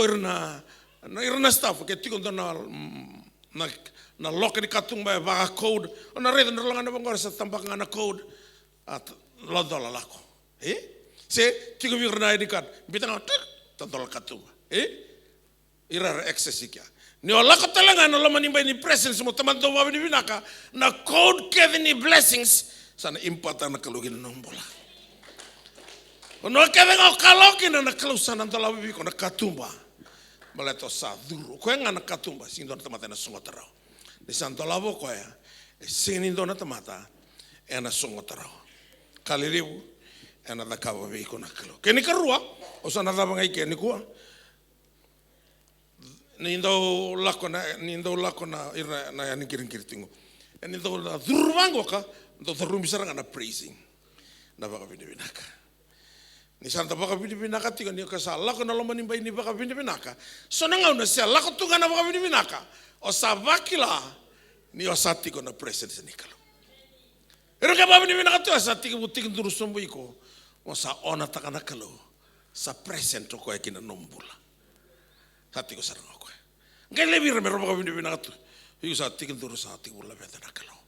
irna staff ke tiko na loka ni katung ba baka code ona reda na langa na bango sa tambak na code at lodola lako. Se tiko virna ID card bitanga tadol katung. Ira access ikya. Ni olako talanga na loma ni ba ni presence mo tamando wa ni Vinaka na code ke ni blessings sana impata na kalugin nombola. Ono keve ngau kaloki na Kalou sana ndola bibi ko na katumba. Maleto sa duro. Ko nga na katumba sing don tamata na songotarao. Ni sandola bo ko ya. Sing ni don tamata e na songotarao. Kaliliu e na dakava bibi ko na Kalou. Ke ni karua o sana dava ngai ke ni kuwa. Ni ndo lako na ira na yani kirintingo. E ni ndo la durvango ka ndo thurumi saranga na praising. Na baka Vinaka. Ni santa baka Vinaka tiga ni ka sa lako na loma ni bai ni baka Vinaka. So na ngau na sia lako tunga na baka Vinaka. O sa vakila ni o sa tigo na presence ni Kalou. Ero ka baka Vinaka tu sa tiga butik nduru sombo iko. O sa ona taka na Kalou. Sa present ko e kina nombula. Sa tigo saranga ko. Ngai lebi re mero baka Vinaka tu. Iko sa tiga nduru sa tigo la beta na Kalou.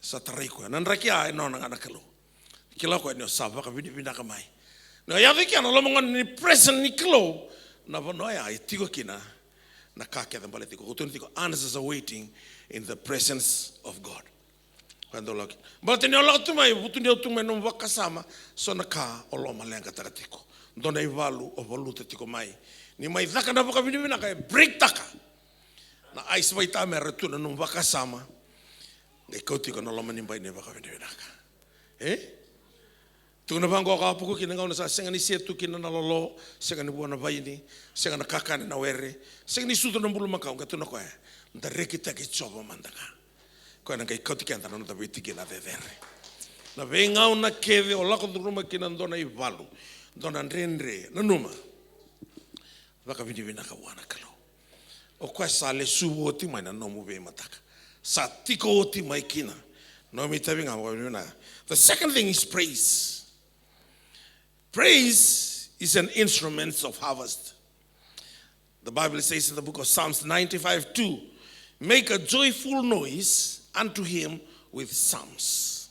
Sa tarai ko nan rakia e no na Kalou. Kila ko ni sa baka Vinaka mai. No ya viki ana lo mongon ni present ni Kalou na vono ya tigo kina na ka ke dambale tigo ko tiko answers are waiting in the presence of God. Quando lo but ni lo tu mai butu ni tu mai no wakasama so na ka o lo malenga taratiko. Dona I valu o voluta tiko mai. Ni mai daka na baka Vinaka break taka. Na ice vai ta me retuna no wakasama. Ngai kotiko no lo mani bai ne baka Vinaka. Tu na bango ka puku kina ngau na sa senga ni setu kina na lolo senga ni buana vaini senga na kakane na were senga ni suto na bulu makau ka tu na koe nda rekita ki chobo mandaka koe na kai koti kenta na ta biti kina de dere na ve ngau na keve o lako duruma kina ndona I valu ndona ndrenre na numa baka Vinaka wana Kalou o koe sa le subo oti mai na nomu ve mataka sa tiko oti mai kina no mi tabi ngau. The second thing is praise. Praise is an instrument of harvest. The Bible says in the book of Psalms 95:2, make a joyful noise unto him with psalms.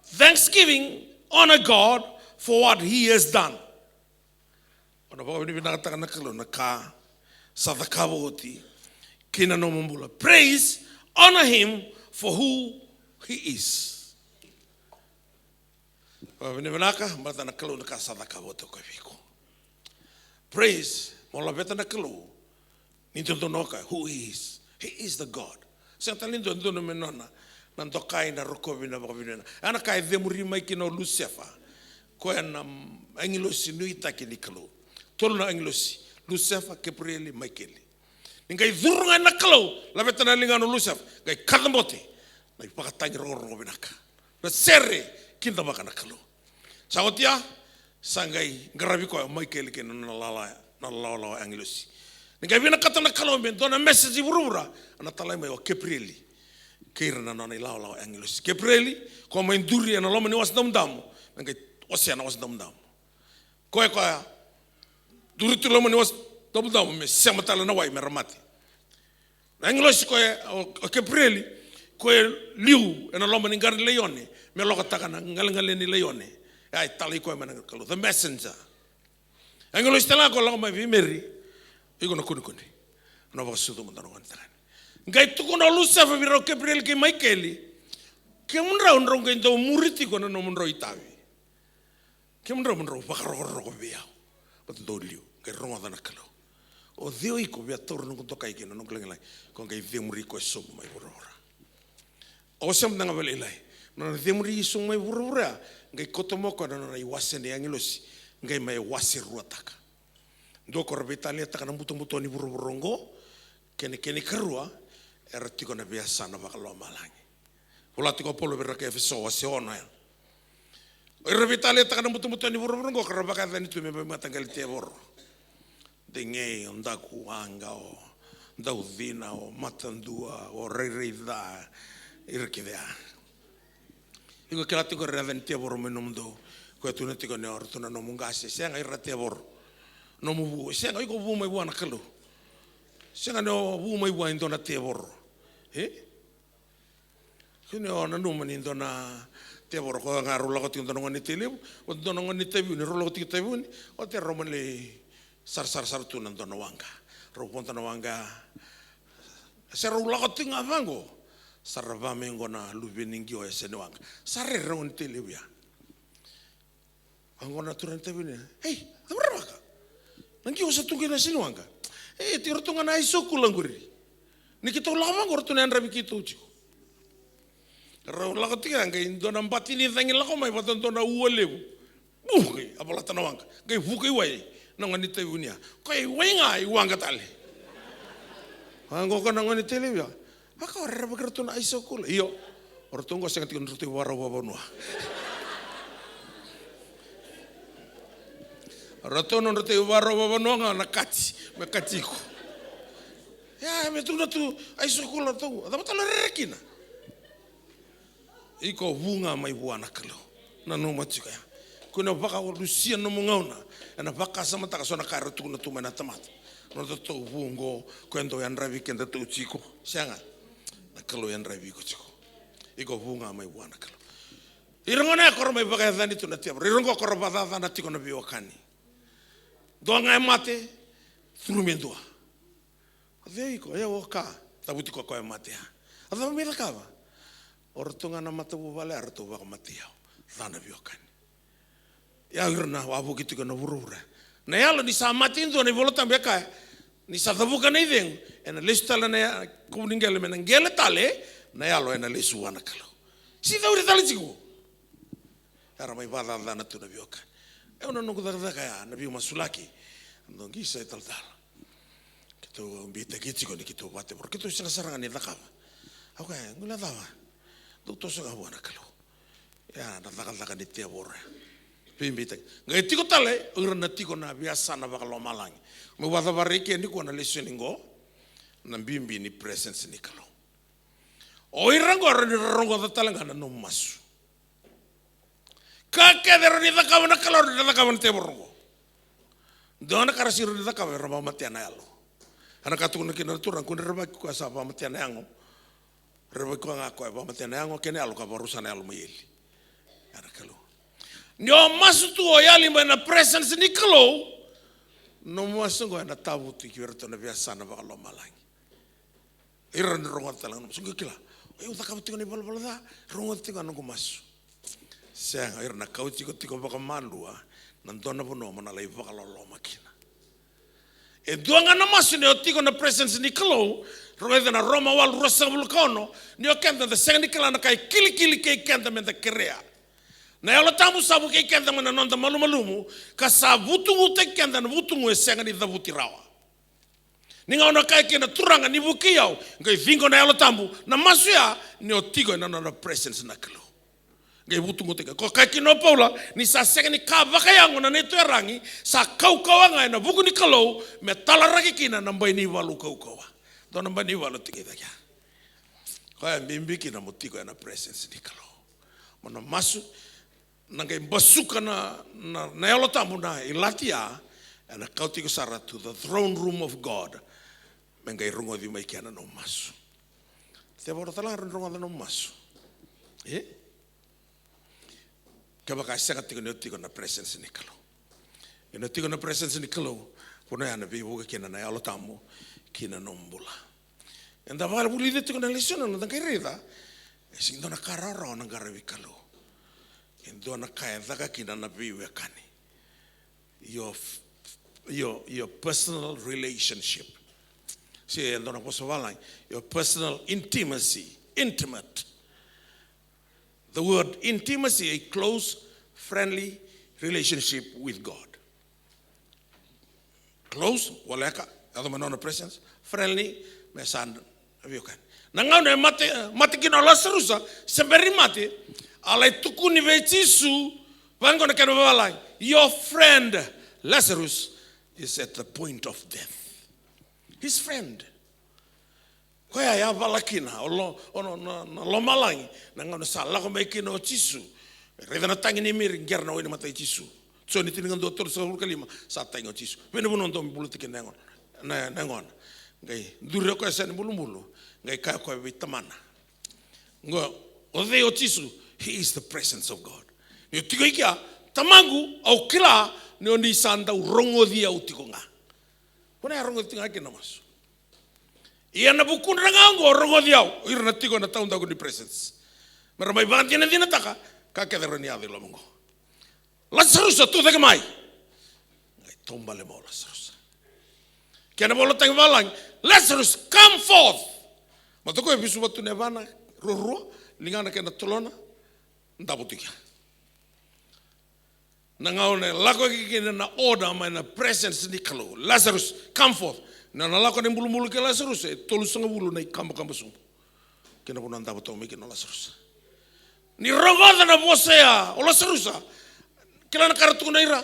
Thanksgiving, honor God for what he has done. Praise, honor him for who he is. Vinaka, mata na Kalou na kasada kavoto ko viko. Praise, mola beta na Kalou. Nito donoka who he is. He is the God. Senta lindo dono menona nandokai na rokovi na bavina. Ana kai demuri mai kino Lucifer. Ko na angelosi nuita ki ni Kalou. Tolo na angelosi Lucifer Gabriel Michael. Ningai zurunga na Kalou, la beta na linga no Lucifer. Kai kadambote. Na ipakatang ro Vinaka. Na sere kinda baka na Kalou. Saotia sangai garabi ko Michael ke na lala angelosi. Ningai vina kata na Kalou ben dona message burura ana talai mai o Gabriel. Keira na nona lala angelosi. Gabriel ko mai nduri na loma ni was damdam. Ningai oceana was damdam. Ko duri tu loma ni was damdam me sematala na wai meramati. Angelosi ko o Gabriel ko liu na loma ni gar leone me lokata kana ngalngale ni leone. Ai tali ko mana Kalou the messenger. Angelosi tala ko loma vi meri. Iko na kuni. No va sudo mo ndano ngantara. Ngai tu kono Lucifer viro Gabriel ke Michael. Ke munra unro ngai ndo muriti kono no munro itavi. Ke munra bakaro bia. But ndo liu ke ronga dana Kalou. O dio iko via torno ko tokai ke no nglengela. Ko ngai ve muri ko so mai borora. O sem nanga vele lai. No ve muri so mai borora. Ngai kotomo ko no i wasene angelosi. Ngai mai wase ruataka. Ndo ko rebetalia taka na muto ni burongo. Kene karua era tiko na biasa na bakalo malangi. Pola tiko polo berra ke feso wase ono ya. O revitale taka na mutu ni burungo karabaka dani tu me matangal te bor. Denge ondaku anga o daudina o matandua o rereida irkidea. Iko kila tiko reven te bor menomdo ko tu ne tiko ne or tu na no mungase senga irate bor. No mu senga iko bu mai buana Kalou. Senga no bu mai buana indona te bor. Kini ona no mani indona te bor ko ngaru la ko tinto ngoni tele o dono ngoni tebu ni rolo ti tebu ni o te romale sar tu nan dono wanga ro ponta no wanga se ro la ko tinga vango sarva mengo na lubeningi o ese no wanga sare ro ngoni tele ya angona turan tebu ni hey Ratabacaca nangi o sa tungina sino wanga ti ro tunga na isoku languri ni kito lawango ro tunan rabi kito chiko Rau lako tiga ngai dona batini tangi lako mai patan dona uoleu. Bukai apalah tanawang. Ngai bukai wai nangani te unia. Kai wenga iwanga tale. Anggo kan nangani tele ya. Aka ora bekertu na isokul. Iyo. Ortungo sing tikon ruti waro wabonwa. Ratono ruti waro wabonwa na kati mekatiko. Ya metuna tu isokul tu. Ada matala rekina. Iko bunga mai buana Kalou na no matuka kuna baka lucia no mungauna na baka sama taka sona karo tu na tu mana tamat no to bungo kwendo yan ravi kenda tu chiko sanga na Kalou yan ravi ko chiko iko bunga mai buana Kalou irongona ko mai baka dani tu na tia irongo ko bada na tiko na biokani do ngai mate trumendua aveiko e oka tabuti ko mate ava me la kava Ortunga na matabu vale arto wa matiao rana biokani ya irna wabu kitu kana burura na yalo ni sa matindo ni volota beka ni sa tabuka na ideng ena listala na kuningele menangele tale na yalo ena lesuana Kalou si dauri tale chiku era mai bada na tu na biokani e una no kudar ka na bio masulaki ndongi sa tal kito mbita kitiko ni kito bate porque tu sanga saranga ni dakava okay ngula dawa Doktor suka buana Kalou. Ya, nataka ni te bor. Pimbita. Ngai tiko tale, urna tiko na biasa na bakalo malang. Me wada bareke ni ko na listeningo na bimbi ni presence ni Kalou. O irango rongo da talanga na no masu. Ka ke der ni da kawana Kalou da kawana te borgo. Dona karasir ni da kawana rama matiana yalo. Ana katuna kina turang kun rama ko sa pa matiana yango. Reba ko nga ko ba matena yango kene alo ka barusan alo mayeli ana Kalou nyo masu tu oyali na presence ni Kalou no masu ngo na tabu tu kirto na biasa na ba lo malang iran rongo talang sungu kila e uta ka tiko ni bal da rongo tiko no masu sa irna ka tiko ba ka malua nan dona bono mana lai ba lo makina e duanga na masu ne tiko na presence ni Kalou Roeda na Roma wal rosa vulcano ni o kenda da sengi kala na kai kili ke kenda men da kerea na Yalotabu sabu ke kenda men non da malumu ka sabutu te kenda na butu e sengi ni da butirawa ninga ona kai kena turanga ni bukiao ngai vingo na Yalotabu na masuya ni o tigo na presence na Kalou ngai butu te ko kai kino paula ni sa sengi ni ka vakayango na neto rangi sa kaukawanga na buku ni Kalou me talaraki kina na mbai ni walu kaukawa Dona mbani walo tingida kya. Kwa mbimbiki na mutiko ya na presence ni Kalou. Mana masu nangai basuka na Yalotabu na ilatia na kautiko sara to the throne room of God. Mengai rungo di mai kiana no masu. Te bora tala rungo da no masu. Kaba ka saka tiko na presence ni Kalou. Ina tiko na presence ni Kalou. Kuna ya na bibu kina na Yalotabu. Kina nombula. Enda vala buli de tiko na lesiona na tangaireda. Sing dona karara na garawi Kalou. Dona kaya daga kina na biwe kani. Your personal relationship. See, dona poso vala your personal intimate. The word intimacy, a close, friendly relationship with God. Close, waleka. Ada manona presence, friendly, mesan, aviukan. Nangau ne mate kino la serusa, semberi mate, alai tuku ni ve Jisu, Vangona kena babalai. Your friend Lazarus is at the point of death. His friend. Koya ya balakina lo malangi nangona sala ko mai kino Jisu. Reda na tangi ni mir ngerna wena mata Jisu. So ni tiningan doktor sa kalima sa tango Jisu. Wena bunon dom bulutike nangon. Nangon. Ngai dure ko sen bulumulu. Ngai ka ko vitamana. Ngo ode o Jisu, he is the presence of God. Ni tiko ikia tamangu au kila ni oni sanda urongo dia utikonga. Kona ya rongo tinga kina masu. Ia na bukun rangango rongo dia irna tiko na taunda ko di presence. Mara mai banti na dina taka ka ke deroni ade lo mongo. Lazarus tu de mai. Ngai tomba le mo Lazarus. Kena bolo tang valang Lazarus come forth. Matoko e bisu batu ne vana Rotorua lingana kena tolona ndabutika. Nangaone lako kikina na order ma na presence ni Kalou. Lazarus come forth. Na lako ni bulu ke Lazarus e tolu sanga bulu na kamba sumbu. Kena puna ndabuto mi kena Lazarus. Ni rongoda na mosea o Lazarus. Kila na karatu na ira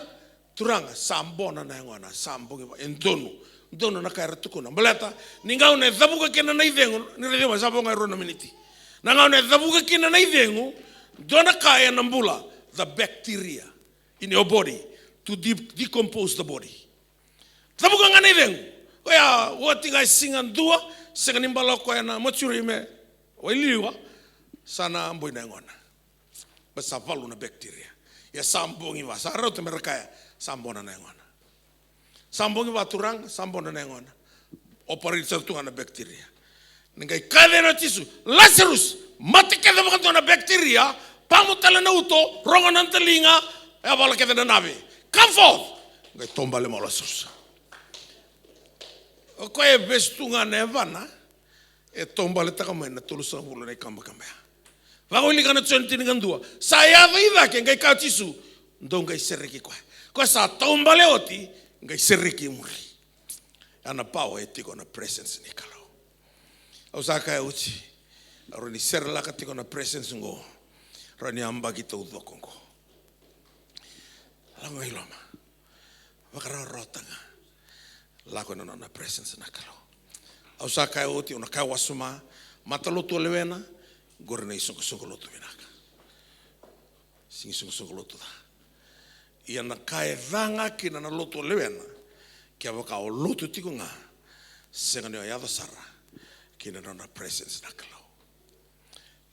turanga sambona na ngona sambongi endonu. Dono na karatu na baleta ningaone dhabuka kena na idengu ni rede sambonga ro na miniti. Nangaone dhabuka kena na idengu dona kaya na mbula the bacteria in your body to decompose the body. Dhabuka ngana idengu. Oya watinga singan dua senganimbala ko na mochuri me oiliwa sana mboi na ngona. Basa valu na bacteria. Ya sambongi wa sarote merekaya sambona na ngona. Sambongi wa turang sambona na ngona. Operate tu na bacteria. Ngai kale no Jisu Lazarus mati kada mo na bacteria pamutala na uto rongo nan telinga e bala kada na nave. Come forth. Ngai tomba le mo Lazarus. O ko e vestunga nevana e tomba le takama na tulusa hulu na kamba. Va go ligana tsonti ngandua. Saya vida ke ngai ka Jisu ndo ngai sereki kwa. Ko sa tomba le oti ngai sereki muri. Ana power etiko na presence ni Kalou. Osaka e uchi. Aroni serla katiko na presence ngo. Rani amba kita udokongo. Lango iloma. Wakara rotanga. Lako na presence na Kalou. Osaka e uti una kawasuma mataloto lewena gorna isongoloto Vinaka. Sing isongoloto da. Ia na kae ranga kina na loto lewena. Kia waka o loto tiko nga. Sengane o yada sara. Kina na presence na Kalou.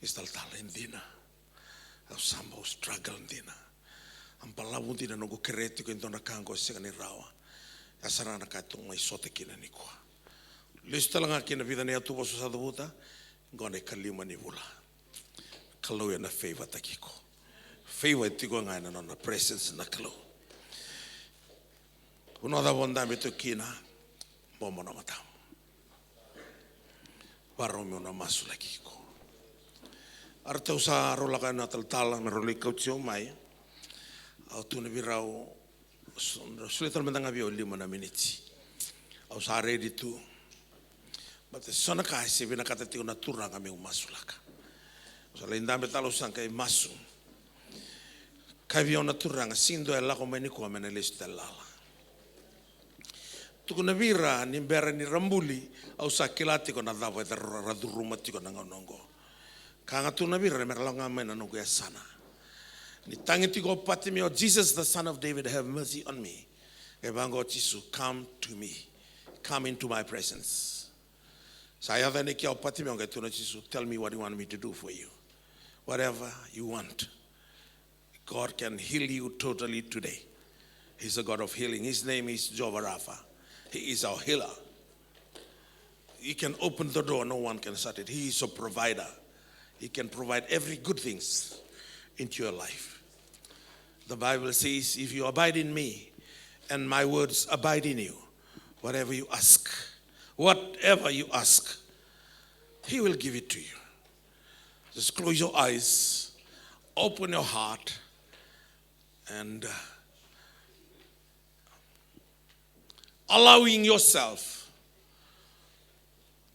Istaltala indina. Au samba o struggle indina. Ampalawu indina noqu keretiko indona kango sengane rawa. Asara na kaitong mai sote kina nikua. Listala nga kina vida ni atuwa susadabuta. Ngone kalima ni vula. Kalou ya na favor takiko. Favor tiko nga na presence na Kalou. Uno da bonda meto kina. Bomo na matamu. Varome una masula kiko. Arta usa rola ka na taltala na roli kautsio mai. Au tu ne virau suletal mendanga bio 5 minutes. Au sa ready to. But sona ka se vina kata tiko na turanga me masulaka. Usa lenda metalo sanka e masu. Ka vio na turanga sindo e la ko meni ko mena listelala. Tuku na vira ni bera ni rambuli au sa kilati ko na davo e raduruma tiko na ngonongo. Kanga tu na vira me langa mena no ya sana. Ni tangi tiko pati mi o Jesus the son of David have mercy on me. E bango Jisu come to me. Come into my presence. Saya da ni kia pati mi o tu na Jisu tell me what you want me to do for you. Whatever you want. God can heal you totally today. He's a God of healing. His name is Jehovah Rapha. He is our healer. He can open the door, no one can shut it. He is a provider. He can provide every good things into your life. The Bible says, if you abide in me and my words abide in you, whatever you ask, he will give it to you. Just close your eyes, open your heart, and allowing yourself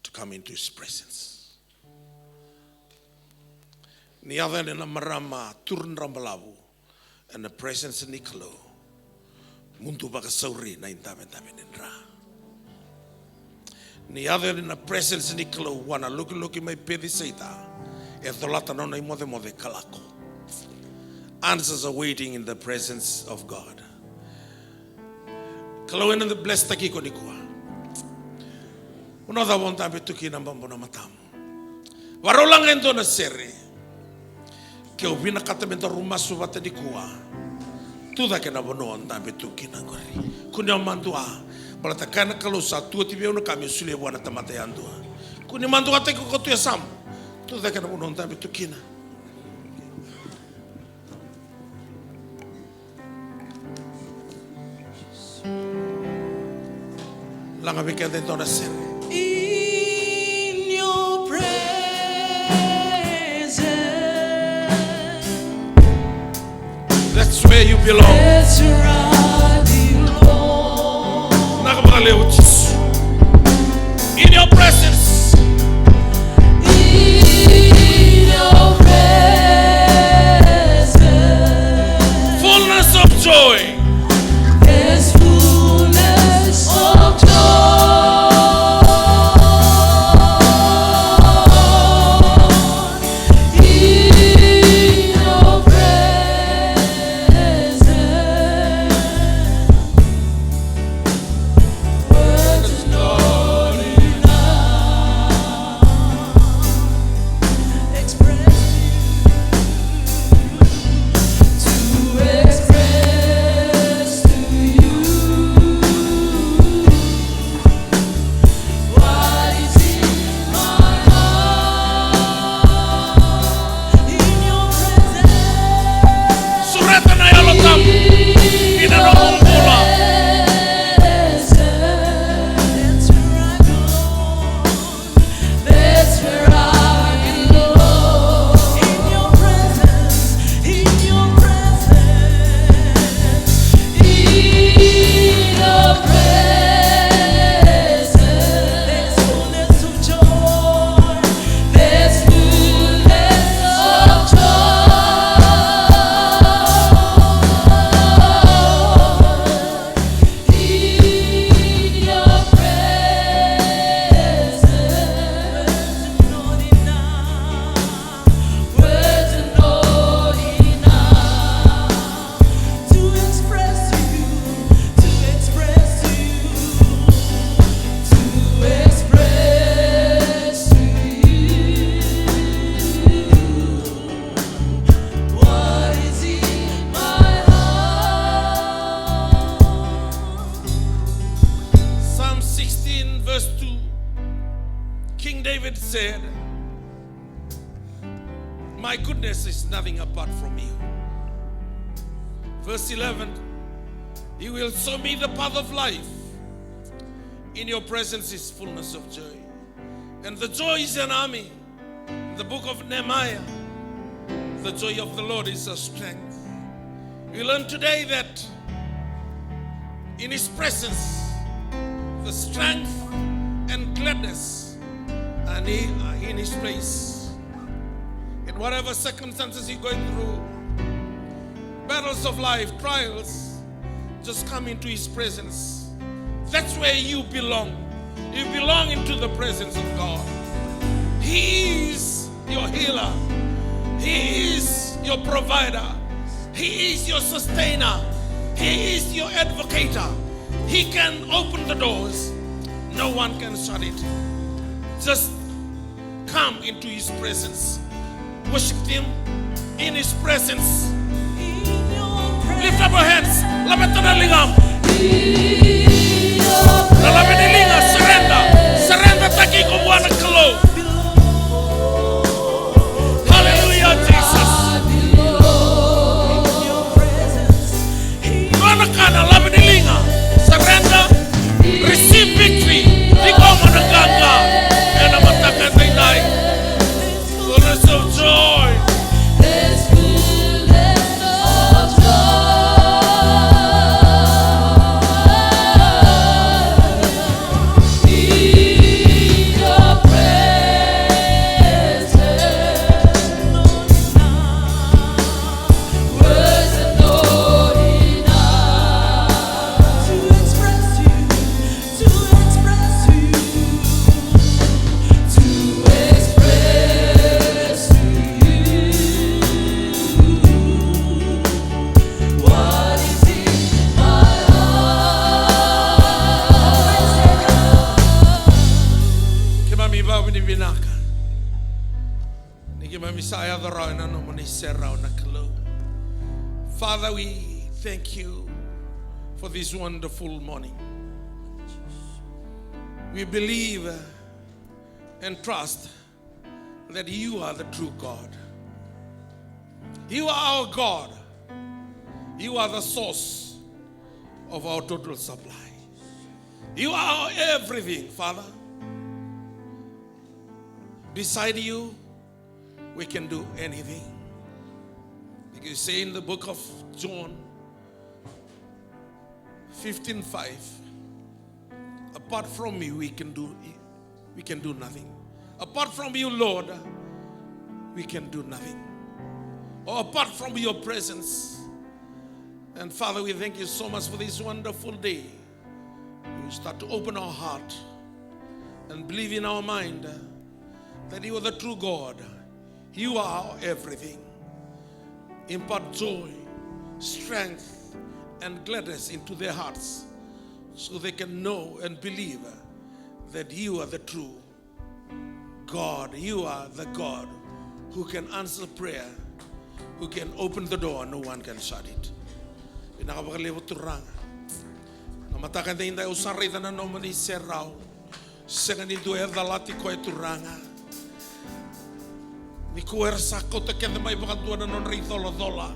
to come into his presence. Ni avene na marama turn rambalavu and the presence ni Kalou. Muntu baka sauri na intame nindra. Ni other in the presence ni Kalou wana luki mai pedi seita. E tolata nona I mode kalako. Answers are waiting in the presence of God. Kalou ena the blessed takiko ni kua. Unotha wonta betuki na mbambo na matamu. Warolanga endo na sere. Ke o Vinaka menta rumasu vata ni kua. Tuda ke na bono anda betuki na ngori. Kunya mandua. Bala takana Kalou sa tua tibe ono kami usule wana tamata yandua. Kunya mandua te ko tu yasam. Tuda ke na bono anda betuki na. Langa beke endo na sere. In your presence, that's where you belong. that's where I belong. Nakabaleo Jisu. In your presence, In your presence, fullness of joy. there's fullness of joy. In your presence, words are not enough. Express to you what is in my heart. In your presence, Surata na Yalotabu. Ina no kumbula. that's where I belong. That's where I belong. In your presence, in your presence, in your presence, there's fullness of joy. There's fullness of joy. In your presence, words are not enough to express to you, to express to you, to express to you what is in my heart. Psalm 16 verse 2. King David said, my goodness is nothing apart from you. Verse 11. You will show me the path of life. In your presence is fullness of joy. And the joy is an army. In the book of Nehemiah, the joy of the Lord is our strength. We learn today that in His presence, the strength and gladness are in His place. In whatever circumstances you're going through, battles of life, trials, just come into His presence. That's where you belong. You belong into the presence of God. He is your healer. He is your provider. He is your sustainer. He is your advocator. He can open the doors. No one can shut it. Just come into His presence. Worship Him in His presence. In your presence, Lift up your hands. Labatana lingam. in your Lalabini linga. Surrender. Surrender taki ko Bwana Kalou. Hallelujah, Jesus. Bwana kana labini linga. Surrender. Receive victory. Liko managanga. Ena mataka tainai. Fullness of joy. There's fullness of joy. Vinaka. Niki mamisaya the rao na no moni serao na Kalou. Father, we thank you for this wonderful morning. We believe and trust that you are the true God. You are our God. You are the source of our total supply. You are our everything, Father. Beside you, we can do anything. Because you say in the book of John 15:5, apart from you, we can do nothing. Apart from you, Lord, we can do nothing. Or apart from your presence. And Father, we thank you so much for this wonderful day. We start to open our heart and believe in our mind that you are the true God. You are our everything. Impart joy, strength, and gladness into their hearts so they can know and believe that you are the true God. You are the God who can answer prayer, who can open the door, no one can shut it. Pinakapakaliwot turanga. Namatakan din tayo usari na naman ni Serao. Sengan ito dalati ko turanga. Ni kuwersa ko te kenda may bakantua na non rito dola.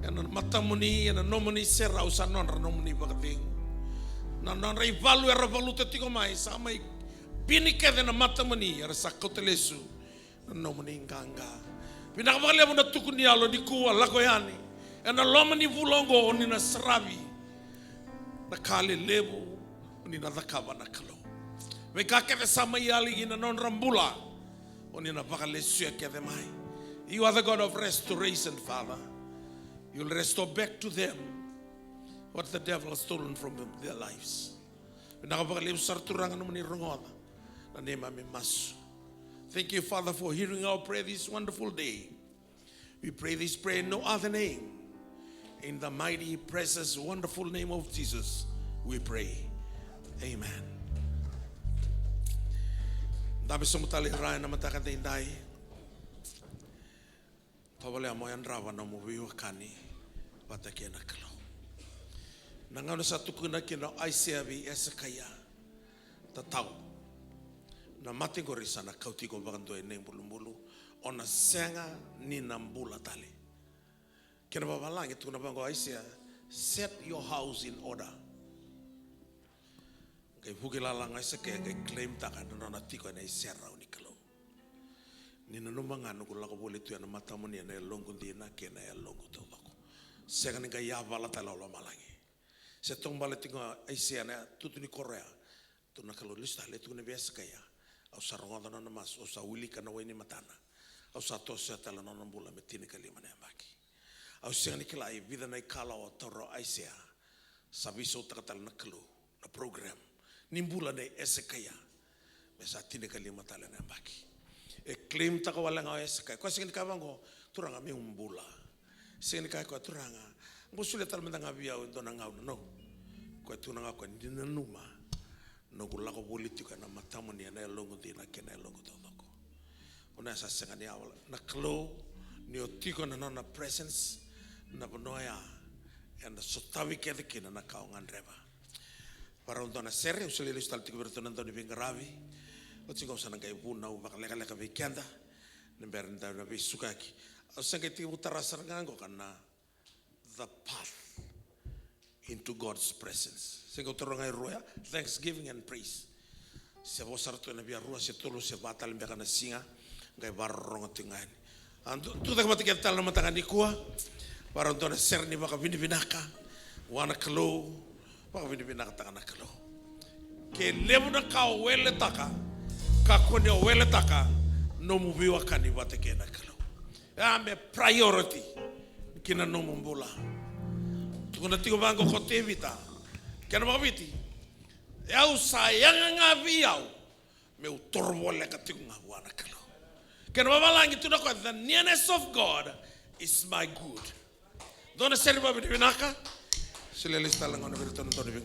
Yan matamuni yan naman ni Serao sa non naman ni bakating. Na non ray valu era valuta tiko mai sa may pinikede na matamuni era sa kotelesu na naman ni nganga. Pinakapakaliwot na tukun ni alo di kuwa lakoyani. And a lomani vulongo oni na sravi na kale lebu oni na dakaba na Kalou. We kakete sama yali ina non rambula oni na bakalesu kede mai. You are the God of restoration, Father. You'll restore back to them what the devil has stolen from their lives. Nakapakaliw sarturanga naman ni rongoda na nema mi masu. Thank you, Father, for hearing our prayer this wonderful day. We pray this prayer in no other name. In the mighty, precious, wonderful name of Jesus, we pray. Amen. Dami sumutali raya na matakan tayo dahil. Pawala mo yan rawa na mubiwa kani patakya na Kalou. Nangano sa tukuna kina ICF esakaya tataw. Na mating ko risa na kauti ko bakanto ay neng bulu-bulu o na senga ni nambula tali. Kena babalang itu kenapa kau Aisyah set your house in order. Kay bukilalang Aisyah kay claim takan na natiko na iserau ni Kalou. Ni nanumangan ko lako boleh tu yang mata mo ni na longo di na kena ya longo to lako. Sekan kay ya bala tala lo malangi. Setong bala tingo Aisyah na tutu ni Korea. Tu na Kalou lista le tu na biasa kaya. Au saronga na mas au sa wili kana weni matana. Au sa to sa tala na nambula metini kalima na baki. Au senga ni kilai vida na ikala o toro Aisyah sabiso takatal na Kalou na program nimbula na esekaya mesa tine kalima tala na baki e claim takawala nga esekaya ko senga kabango turanga mi umbula senga ka turanga busule tal mendanga biya ndo na ngau no ko tunanga ko ndinanuma no kula ko politika na matamu ni na longo dina kena longo to ko ona sa senga ni awala na Kalou ni otiko na na presence na bonoya and sotawi kede kina na kaungan reba para untuk na seri usuli listal tiku bertunan toni bingaravi otiko sana kai buna u bakale kale ka vikenda nemberenda na bisukaki ausanga tiku tarasar ngango kana the path into God's presence sengo toronga roya thanksgiving and praise se vosarto na bia rua se tolo se batal mbekana singa ngai barronga tingani antu tu tak mati kita na matangan di kuah para untuk ser ni baka Vinaka wana Kalou baka Vinaka takana Kalou ke lebu na kau wele taka kakone wele taka no mubiwa kani bateke na Kalou ame priority kina no mumbula tukuna tigo bango kote vita kena mabiti yau sayang ngabiau meu torbole katiku ngawana Kalou kena babalangi tu na ko the nearness of God is my good. Dona serba Vinaka, sila lista lang ano berton to ni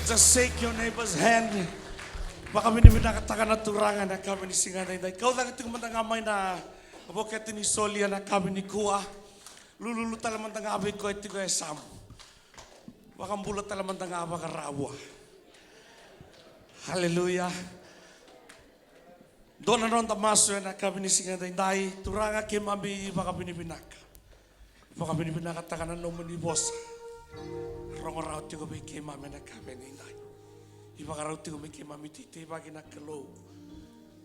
Just shake your neighbor's hand. Baka minakatakan na turangan na kami ni Singanay. Kau lang ito kumantangamay na aboket ni Solia na kami ni Kuwa. Lululu talaman tangabi ko ito ko esam. Baka mbulat talaman tangaba karawa. Hallelujah. Doon na ron tamaso na kami ni Singanay. Turanga kimami baka binibinaka. Baka binibinaka takanan no ni boss. Rongorao tigo be kimami na kami ni Nay. Ibakarao tigo be kimami titi bagi na Kalou.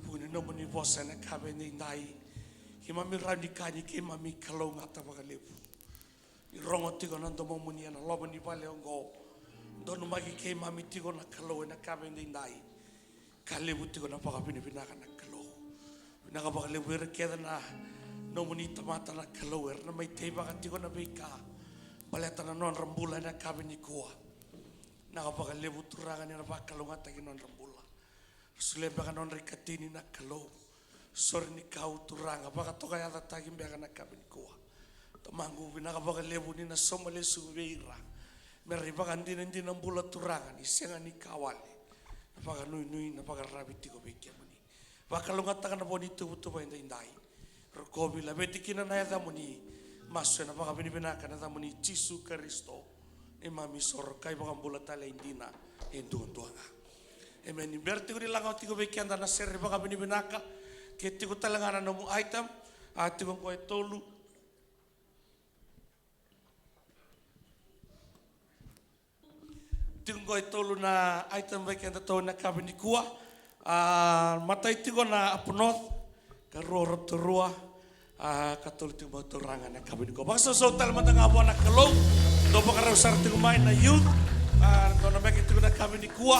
Puni no ni boss na kami ni Nay. Kimami randi kani kimami Kalou ngata bakalebu. Irongo tigo nando mo muni na lobo ni bale ongo. Doon magi kimami tigo na Kalou na kami ni Nay. Kalebu tigo na baka binibinaka na Kalou. Binaka bakalebu keda na no muni tamata na Kalou na may teba ka tigo na beka. Baleta na non rambula na kami ni Kuwa. Nakapakalibu turangan niya na bakalunga tagi non rambula. Suleba ka non rikatini na Kalou. Sori ni kau turanga. Baka to kaya tagi mbeka na kami ni Kuwa. Tamangu nakapakalibu ni na somale subeira. Meri baka hindi ng bula turangan. Isya nga ni kawali. Napaka nui napaka rabiti ko bigyan mo ni. Bakalunga taga na po ni tubutuba inday. Rokobi labeti kinanayada mo ni. Masuk na baka binibinaka na tamo ni Jisu Kristo ni mami sor kay baka bulatala hindi na hinduan nga. Amen. Berti ko nilang ako tigo bekian na seri baka binibinaka kiti ko talaga na mo item at tigo ko tolu. Tigo ko tolu na item bekian na to na kabini kuwa. Matay tigo na apunot karo Rotorua. Katuloy ito mga turangan na kabin ko. Baka sa talaman ng awa na Kalou. Doon pa karaw sa ating kumain na youth. Doon na may ito na kabin ni Kuwa.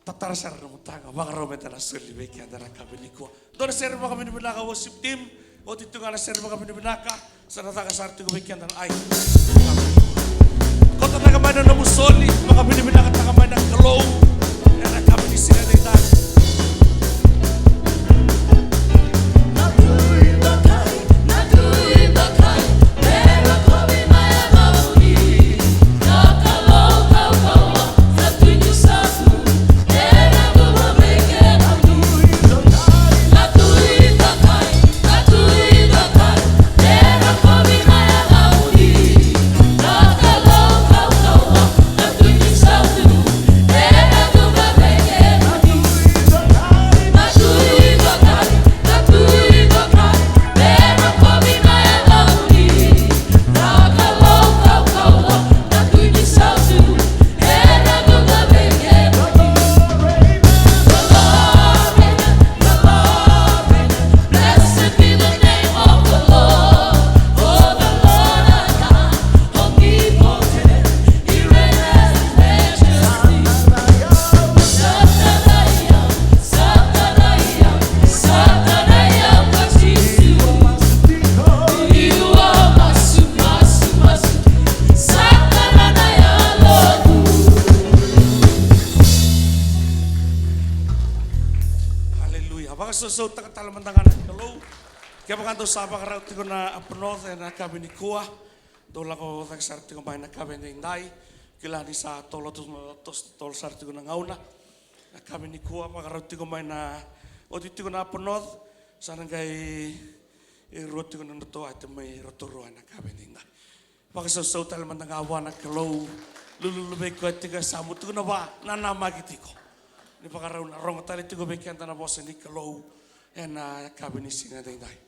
Tatara sa rin mo tanga. Baka raw may talang sulibay kaya na kabin ni Kuwa. Doon na sa rin mga kabin ni Vinaka worship team. O dito nga na sa rin mga kabin ni Vinaka. Sa nataka sa ating kumain kaya na ay. Kung tatagamain na namusoli. Mga kabin ni Vinaka tatagamain ng Kalou. Yan ang kabin ni Singanay tayo. So takatalamantangan ng Kalou. Kaya baka doon sa baka ko na apunod na kami ni Kuwa. Doon lang ko nagsarti ko bahay na kami ni Inday. Kilani sa tolo sarti ko na ngauna. Na kami ni Kuwa baka ko bahay na o dito ko na apunod. Sana kay iroti ko na nato at may Rotorua na kami ni Inday. Baka so talamantangan awa na Kalou. Lululubay ko at tiga samut ko na ba nanamagiti ko. Ni baka raw na rong tali tigo bekian tanah bosa ni Kalou. Yan na kabini Singanay.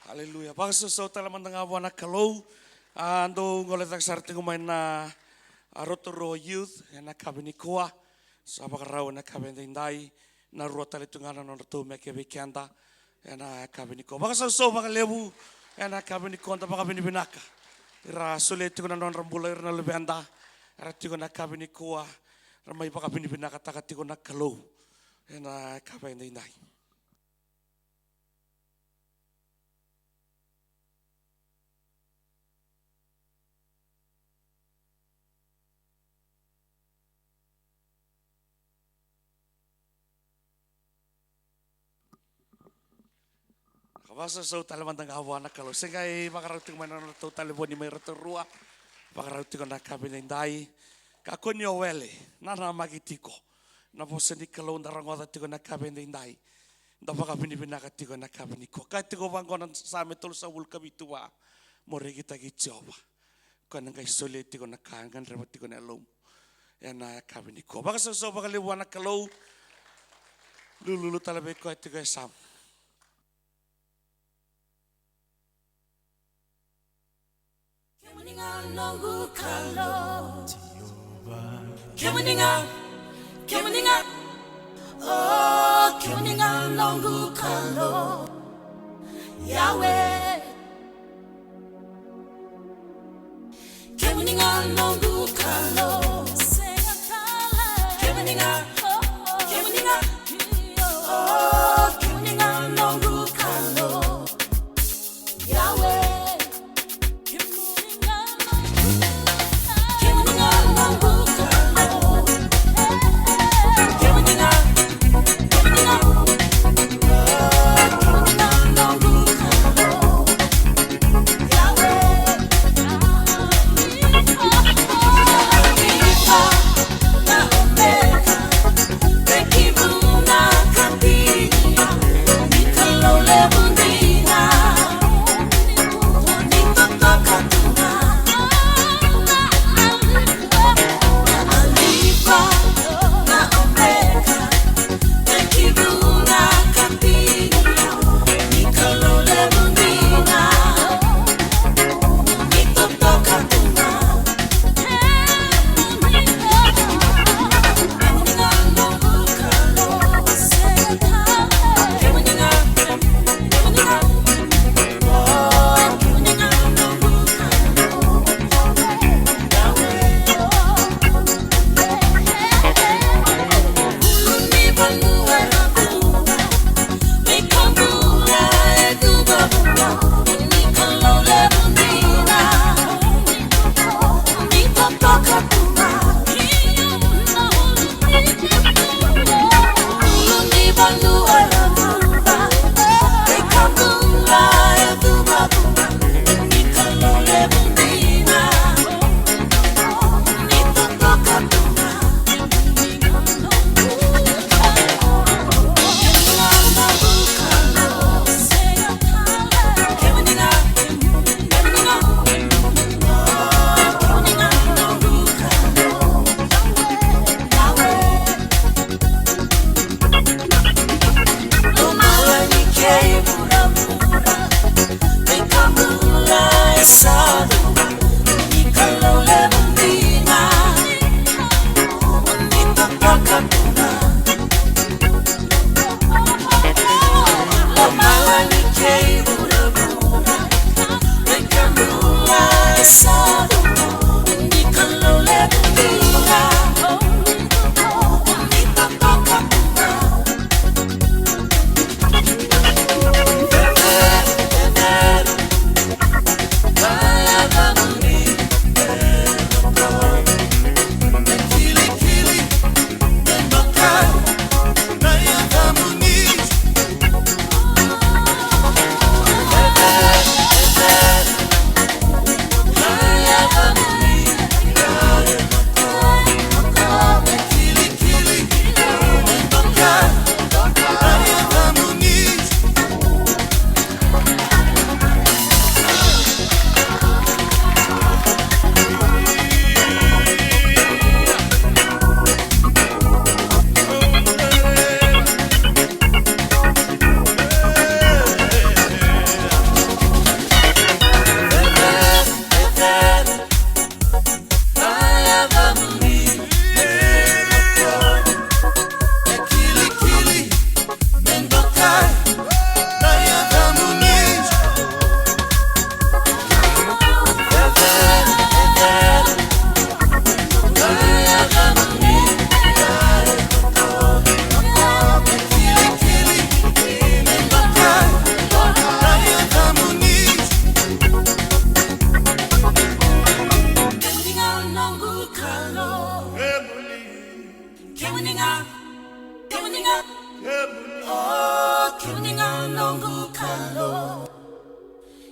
Haleluya. Pagsuso talaman ng awa na Kalou. Ando ngolet ang sarti kumain na Rotorua Youth. Yan nakabi ni Kuwa. Sa pakaraw na kabi na inday. Na ruwa talitungan na Rotorua mekebe kianda. Yan nakabi ni Kuwa. Pagsuso pakalebu. Yan nakabi ni Kuwa. Pakabi ni Vinaka. Ira sulit ko na non rambula ira na lebenda. Ira tiko nakabi ni Kuwa. Ramay pakabi ni Vinaka takati ko na Kalou. Yan nakabi na inday. Basta so talaman ng awa na Kalou. Singay makarauting man na total bo ni may Rotorua. Makarauting ko na kabi na inday. Kakunyo wele. Nana magitiko. Na po sa ni Kalou na rangoda tiko na kabi na inday. Dapa kabi ni Vinaka tiko na kabi ni ko. Kahit tiko bang konan sa amin tol sa wulka bituwa. Mori kita gitsoba. Kanang kay sulit tiko na kangan. Rebat tiko na alom. Yan na kabi ni ko. Baka so bakaliwa na Kalou. Lululu talabi ko at tiko sam. Kemuninga, oh, kemuninga nongu kalo, Yahweh. Kemuninga nongu kalo, kemuninga, kemuninga, oh, kemuninga nongu kalo, Yahweh.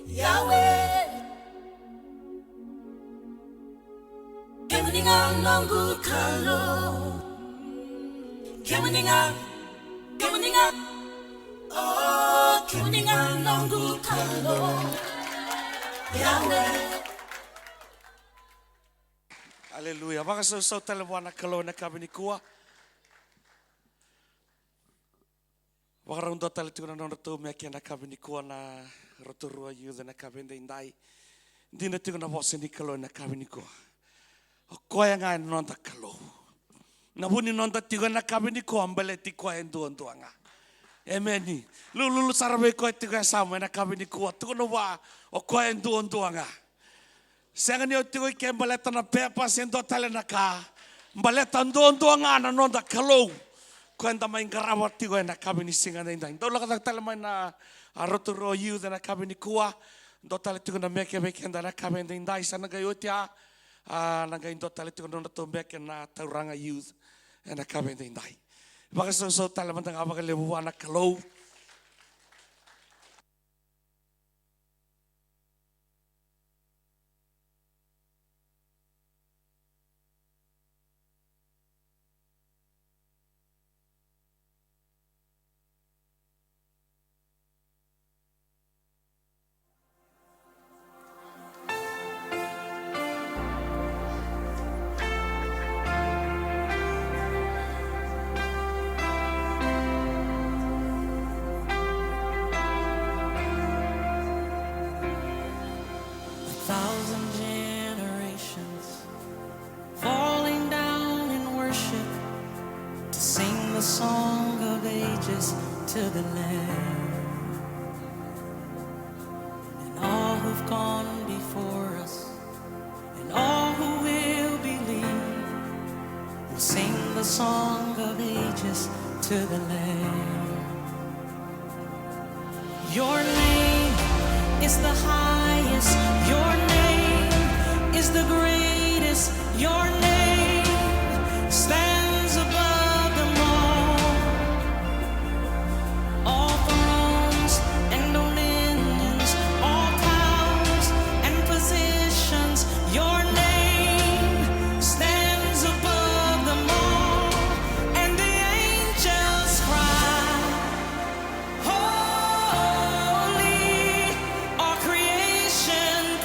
Yahweh. Kemuni noqu Kalou. Kemuni oh, Kemuni noqu Kalou. Yahweh. Hallelujah. Waka sau talawana Kalou na kabini kua. Waka raundo tala tukuna nona tau mea kia na kabini kua na Rotorua youth na kabini indai. Dina tukuna wasa ni Kalou na kabini kua. O koe ngai nonda Kalou. Na wuni nonda tukuna na kabini kua mbele ti koe nduandua nga. Emeni. Lulu sarabe koe tukuna sama na kabini kua. Tukuna wa o koe nduandua nga. Senga ni o tiko i ke mbaleta na pepa sendo tale na ka. Mbaleta nduandua nga na nonda Kalou. Ko enda mai ngarawa tiko na kabini singa na indai. Ndo laka tale mai na Rotorua youth na kabini kua. Ndo tale tiko na meke enda na kabini indai. Sana gai otia. Nanga ndo tale tiko na to meke na tauranga youth na kabini indai. Baka so tale mantanga baka lewa na Kalou. Thousand generations falling down in worship to sing the song of ages to the Lamb. And all who've gone before us and all who will believe will sing the song of ages to the Lamb. Your name is the highest, your name is the greatest, your name stands above them all thrones and dominions, all powers and positions, your name stands above them all, and the angels cry, holy, all creation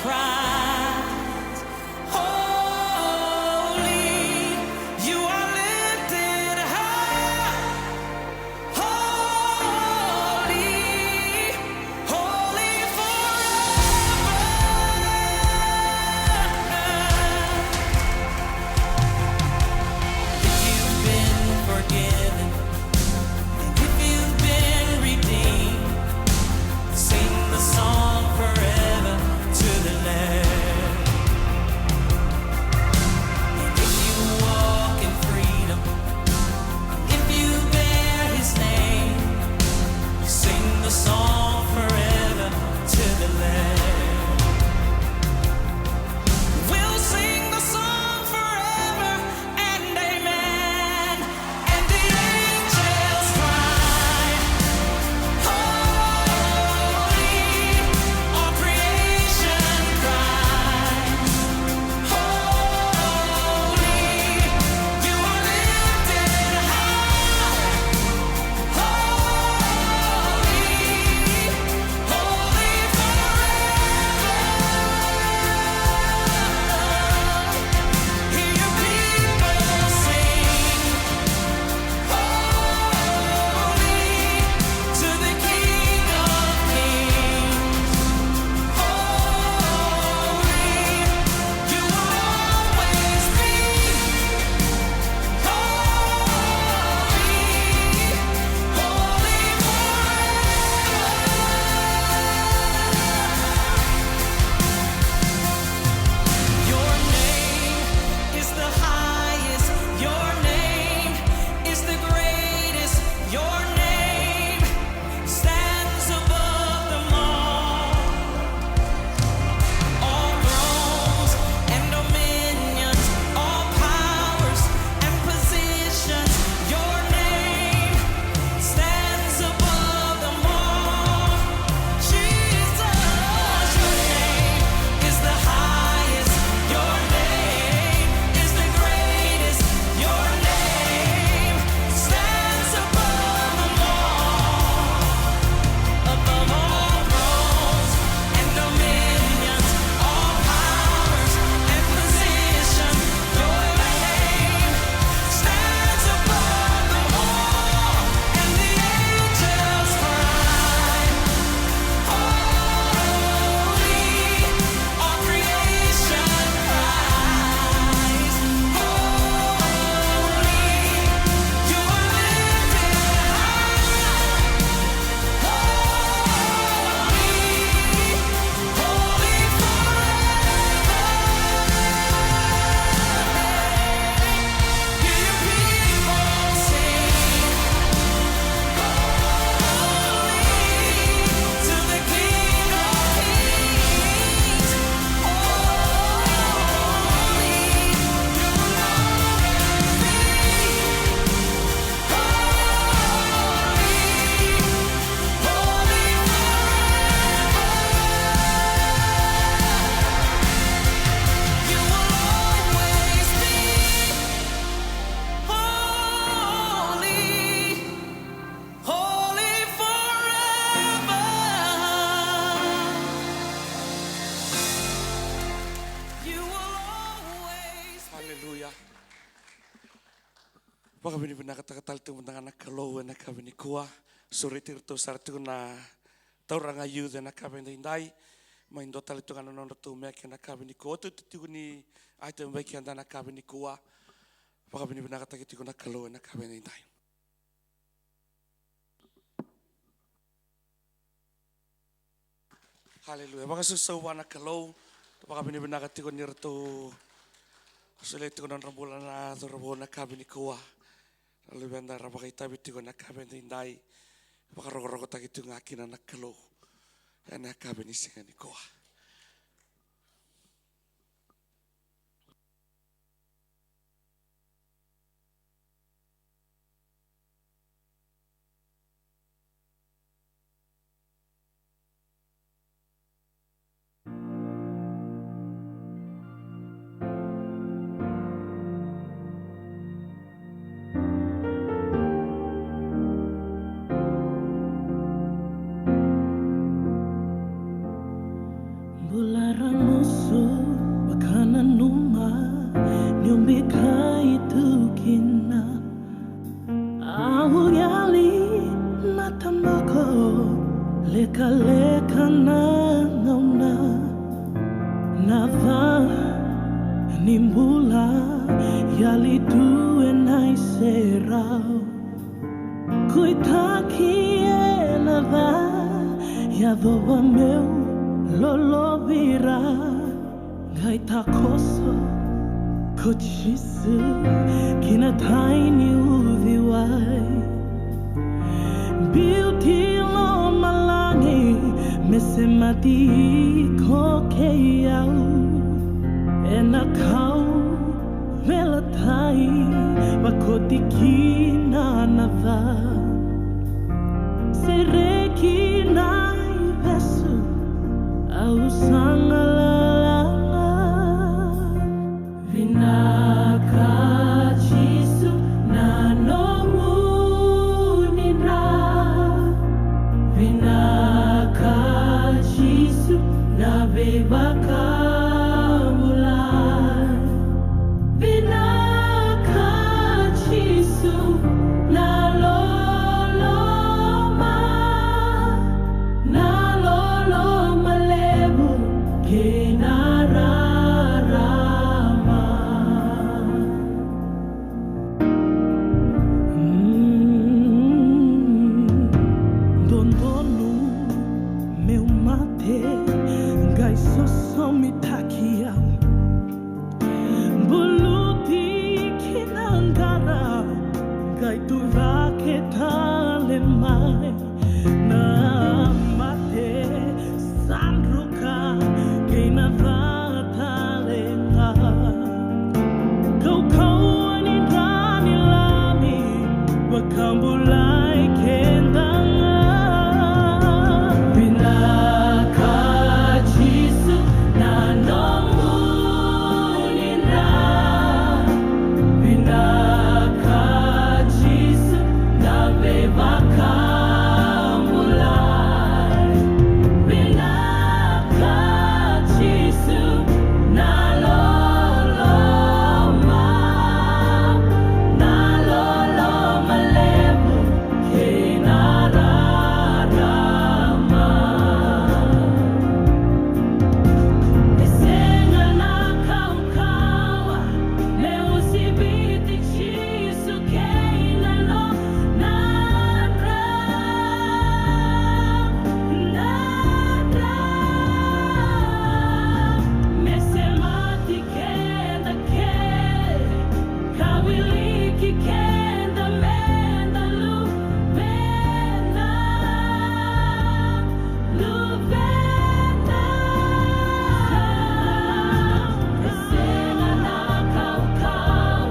Pakabini pinakatal tu mentangan Kalou na kabini kuah suritir tu sartu na tauranga youth na kabini indai main dotal itu kan non tu mek na kabini kuah tu ni item baik yang na kabini kuah pakabini pinakatal itu na Kalou na kabini indai. Haleluya. Baka susawa na Kalou pakabini pinakatal itu ni ratu sulit itu non rambulan na turbo na kabini kuah. Lalu benda rapakai tabi tigo nak kaben indai, pakarok-rok tak itu ngakin anak Kalou, anak kaben isingan di koa. Leka-leka na ngauna Nava nimbula Yali due nai serau Kuitaki e nava Yadoba meu lolo vira Gaita koso Ko Jisu Kina taini uviwai Beauty lo malangi Mese mati ko keiau Ena kau melatai Bakoti kina nava Sereki nai vesu Au sangalalanga Vinaka Jisu na noqu Vinaka Jisu na bebaka mulai Vinaka Jisu na loloma lebu kinararama Dondonu meu mate gai sosomi takiau Buluti kinangara gai turake talemai Na mate sandruka kina vatalenga Kau anindani lami wakambulai kendanga Vinaka Jisu na noqu Vinaka Jisu na bebaka mulai Vinaka Jisu na loloma lebu kinararama Esenga na kaukawa Meusibiti Jisu keina no nara Mesemati kenda ke Kawiliki kenda menda luvena Esenga na kaukau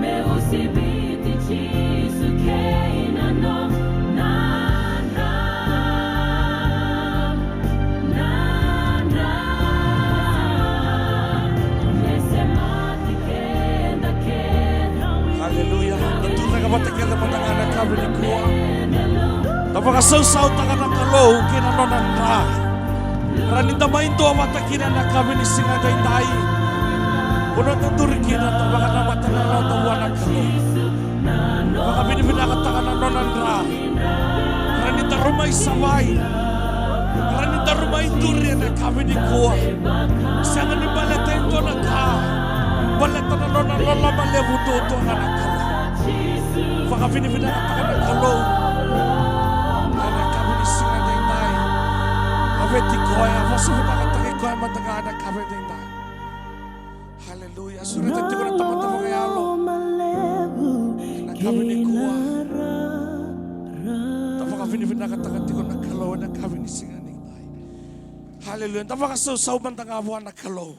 Meusibiti Jisu keina no nara Mesemati kenda ke Haleluya. Tentu na kapatid kita mentangan na kabini kuah. Napakasawsaw taka na Kalou kinanon na. Raninda maindo amata kina na kabini singaga indai. Puno tuturi kina tapaka na mata na Kalou. Baka binibinakatakan ng nonandra. Ranita rumay sabay. Ranita rumay durian na kami ni kuwa. Sanga ni baleta ito na ka. Baleta na nonalola malevuto ito nga na kala. Baka binibinakatakan ng Kalou. Kaya kami ni singa na inay. Aveti kuya. Vasu binakatakin kuya matagaan na kami na inay. Hallelujah. Surat ito ko na tama-tama kay Alo. Kami ni kuwa. Tapos kami ni Vinaka ko na Kalou na kami ni singa na inay. Hallelujah. Tapos kasaw man tangabuan na Kalou.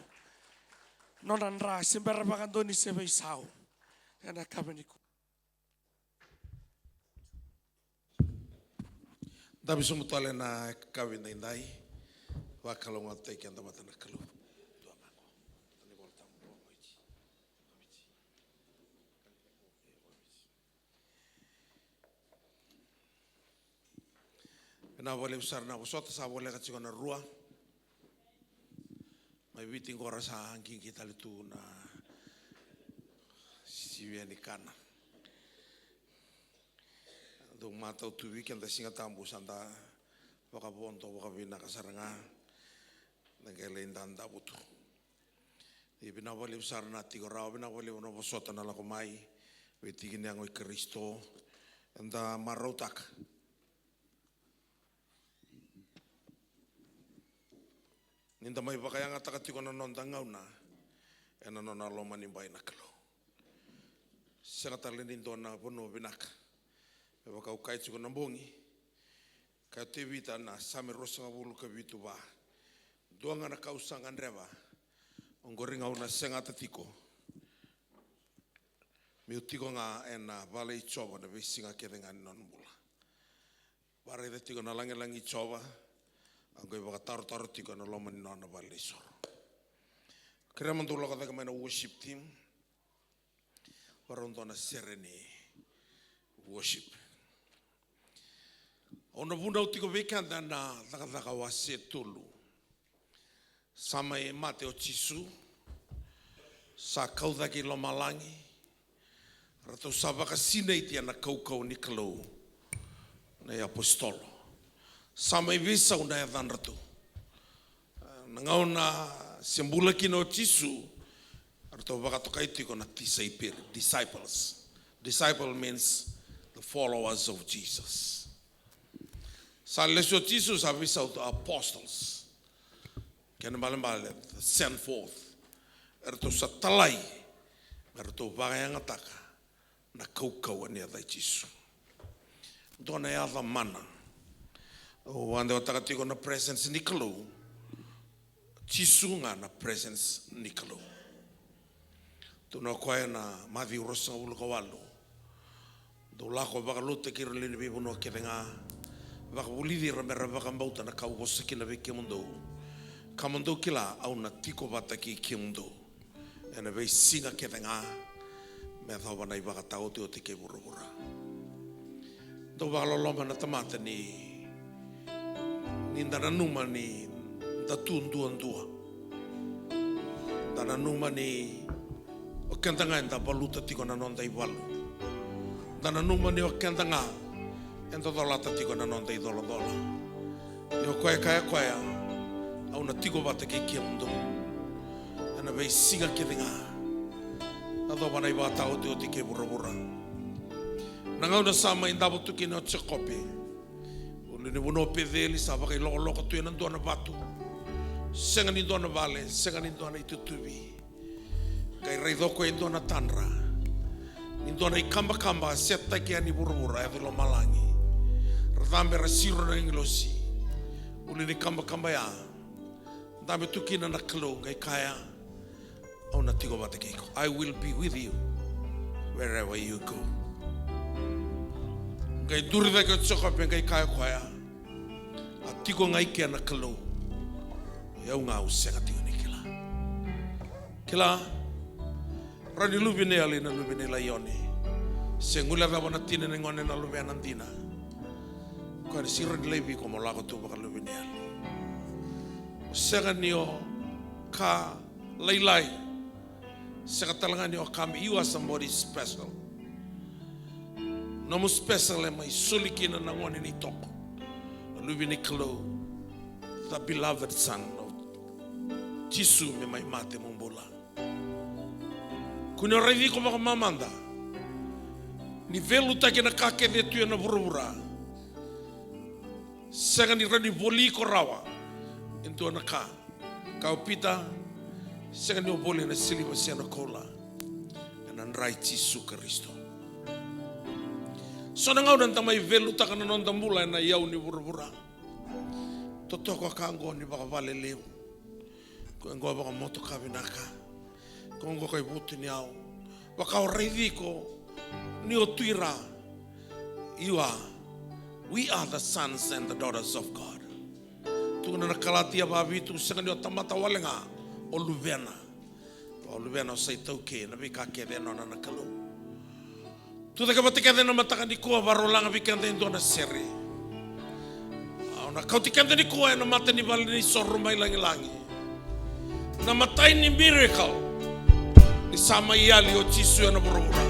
Nonandra. Simbera bakan doon ni Sebe isaw. Kaya na kami ni kuwa. Dabi sumutale na kawin na inday. Wakalong at tayo kaya damatan na Kalou. Pinawali usar na kusot sa wala ka tsiko na rua. May biting ko sa hangking kita litu na siya ni kana. Dong mata tu weekend da singa tambu sanda waka bonto waka Vinaka saranga nagelain danda butu. Ibinawali usar na tigo raw binawali uno kusot na la kumai. Bitigin yang Kristo anda marotak. Ninda may bakaya nga takatiko na nondangaw na ena nona loma ni bay na Kalou. Siya katalinin doon na puno Vinaka. Baka ukay tsiko na bongi. Kaya tibita na sami rosa nga bulu ka bitu ba. Doon nga nakausang andreba. Onggoring nga una siya nga tatiko. Miutiko nga ena bala ichoba na bisi nga kere nga non bula. Bara idatiko na lang ichoba. Ang ko'y baka taro-taro tiko na loman na bala isor. Kaya man tulog ka tayo may na worship team. Waron doon na serene worship. Ona bunda utiko bekanda na takatakawasit tulu. Sama e mate o Jisu. Sa kaudaki lomalangi. Rato sabaka sinaitia na kau ni Kalou. Na apostolo. Sama visa una ya ratu. Nangau na sembula kino Jisu. Arto baka tokaiti ko na disciples. Disciple means the followers of Jesus. Sa lesyo Jisu sa visa the apostles. Kaya naman send forth. Arto sa talay. Arto baka yang ataka. Na kaukawan niya da Jisu. Doon na yata mana. O ande watakatiko na presence ni Kalou. Jisu nga na presence ni Kalou. Tuna kwaya na mavi urosa ulu kawalu. Do lako baka lute kiro lini bibu no kere nga. Baka ulidi ramera baka mbauta na kau gosa kila veke mundo. Kamundo kila au na tiko bata ki mundo. Ena vei singa kere nga. Me thawa na ibaka tau te o te ke burubura. Do baka loloma na tamata ni Nindana numa ni datun dua. Dana numa ni o kentanga enda baluta tiko na nonda iwalu. Dana numa ni o kentanga enda dolata tiko na nonda idola. Yo kwaya au na tiko bata ke mundo. Ana vei singa kiringa. Ado bana ibata o te ke burabura. Nangau na sama indabo tuki no tsekope. Lene wono pedeli sa baka loko tu nan dona batu. Senga ni dona vale, senga ni dona itutubi. Kai rei doko en dona tanra. Ni dona ikamba seta ke ani burubura e lo malangi. Radambe rasiro na inglosi. Uli ni kamba ya. Dame tukina na Kalou kai kaya. Au na tigo bata keiko. I will be with you wherever you go. Kai durida ke tsoko pe kai kaya kwaya. Atiko ngai ke na Kalou. Ya unga usenga tiko ni kila. Kila rani lubine ali na lubine la yoni. Sengula da bona tine ngone na lubine nandina. Ko ni siro ni lebi como la ko tu baka lubine ali. Sega nio ka lailai. Sega talanga nio come you are somebody special. Nomu special mai sulikina na ngone ni toko. Lubi ni Kalou, the beloved son of Jisu me mai mate mombola. Kuna raivi ko maka mamanda. Ni velu take na kake de tu na burubura. Sanga ni rani boli ko rawa. Into na ka. Kau pita sanga ni boli na sili masiana kola. And rai Jisu Kristo. So nangau dan tamai velu takana non tambula na yau ni burubura. Toto ko kango ni baka vale leu. Ko ngo baka moto ka Vinaka. Ko ngo kai buti ni au. Baka reidi ko ni o tuira. We are the sons and the daughters of God. Tu na kalatia babi tu sanga ni o tamata walenga o luvena. O luvena sai tau ke na bika ke de nona na Kalou. Tu da kabate kade na mataka ni kua barolanga bikande indona seri. Na kau tikande ni kua na mata ni bali ni sorro mai langi. Na matai ni miracle. Ni sama iali o Jisu na burumura.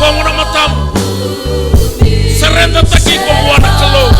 Bangun na matamu. Serenda taki ko wana Kalou.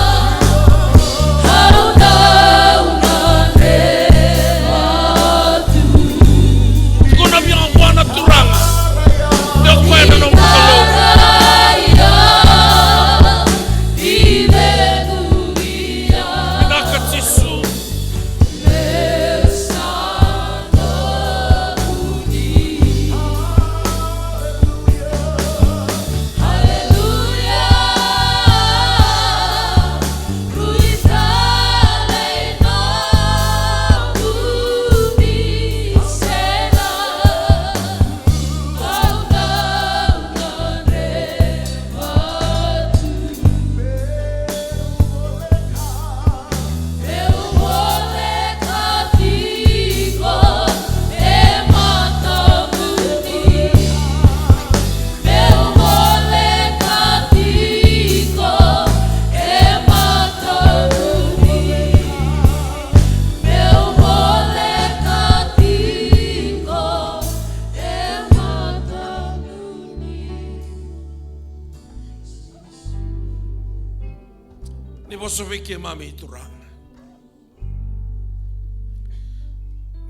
Ke mami turang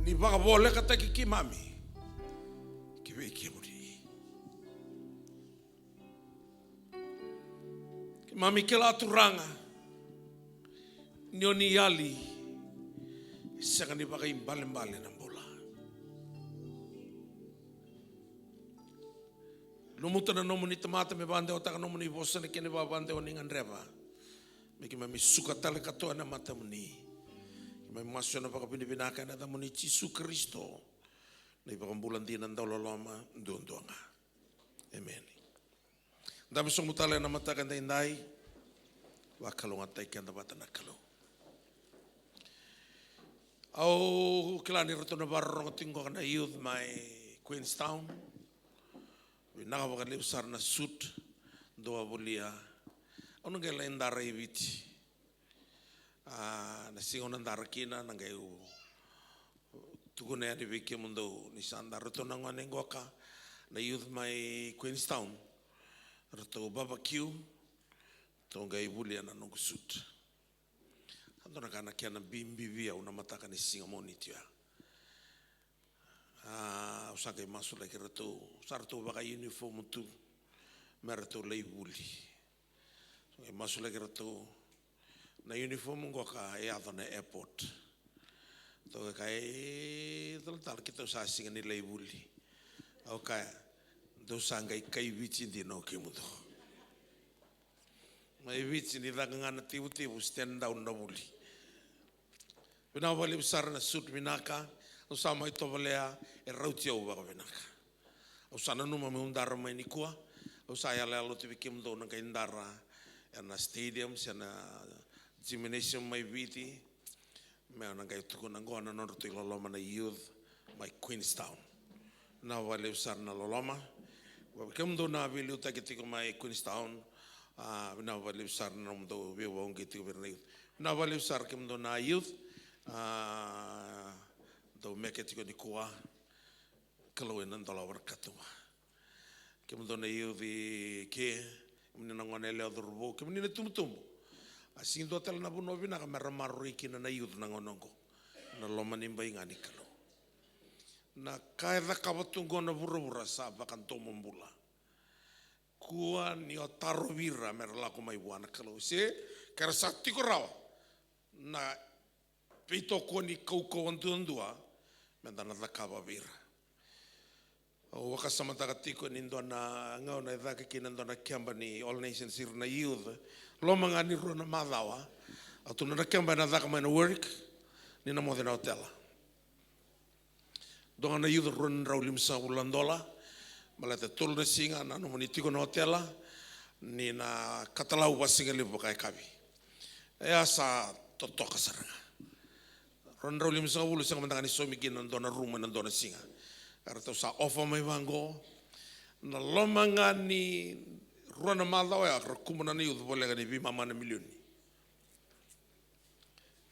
ni baka bole kata ki mami ki be Kemuni ki mami ke la turanga ni oni yali sanga ni baka imbale na bola lumuta na nomu ni tamata me bande otaka nomu ni bosa ne kene ba bande oni ngandreva. Meki mami suka tale katoa na mata muni. Mami masyo na baka Vinaka na muni Jisu Kristo. Na ibaka bulan di nang loma duang-duanga. Amen. Dami song mutale na mata kanda inday. Wakalong atay kanda bata na Kalou. Au kilani rito na barong tingko na youth my Queenstown. Vinaka baka liusar na suit. Doa bulia. Ono ngai lain dara ibiti, na singo nandara kina nangai tukune adi biki mundo ni sandara to nangwane ngoka na youth my Queenstown, rato barbecue, to ngai bulia na nungu suit. Ando na kana kia na bimbi via una mataka ni singa moni tia. Usakai masu lagi rato, sarto baka uniform tu, merato lei buli. Masuk lagi ratu na uniform ngoka e ato na airport. To kai tal kita usa singa ni labuli. Okay. Do sangai kai vici di no kemudo. Mai vici ni ngana tibu stand down na buli. Bina wali besar na suit Vinaka, usama ito balea e rautia uba Vinaka. Usana numa me undara mai ni kua, usaya lalo tibi kemudo na kaindara. Na stadium na gymnasium mai viti me na kai tuku na ngona no to loloma na youth my Queenstown na wale usar na loloma wa kemdo na vile utakitiko mai Queenstown na wale usar na mdo we won't get to be na wale usar kemdo na youth do make it go ni kuwa Kalou nan dola warkatuma Kemuni na iu vi ke, kemuni na ngone leo dhurubo, kemuni na tumutumbu. Asing do tala na buno Vinaka meramaru kina na iu na ngonongo. Na loma nimba ingani Kalou. Na kaedha kawatungo na vura sa bakantomo mbula. Kua ni o taro vira meralako mai wana Kalou. Se, kera sa tiko rawa. Na pito ko ni kauko andua, mendana dhakawa vira. O waka samataka tiko ni ndona ngau na dhaka kina ndona kiamba ni All Nations Sir na youth. Loma ngani rua na madhawa. Atu na kiamba na dhaka mai na work. Ni na modhe na hotela. Donga na youth run rau limsa ulandola. Malete tolu na singa na nomoni tiko na hotela. Ni na katalau wasinga lipo kai kabi. Ea sa totoka saranga. Run rau limsa ulu singa mandangani somiki na ndona ruma na ndona singa. Arata sa ofa mai vango. Na loma ngani rua na madhawa ya kumuna na youth bolega ni vima mana milioni.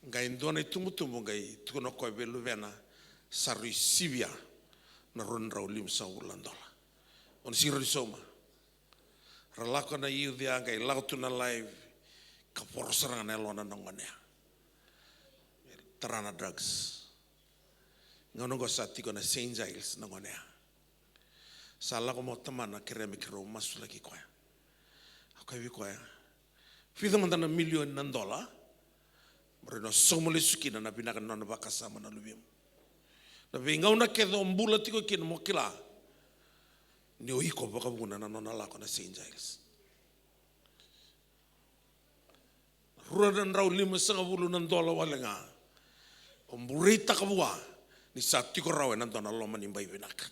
Ngai ndona itumutumbu ngai tukono koe belu vena sarui sivia na ronrau limsa ulandola. On sira soma. Ralako na iu dia ngai lautu na live ka porosaranga na elona nongonea. Tarana drugs. Ngonongo sa tiko na St. Giles nongonea. Sa lako mo tamana keremi kiro masu lagi koe. Ako hivi koe. Fidha mandana milioni na dola. Marino somole sukina na Vinaka nona bakasama na lubimu. Na vingau na kedo mbula tiko kina mokila. Ni oiko bakabuna na nona lako na St. Giles. Rua na rau lima sanga bulu na dola wale nga. Omburita kabua. Ni sa tiko rau na dona loma ni mbai Vinaka.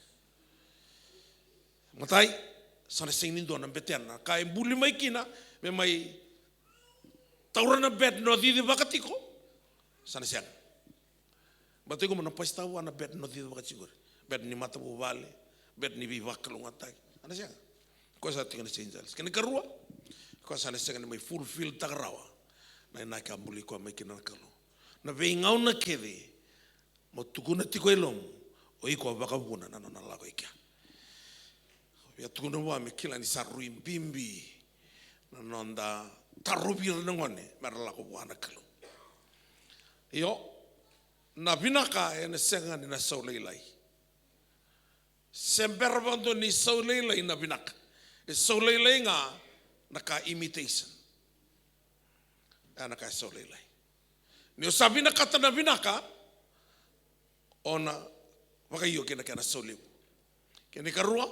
Matai, sana sing nindo na betena. Kai mbuli mai kina, me mai taurana bed no didi bakatiko. Sana siang. Batiko mana pasta wana bed no didi bakatiko. Bed ni mata vale, bed ni vivaka lungatai. Ana siang. Ko sa tingana St. Kene karua. Ko sana siang ni mai fulfill tagarawa. Na ina ka mbuli ko mai kina Kalou. Na vengau na kede. Mo tukuna tiko elom. O iko bakabuna na nona lako ikia. Ya tukuna wa me kila ni sarui mbimbi. Na nonda tarubir nangone meralako wana Kalou. Yo na Vinaka ene senga ni na sauleilai. Semberbando ni sauleilai na Vinaka. E sauleilai nga na ka imitation. Ana ka sauleilai. Ni o sabina kata na Vinaka ona wakaio kena kena sauleilai. Kene karua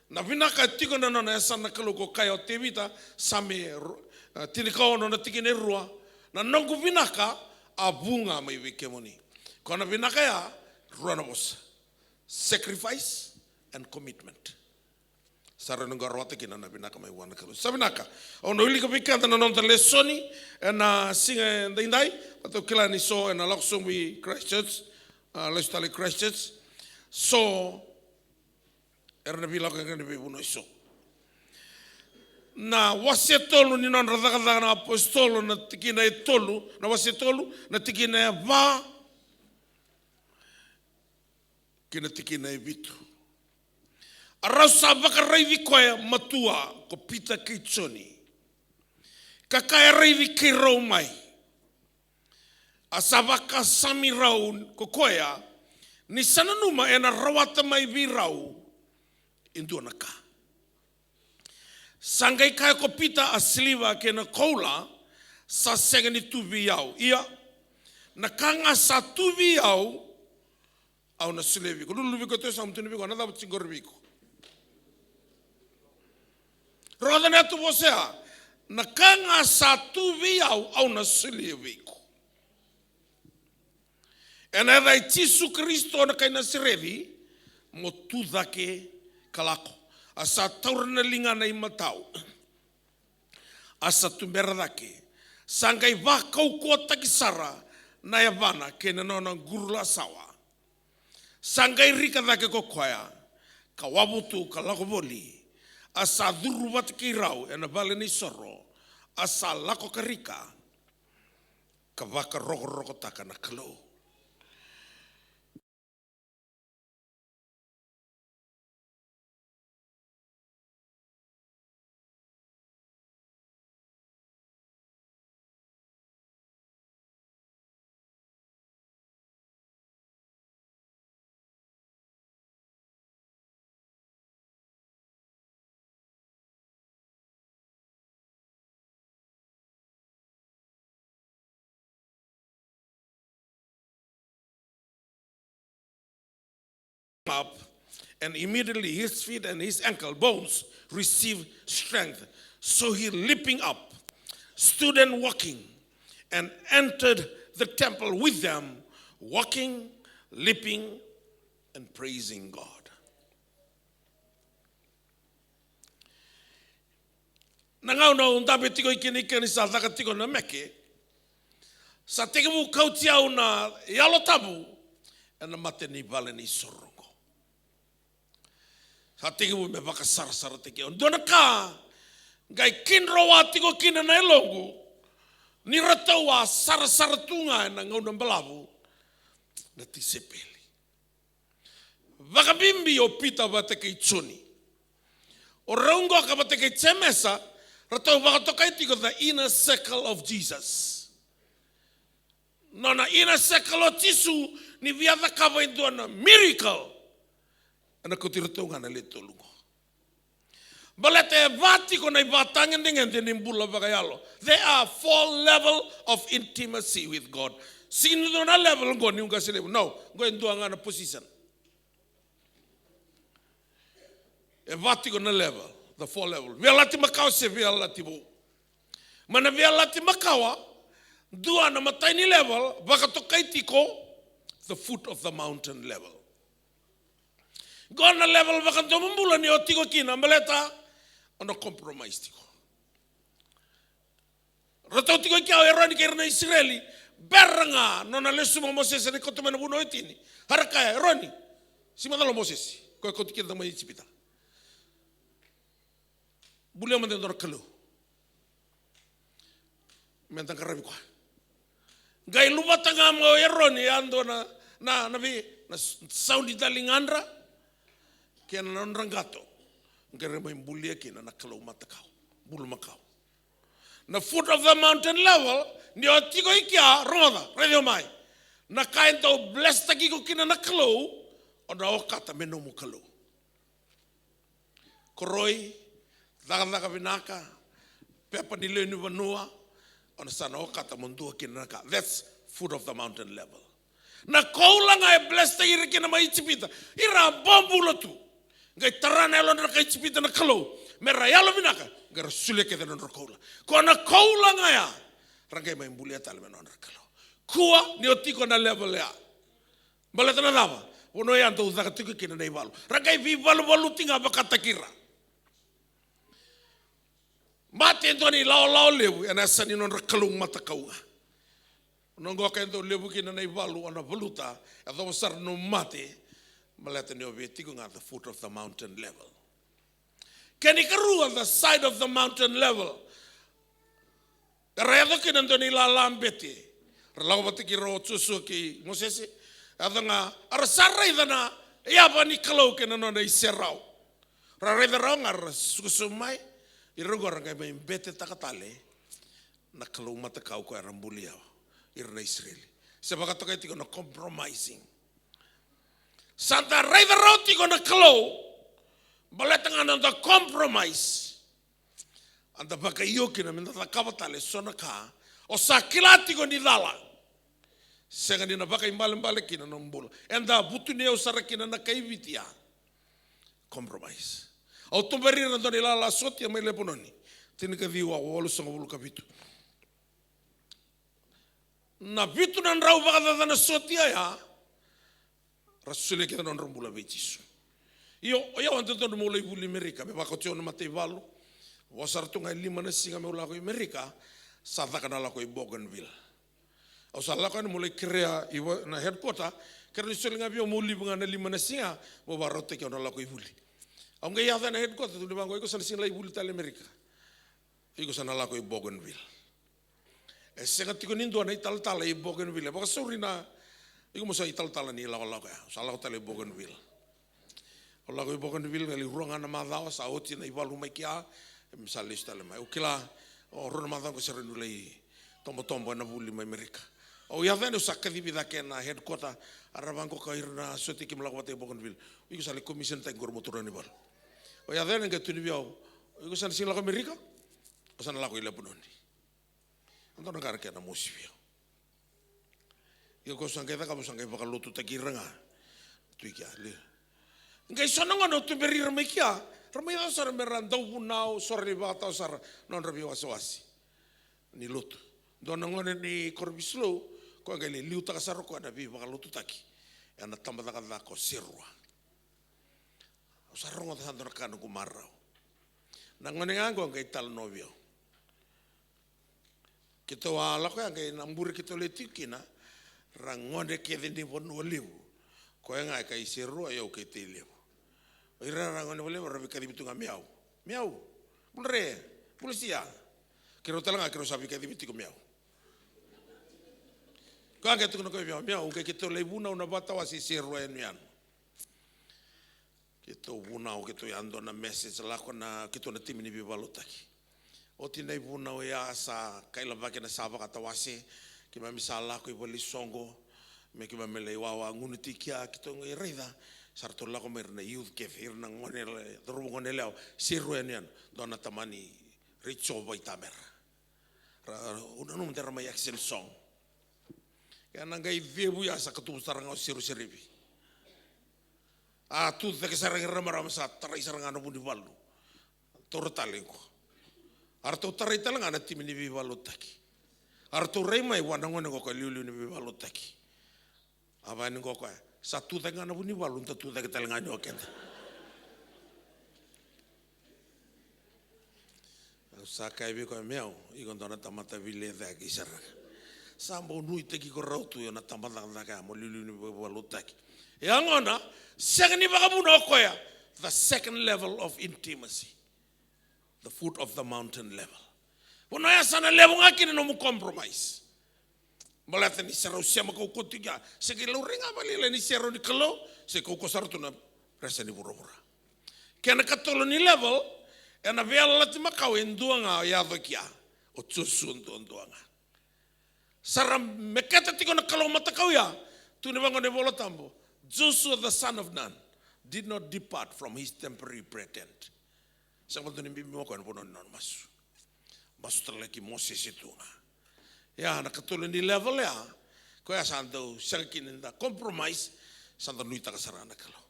na Vinaka tiko na nona esa na Kalou ko kai o tevita same tinikao no na tikine rua na noqu Vinaka a bunga mai Kemuni. Kona Vinaka ya rua na mosa. Sacrifice and commitment. Sara nunga roate kina na Vinaka mai wana Kalou. Sa Vinaka, ono ili ka vikanta na nonta lesoni na singa ndai pato kila ni so na laksong wi Christchurch, lestali Christchurch. So era na bila ka ngani buno iso. Na wasetolu ni non radaka na apostolo na tikina e tolu na wasetolu na tikina e va kina tikina e vitu arasa baka reivi koe matua ko pita kichoni kakaya reivi ke rau mai asabaka sami rau ko koea ni sananuma ena rawata mai vi rau indu naka sangai kai ko pita asliva ke na koula sa segani tuvi au ia na kanga sa tuvi au na silevi ko lulu ko to sam tuni ko na da tsingor viko roda na tu vosea na kanga sa tuvi au na silevi ko ena dai Jisu Kristo na kai na sirevi mo tu dake kalako asa taurana linga na imatau. Asa tumbera dake. Sangai vakau kota kisara na yavana kena nona gurula sawa. Sangai rika dake kokoya. Kawabutu kalakoboli. Asa dhuru watikirau ena vale ni soro. Asa lako karika. Kavaka roko taka na Kalou. up, and immediately his feet and his ankle bones received strength. So he leaping up, stood and walking, and entered the temple with them, walking, leaping, and praising God. Nangau na untape tiko ikini sa taka tiko na meke, sa Kagivou kautiau na Yalotabu, and na mate ni vale ni sorongo. Sa Kagivou me baka sara teke on dona ka, gai kinroa tiko kina na elongu, ni Rotorua sara tunga na ngau na balabu, na tisepeli. Vakabimbi o pita vateke ichoni. O raungo ka vateke temesa, Ratau vakatokai tiko the inner circle of Jesus. No na inner circle of Jisu ni viada kava into na miracle. Ana kotirto ngana le tolungo. Balete vatiko na ivatangen dengan tenimbula vakayalo. There are 4 levels of intimacy with God. Sino na level ngo ni unga sile. No, go into ngana position. E vatiko na level. The 4 level. Via lati makau se via lati bo. Mana via lati makawa, dua na mataini level, baka tokai tiko, the foot of the mountain level. Gona level baka tomumbula ni o tiko kina, maleta, ono compromise tiko. Ratau tiko kia o eroni kira na Israeli, beranga, nona lesu mo Moses ni kotumena buno itini. Harakaya, eroni, si madalo Moses, ko kotikira mai chipita. Bulia manden dor Kalou. Mentang karabi kwa. Gai lupa tanga mo eroni ando na vi na saudi dalingandra kena non rangato. Ngere mo bulia kina na Kalou matakau. Bulu makau. Na foot of the mountain level ni otiko ikia roda radio mai. Na kaento bless takiko kina na Kalou ona okata menomu Kalou. Koroi Daga Vinaka, Pepa ni lenu vanua, on sana okata mondua kinaka. That's foot of the mountain level. Na koulanga e bless ta ira kina mai chipita. Ira bombulo tu. Ngai tarana elo na kai chipita na Kalou. Mera yalo Vinaka. Ngai sule ke dena na koula. Ko na koulanga ya. Rangai mai mbulia tale mena na Kalou. Kua ni otiko na level ya. Baleta na dava. Wono ya ndo daga tiko kina na ivalu. Rangai vi valu tinga bakata kira. Mate ndoni lao lebu ena sani non Kalou matakau. Nongo ka ndo lebu kina na ivalu ana valuta e do sar no mate maleta ni obetiko nga the foot of the mountain level. Kani karu on the side of the mountain level. Redo kina ndoni la lambete. Relago batiki ro tsusu ki Moses adanga arsara idana ya bani Kalou kina no na iserau. Ra reda rongar susumai Irogo rangai mai bete takatale na Kalou matakau ko arambulia irna Israeli. Sebab kata kai tiko na compromising. Santa raiva roti ko na Kalou baletanga na compromise. Anda baka yoki na minta kabatale sona ka o sakilati ko ni dala. Sega ni na baka imbale kina na mbula. Enda butu ne usara kina na kaivitia. Compromise. Au tumberi na doni la soti ya mai lepononi. Tini ka viwa walu sanga bulu kapitu. Na vitu na nrau baka na soti ya. Rasule kita non rombula be Jisu. Iyo ante tono mo ibuli Amerika be baka tio na matei valu. Wasartu ngai 5 na singa me ulako Amerika sa kana la ko Bougainville. Au sa la ko mo le krea na headquarter kera solinga bio mo libunga na 5 na singa mo barote ke na la ko ibuli. Ang gaya na headquarter tu libango iko sana sila ibuli tali Amerika. Iko sana la ko Bougainville. E senga tiko nindo na ital-tala i Bougainville. Baka suri na iko mo sa ital-tala ni la ka. Sa la ko tali Bougainville. La ko Bougainville ngali ruanga na madao sa oti na ibalu mai kia misali stale mai. Ukila o rona madao ko serenu lei tombo na buli mai Amerika. O ya vendo sakadi bida na headquarter arabango ka irna soti kim la ko te Bougainville. Iko sali commission ta ngor motor ni bal. O ya vendo ke tuni bio. Iko san sila ko Amerika. O san la ko ile punoni. Ando na kar ke na mosivio. Iko ko sangke ta ka sangke baka lutu ta kiranga. Tu kia le. Ngai sonanga no tu beri ramikia. Ramai tau sara meran dau bunau sore ba tau sara non rabi wasawasi. Ni lutu. Dona ngone ni korbislo ko ngai le liu taka saro ko ada bi baka lutu taki. Ana tamba taka ko sirwa. Sarongo ta sandora kanu ku marau. Na ngone ngango ngai tal novio. Kita wala ko ngai nambur kita letikina rangone ke ni bonu liu. Ko ngai kai sirwa yo ke tiliu. Ira rangone boleh rabi kali bitu miau. Miau. Bulre, polisia. Kiro talanga kiro sabi kali bitu miau. Ko ngai tu no ko miau ke kita lebuna una bata wasi sirwa enian. Kita bunau kita ando na message lako na kita na tim ni bibalo taki. O tinai bunau ya sa kaila bake na saba kata wase kima misala ko ibali songo me kima mele wawa ngunu tikia kita ngai reida sarto lako mer na youth ke fir na ngone drobo ngone leo siruenian dona tamani richo boitamer. Una num der mai axel song. Ya na ngai vebu ya sa katu saranga siru seribi. Tu te ke sarang ramara sa tarai sarang ana buni balu. Toro talengko. Arto tarai talang ana timi ni balu taki. Arto rei mai wana ngone ko liulu ni balu taki. Aba ni ko sa tu te ngana buni balu ta tu te ke talang anyo kenta. Sa kai be ko meu I kon dona tamata vile da ki sarang. Sambo nui te ki ko rautu yo na tamata da mo liulu ni balu taki. Yang ona second the second level of intimacy, the foot of the mountain level. Puno ya sana level ngakini no mu compromise. Balata ni sero siama ko kotiga segelo ringa balile ni sero ni Kalou se ko sartu na resa ni burobura. Kena katolo ni level ena vela lati makau enduanga ya dokia o tsusu enduanga. Saram mekata tiko na Kalou matakau ya tu ne bango ne Yalotabu. Jisu, the son of Nun, did not depart from his temporary pretense. Sama tu ni bibi mo kan pono non masu. Masu terleki Moses itu nga. Ya na katulun di level ya. Ko ya santo sangkin inda compromise santo nuita kasarana Kalou.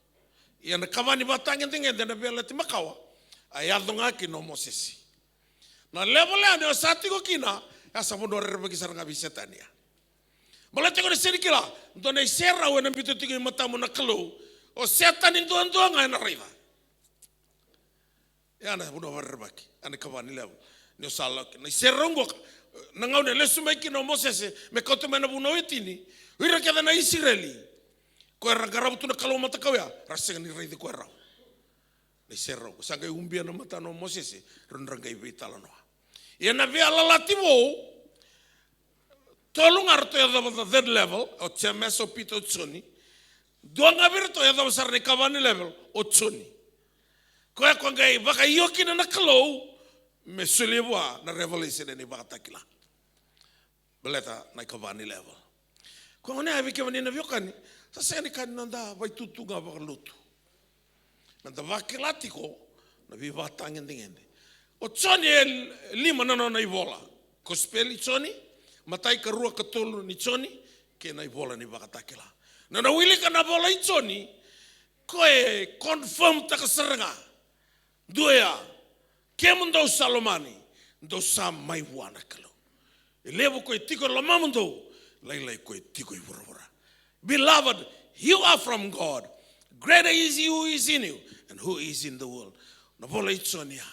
Ya na kawani batangin tingin na bela ti makawa. Ayado nga kino Moses. Na level ya ne sati ko kina ya sa pono rebagi saranga bisetania. Malate ko ni serikila, dona isera wena bitu tigi matamu na Kalou, o setan indoan nga na riva. Ya na buno barbaki, ane kawani level. Ni sala na isera ngok, na ngau ne lesu mai kino Moses me koto mena buno itini. Wira kada na Israeli. Ko rangarabu tu na Kalou matakau ya, raseng ni rei ko rau. Ni isera ko sanga umbia na mata no Moses, runranga ibitala no. Ya na via lalativo. Tolong arto ya the third level, o tsemes o pito tsoni. Doang abirto ya the sarne kawani level, o tsoni. Koya kwa ngai baka yoki na Kalou, me sulewa na revelation ni baka takila. Beleta na kawani level. Kwa ngone abi kemani na vyokani, sasa ni kan nanda vai tutunga baka lutu. Nanda vakilatiko na viva tangin dingende. O tsoni lima na no na ivola. Kospeli tsoni. Matai karua katolo ni tsoni ke na ibola ni bakatakela. Na wili kana bola i tsoni ko e confirm takasaranga. Duya ke mundo Salomani do sam mai wana Kalou. Elevo ko tiko la mamundo lai ko tiko i burabura. Beloved, you are from God. Greater is he who is in you and who is in the world. Na bola i tsoni ya.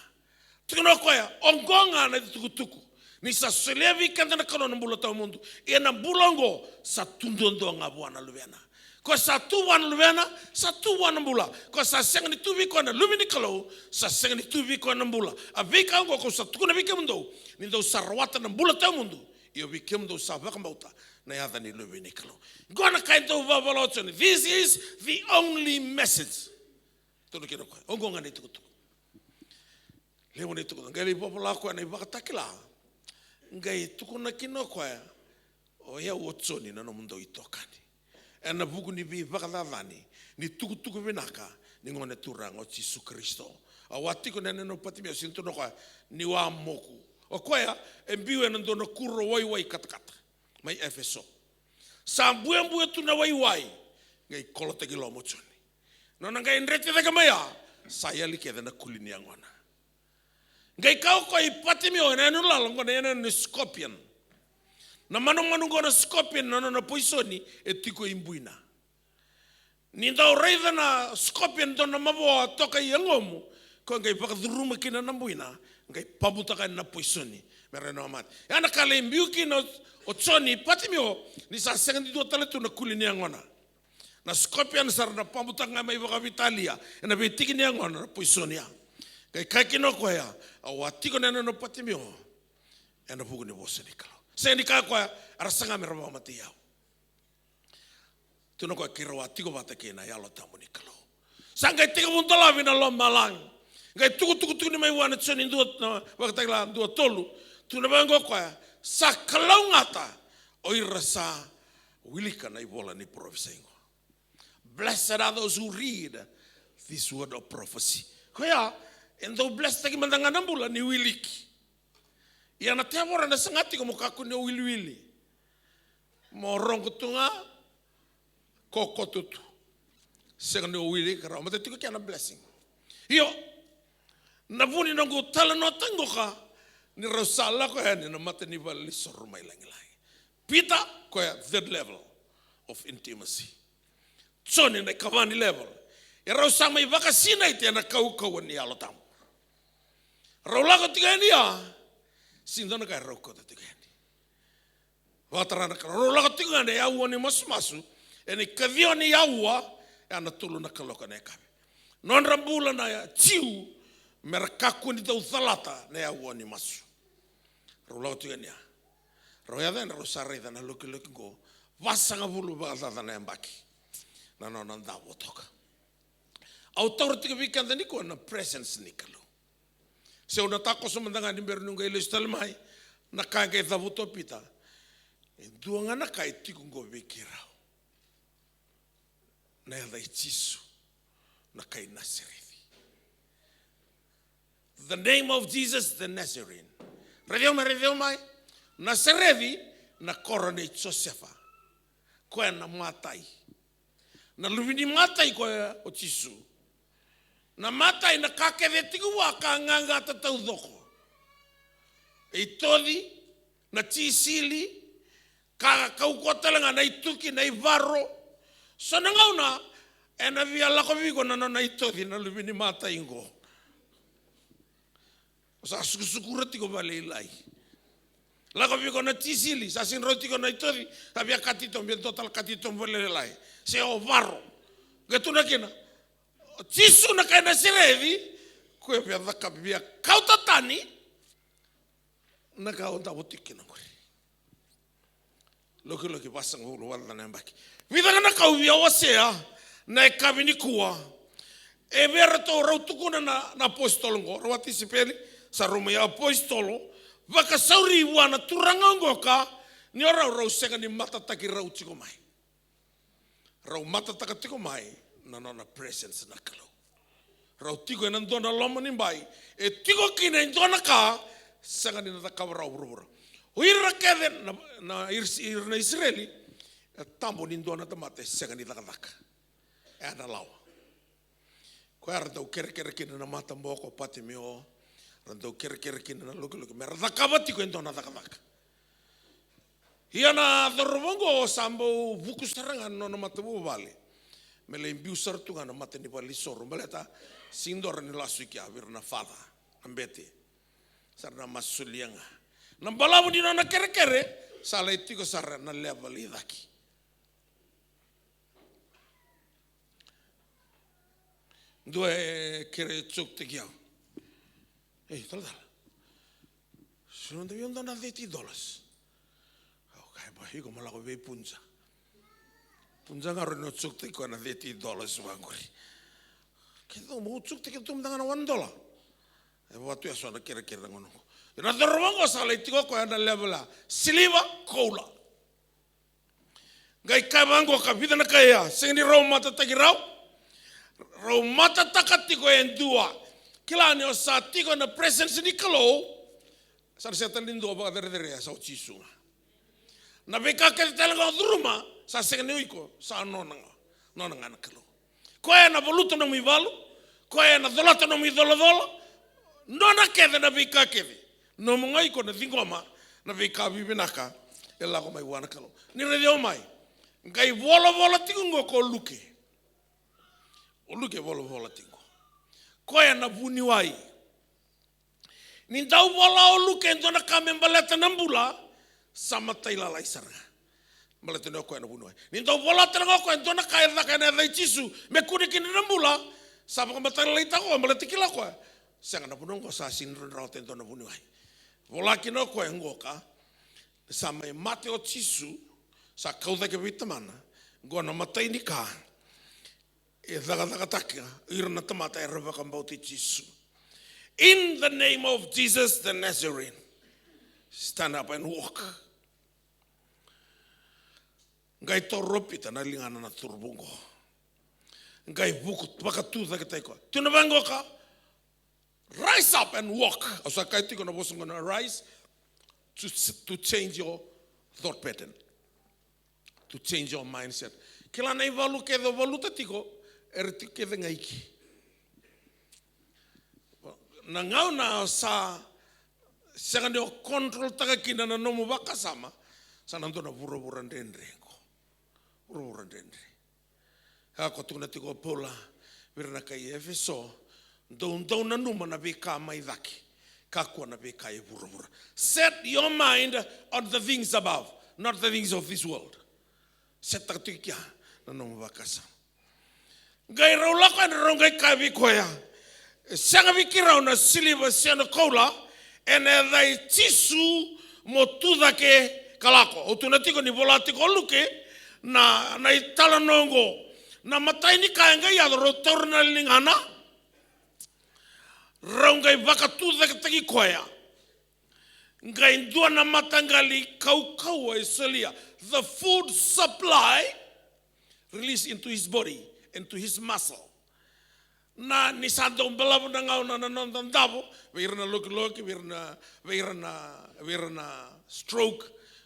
Tikono ko ya ongonga na tukutuku. Ni sa selevi kanta na Kalou na bula tau mundu. E na bulongo sa tundondo nga buana luvena. Ko sa tu buana luvena, sa tu buana bula. Ko sa senga ni tubi ko na lumini Kalou, sa senga ni tubi ko na bula. A vika ngo ko sa tukuna vika mundo. Ni do sarwata na bula tau mundu. Iyo vika mundo sa vaka mauta na yada ni lumini Kalou. Gona kaito vavalotsoni. This is the only message. Tono kino ko. Ongo nga ni tukutu. Lewo ni tukutu. Ngali popola ko na ibaka takila. Ngai tukuna kino kwa o ya wotsoni na no mundo itokani. Ena buku ni bi bakadavani ni tuku Vinaka ni ngone turango Jisu Kristo. Awati ko nene no pati mi sinto no kwa ni wa moku. O kwa ya embiwe na ndo no kuro wai katakata. Mai Efeso. Sambuembu tu na wai ngai kolote kilo motsoni. Nona ngai ndrete daga maya. Saya li keda na kulini angona. Ngai kau ko ipati mi ona no la ngona ena ni scorpion. Na manu ngona scorpion na poisoni etiko imbuina. Ni ndau reida na scorpion dona mabo toka yangomu ko ngai pakaduruma kina na mbuina ngai pabutaka na poisoni mereno amat. Yana kale mbiuki no otsoni pati mi ni sa sendi do taletu na kulini angona. Na scorpion sar na pambutanga mai baka vitalia na betiki ni angona na poisonia kai kino ko ya awatiko na no patimio ena pugu ni boseni kalo se ni ka ko arasanga me rama mate yao tuno ko kiro atiko bata ke na Yalotabu ni kalo sanga tiko mundola vina lo malang ngai tuku ni mai wana tsoni ndo wakatala ndo tolu tuna bango ko sa kalau ngata oirasa wilika na ibola ni profesingo. Blessed are those who read this word of prophecy. Kaya, endo blessed taki mandanga nambula ni wiliki. Ia na tewara na sangati ko mukaku ni wili. Morong kutunga koko tutu. Sega ni wili kara mate tiko kia na blessing. Iyo, nabuni nangu tala no tango ka ni rosala ko yani na mate ni bali sorumai langilai. Peter ko ya third level of intimacy. Tsoni na kawani level. E rau sama i waka sina ite na kau ni Yalotabu. Rau lako tiga ni ya. Sindona kai rau kota tiga ni. Watarana ka rau lako tiga ni ya ua ni masu. E ni kavio ni ya ua. E ana tulu na kaloka na ekabe. Non rambula na ya tiu. Merakaku ni tau thalata na ya ua ni masu. Rau lako tiga ni ya. Rau ya dhan rau sarai dhana luki go. Wasanga vulu baka dhana ya mbaki. Na nanda wotoka. Au taur tika vikanda niko na presence nikalo. Se una tako somandanga ni bernunga ile stalmai na kanga thavuto pita. E duanga na kai tikungo vikirao. Na ya Jisu na kai Nazarethi. The name of Jesus the Nazarene. Reveo mai Nazarethi na coronate Josefa. Kwa na matai. Na luvini matai ko o Jisu. Na matai na kakere tiku waka nganga tatau doko. E todi na tisili ka kaukotalanga na ituki na ivaro. So na ngauna ena via lako vigo na itodi na luvini matai ngo. Sa sukusukura tiko vale ilai. Lako vigo na tisili sa sin rotiko na itodi tabia katito bien total katito vale ilai. Se o varro. Gatuna kena. Jisu na kai Nazarethi ko via daka via kautatani na kaunta botikina ngori. Loki pasang hulu wala na mbaki. Vidanga na kau via wasea na kabini kuwa. E vera to rautukuna na apostolo ngo. Rawati sipeli sa Roma ya apostolo vaka sauri wana turanga ngoka ni ora rausenga ni matataki rautiko mai. Rau matataka tiko mai na presence na Kalou. Rau tiko ena ndona loma ni mai e tiko kina ndona ka sanga ni na kawra urura. Uira kede na Israeli e tambo ni ndona tamate sanga ni dakadaka. E ana lawa. Ko era tau kere kina na mata mboko pati mio. Randau kere kina na loki me radakaba tiko ndona dakadaka. Hiana dorobongo sambo buku saranga no matabu vale. Mele imbiu sartunga na mateni vali soro meleta sindor ni lasuki avir na fada ambete. Sarna masulianga. Na balabu di na kere sala itiko sarra na level idaki. Due kere tsuk tekiao. Taldal. Sono devi andare a $80. Higo malako vei punza. Punza ngaro no tsukte ko na $80 wangori. Kito mo tsukte kito mdanga na $1. E watu ya sona kere ngono. Na dorwango sala itiko ko na levela siliva cola. Gai kabango ka vida na kaya singni ro mata takirao. Ro mata takatiko endua. Kila ni osatiko na presence ni Kalou. Sa setan lindo ba dere sa Jisu. Na beka ke telenga druma sa sengni uiko sa nonanga na Kalou. Koe na voluta no mi valu, koe na dolata no mi dolodola, nona kede na vika kede. No mongai ko na thingoma na vika Vinaka e lago mai wana Kalou. Ni rede o mai. Ngai vola tingo ko luke. O luke vola tingo. Koe na vuni wai. Ni tau vola o luke entona kame mbaleta na mbula, sama taila lai saranga. Mbaleta no koe na vuni wai. Ni tau vola tena ko entona kai dhaka na dhai Jisu, me kuri kini na mbula, sama kambatala lai tako, mbaleta kila koe. Sanga na punongo sa sinron rao entona vuni wai. Vola kino koe ngoka, sama e mate o Jisu, sa kauda ke vitamana, gona matai ni ka, e Ratabacaca, irna tamata e Ratabacaca Jisu. In the name of Jesus the Nazarene, stand up and walk. Ngai toropita na lingana na turbungo. Ngai buku pakatuda ke taiko. Tuna vangoka, rise up and walk. Asa kai tiko na bosu gonna rise to change your thought pattern, to change your mindset. Kila na ivalu ke do valuta tiko erti ke ngaiki. Na ngau na sa sanga o control taka kina na nomu baka sama sa nandona vura ndendrengo. Vura ndendre. Ha ko tuna tiko pola virna KAIF so don na numa na beka mai daki. Kakwa na beka e vura. Set your mind on the things above, not the things of this world. Set taka tikia na nomu baka sama. Gai raula ko na rongai kavi koya. Sanga vikira na siliva siano kola ene dai Jisu motuda ke kalako. O tunatiko ni volatiko luke na itala nongo na matai ni kaenga ya Rotorua lingana rongai vakatuda ke taki koya. Ngai ndua na matangali kau e selia. The food supply released into his body, into his muscle. Na ni santo belabu na ngau na nandabo, virna loki, virna stroke.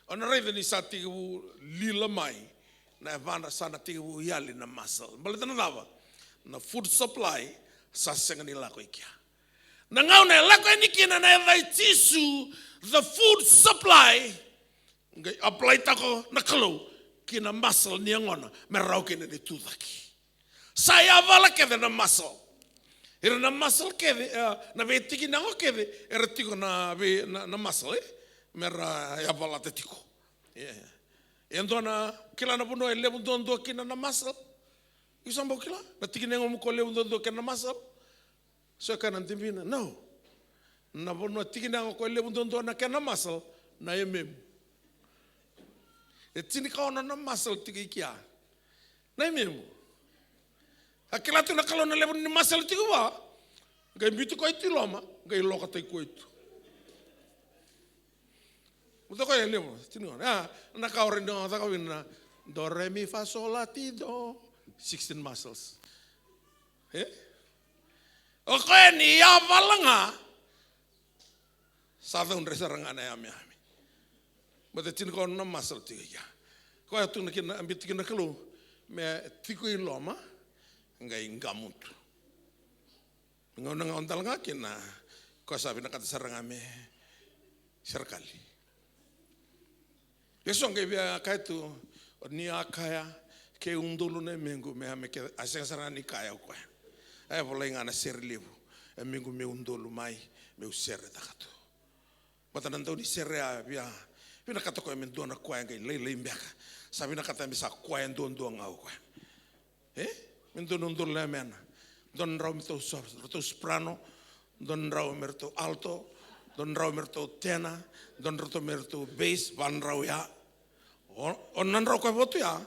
Ona rei ni sa Cagivou lila mai na vana sana Cagivou yali na muscle. Balita na dava na food supply sa senga ni lako ikia. Na ngau na lako ni kina na dai Jisu the food supply ngai apply tako na Kalou kina muscle ni ngona me rau kina ni tudaki. Saya vala kede na muscle. Era na muscle kede na vetiki na ngo kede era tiko na muscle mera ya vala te tiko. Endona kila na puno ele bundo kina na muscle. Isambo kila na tiki nengo mo ko le bundo kina na muscle. So kana ndimina no. Na puno tiki nengo ko le bundo na kina muscle na yemem. E tini ka ona na muscle tiki kia. Na yemem. Aquela tu na Kalou na levo ni masal tigo ba, gai bitu ko itu lama, gai loka tai ko itu. Udah ko ya levo, tino na ka ore no da ka wina do re mi fa sol la ti do 16 muscles. O ko ni ya valanga. Sa un resaranga na ya mi. Bate tino ko na muscle tigo ya. Ko tu na kina ambit kina Kalou me tiko I loma. Ngai ngamutu. Ngona ngondal ngakina ko sabi na katasaranga me serkali. Yeso ngai bia kaitu ni akaya ke undulu ne mengu me ame ke asasaranga ni kaya ko. Ai volenga na serlevu. E mengu me undulu mai me usere takatu. Matanan tau ni serea bia bina katoko me dona ko ngai lei mbaka. Sabi na kata me sa ko ndondo ngau ko. Don la mena, don rau merto soprano, don rau merto alto, don rau merto tena, don rau merto bass, van rau ya, on nan rau ka votu ya,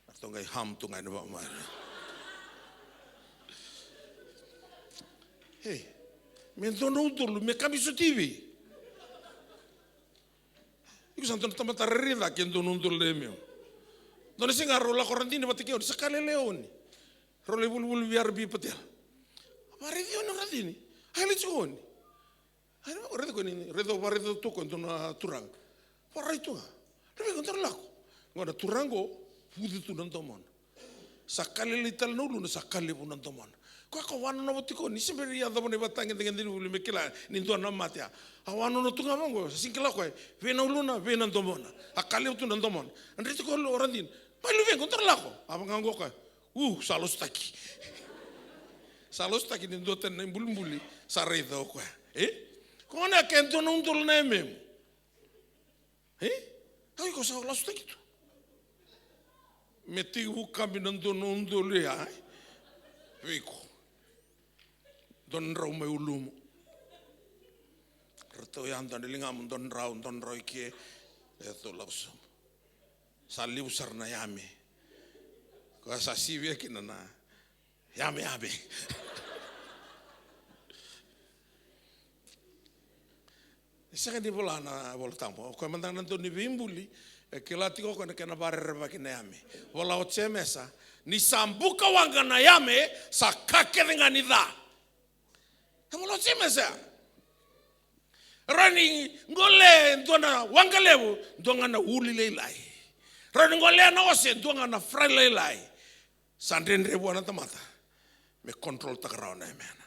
atau ngai ham tu ngai neba mai. Hey, menton utul, me kamisu TV. Iku santon tamata rida kien don utul le meu. Don singa rola quarantine batikio, sakale leoni. Role bulbul biar bi petel. Mari dia no radini. Ai le choni. Ai no redo ko ni redo baredo to ko na turang. Parai tu. Rebe ko lako. Ngora turango pudi tu non tomon. sakali lital nulu na sakali punan tomon. Ko wano na botiko ni semberi ya domone batang dengan diri ulu mekila ni tuan nama matia. Awano no tunga mongo singkila ko vena uluna vena tomona. Akali punan tomon. Andri tiko lo orang din. Malu ven kontra lako. Apa nganggo ko. Salos taki. Salos taki ni doten na bulimbuli sare do ko. Ko na kento no undol na mem. Ai ko salos taki tu. Metiu caminando no undol ya. Viko. Don rau mai ulumu. Rato yang dan lingam don rau ikie itu langsung. Saliu sarna yame. Kau sasivia kinana yame. Isa di bola na bola tampo. Kau mandang nanti ni bimbuli. Kelati kau kena barer bagi yame. Bola ocemesa. Ni sambuka wanga na yame sakake dengan ida. Kamu lo cemesa. Rani ngole dona wanga lewu donga na uli lelai. Rani ngole na ose donga na fry lelai. Sandren rebu na tamata. Me control takarao na emena.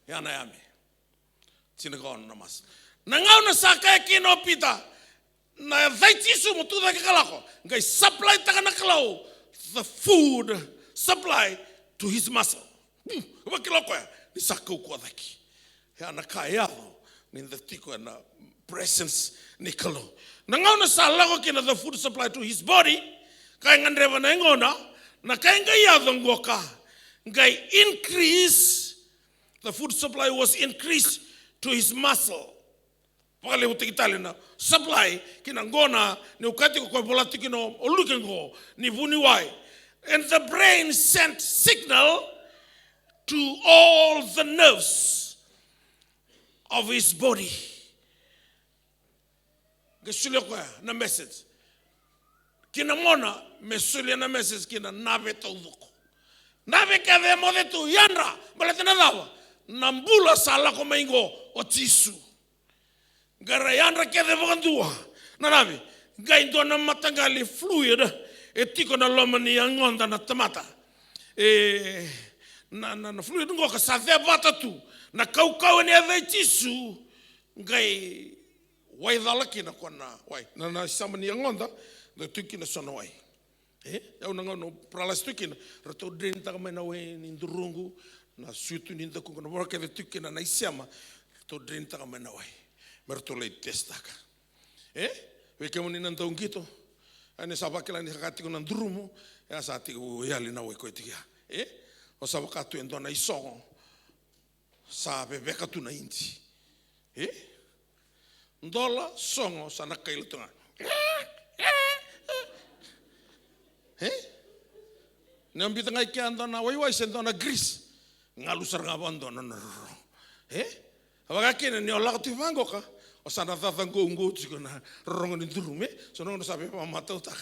Yana yame. Sinagon na mas. Nangau na sakake kino pita. Na vai Jisu mo tuda ke kalako ngai supply takana kalau the food supply to his muscle wa kiloko ni sakau ko daki ya na kayado ni the tiko na presence ni kalo na ngau na salako kina the food supply to his body kai ngandreva na ngona na kai ngai yado ngoka ngai increase the food supply was increased to his muscle. Pakale utikitale na supply kina ngona ni ukati ko bolati kino olukengo ni vuni wai. And the brain sent signal to all the nerves of his body. Gesule kwa na message. Kina ngona mesule na message kina nave tauduko. Nave kave mode tu yanra balatena dawa. Nambula sala ko maingo o Jisu. Garayanra kede bogandua. Nanabi, gaindo na matangali fluid etiko na lomani angonda na tamata. Na fluid ngo ka save batatu. Na kau ni ave Jisu gai waidalaki na kona wai. Na samani angonda na tuki na sono wai. Yau na ngono pralas tuki na rato drinta ka mena wai nindurungu na sutu ninda ku na worka de tuki na isiama to drinta ka mena wai. Mertolei testaka. We Kemuni nan taung gitu. Ane sabakela ni sakati ko nan drumo. Ya sati ko yali na we ko tikia. O sabakatu endo na isongo. Sa bebeka tu na inti. Ndola songo sa nakailo tunga. Nambita ngai kia ando na waiwai sendo na gris. Ngalusar ngabando na naro. Abagakina ni olak tu mangoka. O sana tatang ko ungo tiko na rongo ni durume. So no sabe pa matau tak.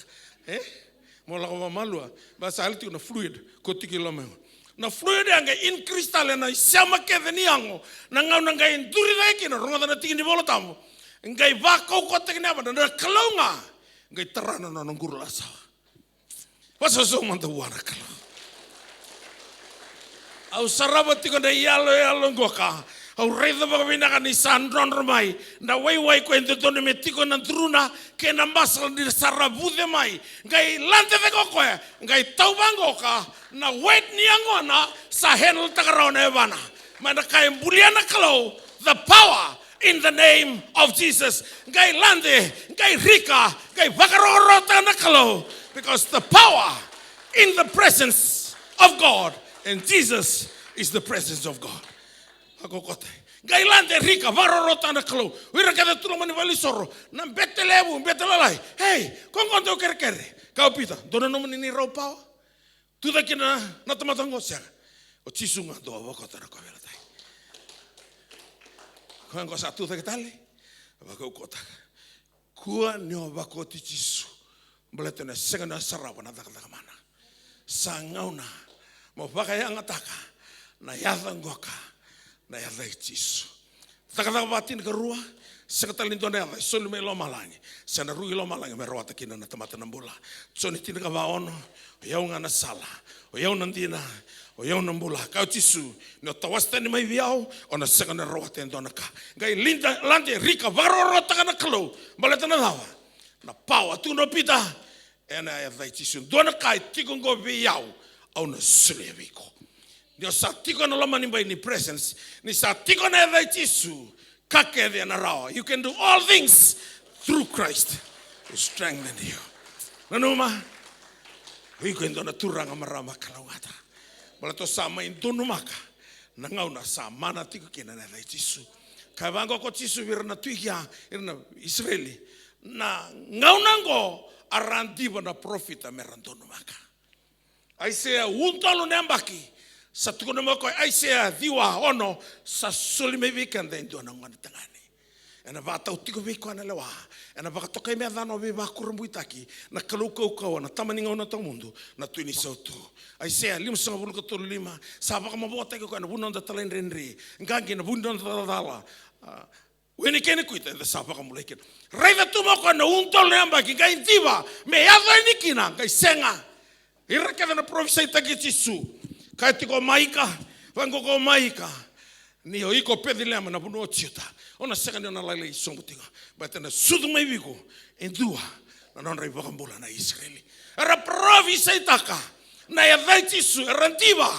Mola ko malua. Ba sal tiko na fluid ko tiki lo mengo. Na fluid yang in kristal na siama ke veni ango. Na ngau na ngai duri dai kina rongo na tiki ni bolo tamu. Ngai va ko tiki na ba na kalonga. Ngai terana na nguru lasa. Pasa so manta wana kala. Au sarabati ko na yalo ngoka. Au rei da Vinaka ni sandron romai na wai ko ente tone metiko na truna ke na masal ni sarabude mai ngai lante de ko ngai tau bangoka na wait ni angona sa henel takarona evana mana kai buliana Kalou the power in the name of Jesus ngai lande ngai rika ngai bakarorota na Kalou because the power in the presence of God and Jesus is the presence of God. Ako kote. Gailante rika varorota na Kalou. Wira kada tulo mani vali soro. Na betelebu betelalai. Hey, kongonte o kere. Kau pita. Dona no mani ni rau pao. Tu da kina na tamatango sia. O Jisu nga do avokota na kovela tai. Kongo sa tu da ketale. Avako kota. Kua ni avakoti Jisu. Bolete na senga na sarawa na dakata mana. Sangauna. Mo bakaya ngataka. Na yatha ngoka. Na yatha Jisu. Takataka batin ke rua. Sakatalin to neva, solu me lo malangi. Sana rui lo malangi me roata kina na tamata nambula. Tsoni tina ka vaono, o iau ngana sala, o iau nandina, o iau nambula. Kau Jisu, no tawasta ni mai viau, o na sakana roata endona ka. Gai linda lande rika varo rota kana Kalou, maleta na lawa. Na pau atu no pita, ena e vai Jisu. Dona kai tikongo viau, au na sule viko. Nio sa tiko na lama ni mai ni presence, ni sa tiko na e vai Jisu. You can do all things through Christ who strengthened you. Nanuma, we can do na turanga marama kalawata. Balato sa mai donumaka. Nangau na sa mana tiko kina na Jisu. Kavango ko Jisu vir na tuikia na Israeli. Na ngau nango arandiba na profita merandonumaka. Isaiah untalo nembaki. Sa tukuna mo ko Isaiah diwa ono sa sulime weekend endo na ngana tangani. Ena vata utiko wiko na lewa. Ena baka tokai me dano we ba kurumbuitaki na Kalou kau na tamaninga na tong mundo na tuini sautu. Isaiah 55:5 sa baka mabota ko na bunon da talen renri. Ngangi na bunon da dala. Weni kene kuita da sa baka mulaiken. Raiva tumo ko na untol namba ki ga intiba me yava nikina ga senga. Ira ka na prophesy taki Jisu. Kai tiko maika, vango ko maika. Ni o iko pedilema na buno chiuta. Ona sekani ona lale isongutinga. Batena sudu mai viko endua na non rei bakambula na Israeli. Era province itaka na ya Jisu randiva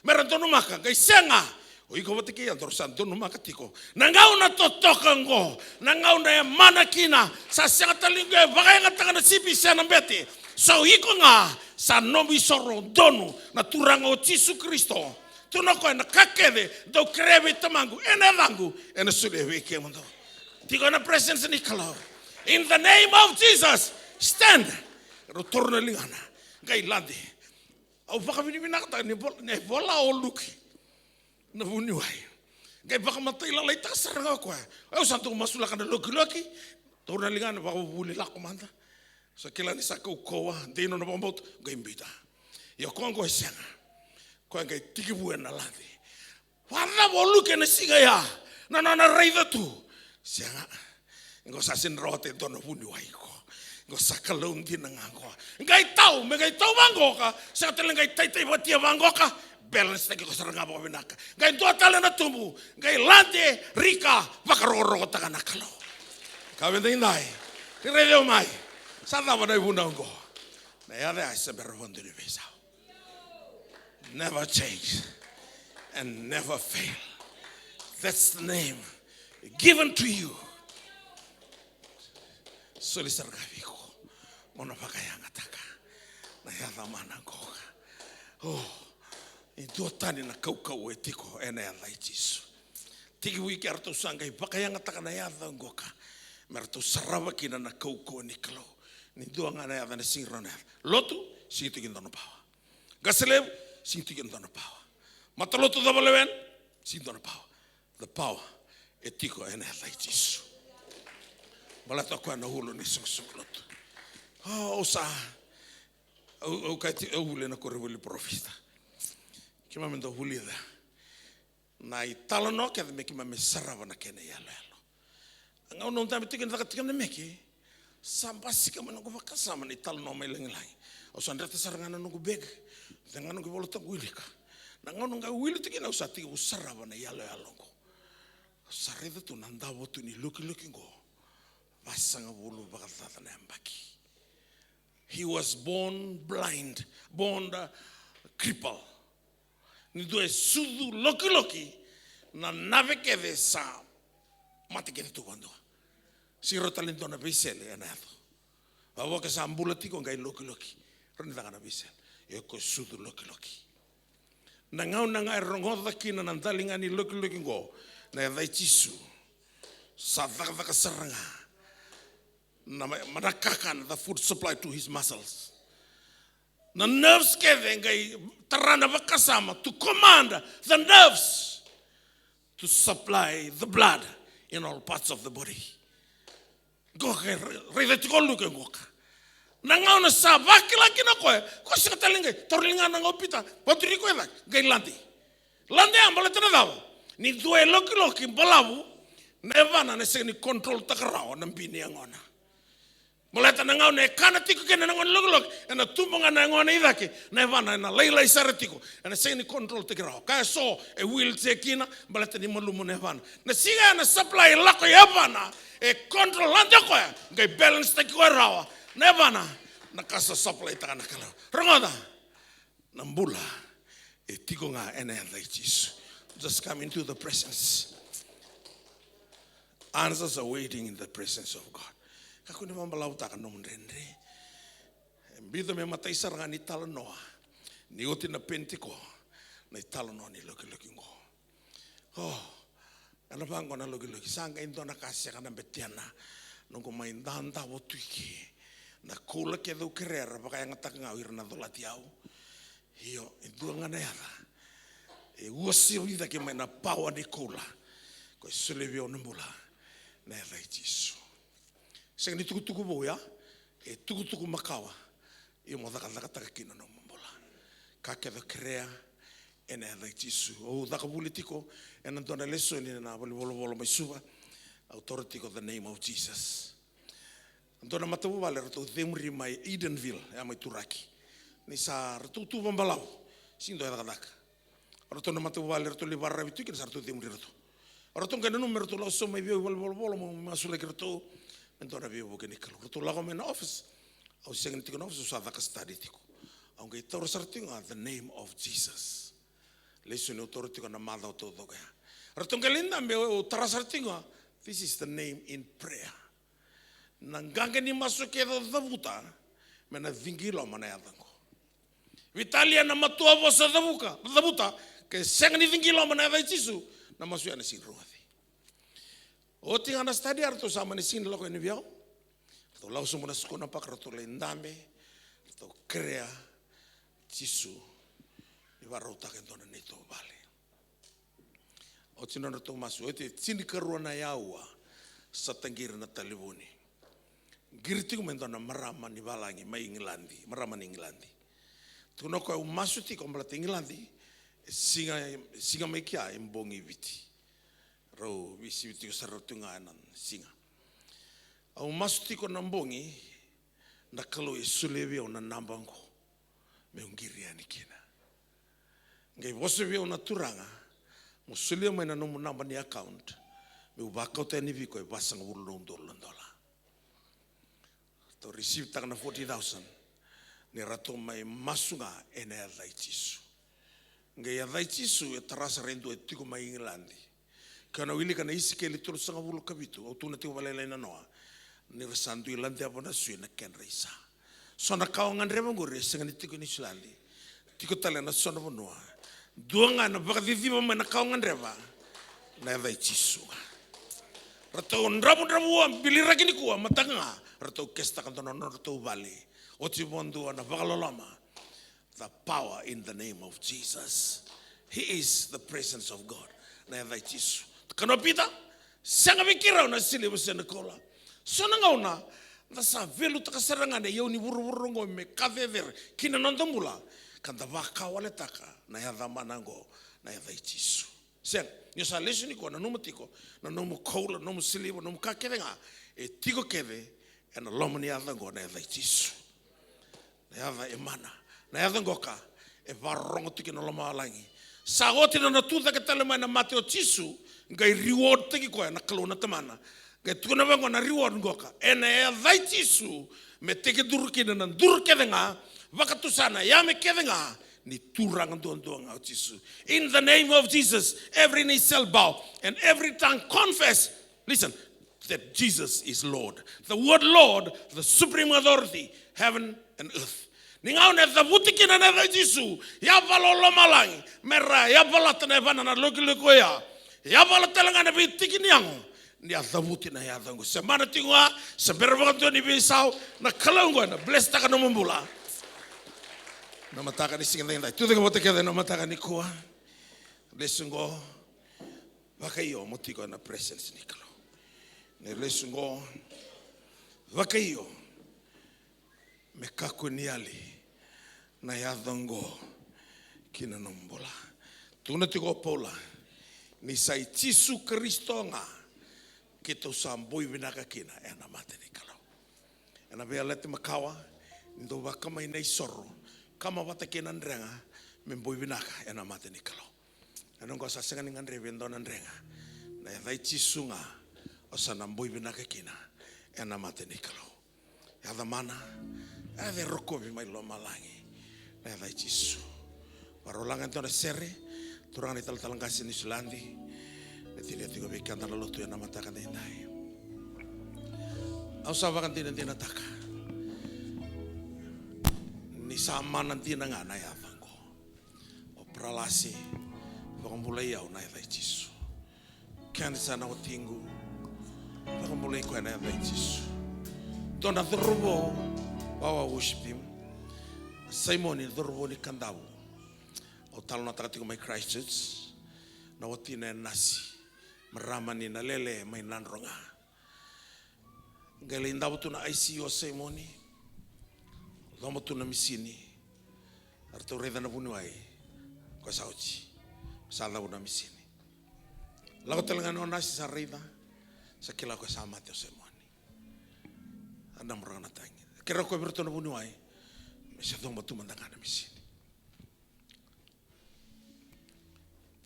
merantonu maka kai senga. O iko batiki andor santonu maka tiko. Nangau na totokango, nangau na ya manakina sa sekatalingo e bagai ngatanga na sipi sana beti. So iko nga sa nomi soro donu na turanga o Jisu Kristo. Tuno ko na kakede do kreve tamangu ena langu ena sulewe ke mundo. Tiko na presence ni Kalou. In the name of Jesus, stand. Rotorua lingana. Gai lande. Au baka Vinaka ne bola o luki. Na vuniwai. Gai baka matai la lai tasaranga ko. Au santo masula kana loki. Torna lingana baka buli la komanda. So kila ni sa koa dino na bombot gaimbita. Yo kongo senga. Ko ngai Kagivou na lande. Wala boluke na siga ya. Na raiva tu. Senga. Ngo sa sin rote dono vuni waiko. Ngo sa Kalou ndina ngako. Ngai tau mangoka. Sa tele ngai tai batia mangoka. Balance take ko saranga bo Vinaka. Ngai do tala na tumbu. Ngai lande rika vakaroro taka na Kalou. Ka vende nai. Tirele mai. Sada wana ibunango. Na yale aisabero vondini visa. Never change and never fail. That's the name given to you. Soli sargaviko. Mona pakayanga taka. Na yala manangoka. Oh. Idotani na kau etiko ena yala Jisu. Tiki wiki arto sanga pakayanga taka na yala ngoka. Merto sarava kina na kau ni Kalou. Ni dua ngana ya na singrona. Lotu sintikin dono pawa. Gaselev sintikin dono pawa. Matalotu da baleven sintono pawa. The power etiko ena la Jisu. Balata kwa na hulu ni soklotu. Oh sa o kati o hule na korevuli profita. Kima mendo huli da. Na italo no ke me kima me sarava na kene yalo. Ngau no tami tikin da tikin me meki. Sampai kama nunggu vakasama ni tal no mai lenglai. O sandra tasarangana nunggu beg. Dengan nunggu bolota guilika. Nango nunggu wili tikina usati usarava na yalo yalongo. Sarida tu nandavo tu ni luki go. Vasanga bulu bakatata na mbaki. He was born blind, born cripple. Ni due sudu loki na naveke de sa matike tu quando. Si rotalento na bisele anado. Avo que sa ambulati con gai loki. Renda na bisele. E ko sudu loki. Na ngau na ngai rongoda kina na ndalinga ni loki go. Na vai Jisu. Sa vaka saranga. Na manakakan the food supply to his muscles. Na nerves keve ngai tarana vakasama to command the nerves to supply the blood in all parts of the body. Go revetiko luke ngoka. Nangau na sa vakila kina ko sikatalinga torlinga na ngopita patri ko ela gailandi. Lande ambala tana dawo. Ni due loki balavu Nevana ne se ni control takarao na bini angona. Mulata na ngau ne kana tiko kena na ngon log ena tumbonga na ngona idake nevana na leila isaretiko ena se ni control takarao. Kaya so e will tekina mulata ni malumo nevana. Na siga na supply lako yavana e control landa ko ya ngai balance takiko rawa nevana na kasa supply takana kala. Rangoda na mbula e tiko nga ena Jisu. Just come into the presence. Answers are waiting in the presence of God. Kako ni mambalau taka no mrendre. Mbito me matai saranga ni talo noa. Ni oti na pentiko. Na talo noa ni loki ngo. Oh, ana bango na loki. Sanga indo na kasya kana betiana. Nungo maindanda wotuiki. Na kula ke do kerera baka yang tak ngawir na dolatiau. Hio indo ngana yara. E uasi vida ke mai na pawa ni kula. Ko sulevio nembula. Na Jisu. Seng ni tuku boya, e tuku makawa. I mo daka kina no mbola. Ka ke krea e na Jisu. O daka politiko e na dona leso ni na bolo mai suva. Authority of the name of Jesus. Dona matabu vale rato demri mai Edenville e mai turaki. Ni sa rato tu bambalau. Sindo e daka. Rato na matabu vale rato li barra bitu ki sa rato demri rato. Ora tonga no numero to laso mai vio bolo mo masule kerto mentora vio bo keni Kalou to lago men office au seng tiko office sa vaka study tiko au ngai tor sartinga the name of Jesus leso no tor tiko na mada to doga ora tonga linda me o tara sartinga this is the name in prayer nanganga ni masuke do davuta mena vingilo mana yadango Vitalia na matua vosa davuta ke seng ni vingilo mana Jisu na masuk ana sin ruathi. O tinga na study arto sama ni sin lako ni biao. To lau sumo na skona pak rato lendame. To krea Jisu ni warota kentona ni to vale. O tino na to masu ete sini karua na yaua sa tangira na talibuni. Girti ko mentona marama ni balangi mai Inglandi, marama ni Inglandi. Tuno ko masu ti ko mbala Inglandi. Singa mai kia imbongi viti. Rau visi viti ko saratunga nan singa. Au masuti ko nambongi na Kalou e sulewe o na nambango me ungiri ani kina. Ngai vosewe o na turanga mo sulewe mai na nomu namba ni account me ubakau te nivi ko e basang wulong dola. To receive taka na 40,000 ni rato mai masunga ene Jisu. Ngai Jisu e tarasa rendo e tiko mai Inglandi. Kana wili kana isi ke litoro sanga wulu kabitu. O tuna tiko walelai na noa. Ni rasandu Ilandi abona sui na ken reisa. Sona kau ngan reba ngore sanga ni tiko ni Islandi. Tiko tale na sona bonua. Duanga na baka viviva mai na kau ngan reba. Na Jisu. Rato ndrabu biliragi ni kuwa matanga. Rato kesta kantono rato vale. Oti bondua na baka lolama. The power in the name of Jesus. He is the presence of God. Na Jisu. Kanopita, sanga mikira na sili busena kola. Sona ngauna, nasa velu takasarangane yau ni buru ngo me kavever kina nondambula. Kanda waka wale taka na yadha manango na Jisu. Seng, nyosa lesu niko na numu tiko, na numu kola, numu siliwa, numu kakevenga. E tiko keve, na lomo ni yadha ngo na Jisu. Na yadha emana. Na yadha ngoka, e varongo tiki na loma alangi. Sagoti na natuda ke talema na Mateo Jisu, ngai reward tiki koe na Kalou na tamana. Ngai tukuna vango na reward ngoka. E na Jisu, me teke durukina na durukevenga, vakatusana, yame kevenga, ni turang doang Jisu. In the name of Jesus, every knee shall bow, and every tongue confess, listen, that Jesus is Lord. The word Lord, the supreme authority, heaven and earth. Ningau ne zabuti na Jisu, ya valolo malangi, mera ya valata na vana na loki ya valata langa na bitiki niango, ni zabuti na ya zangu. Semana tingwa, sebera waktu ni bisau na Kalou na bless taka no mbula. Na mataka ni singa ndai. Tu denga moteke na mataka ni kuwa. Lesungo wakaio motiko na presence ni Kalou. Ne lesungo wakaio me kakuniali. Na yadhango kina nombola. Tuna tiko pola. Ni sai Jisu Kristo nga. kita usam boi Vinaka kina ena mate ni Kalou. Ena vea lete makawa ndo wakama inei soro kama wata kina ndrenga men boi Vinaka ena mate ni Kalou. Ena ngo sasenga ni ngandre vendo ndrenga na vai Jisu osana boi Vinaka kina ena mate ni Kalou. Ya dhamana ave rokovi mai lo malangi na vai Jisu. Parolangan tona sere turang ni tal-talangkasi ni Sulandi. Tidak tiga bekan tanah lotu yang nama takkan dindai. Aku sahabat tidak taka. Ni sama nanti nanga naya tanggo. Operasi mulai yau naya tai Jisu. Kan sana o tinggu. Mulai kau naya tai Jisu. Tona terrobo bawa worship team. Symphony terrobo ni Kandau. O talo na takatiku mai Christchurch. Na watina nasi. Meramani na lele may nanronga. Galing daw ito na ICO Symphony. Daw ito na misini. Arto reda na bunuay. Kwa sauchi. Sada na misini. Lago talaga na nasi sa reda. Sa kila ko sama ito Symphony. Anda mo na tayo. Kira ko berto na bunuay. Mesya daw ito mandanga na misini.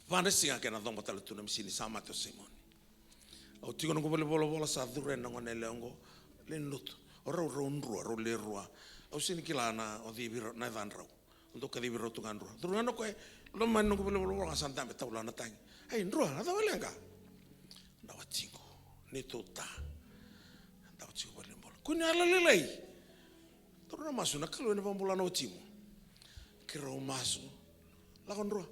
Vana singa kena dong batal tu nam sini sama tu Symphony. Au tigo nungu bole bola sa dure nango nelengo lenut. Ora rondrua rolerua. Au sini kilana o di biro na van rau. Untuk kadi biro tungan rua. Duru nano koe lo man nungu bole bola sa tambe taula na tang. Ai ndrua na tawale nga. Na watingo ni tota. Na watingo bole bola. Kuni ala lelei. Duru na masu na Kalou na bola no timu. Kira masu. La kondrua.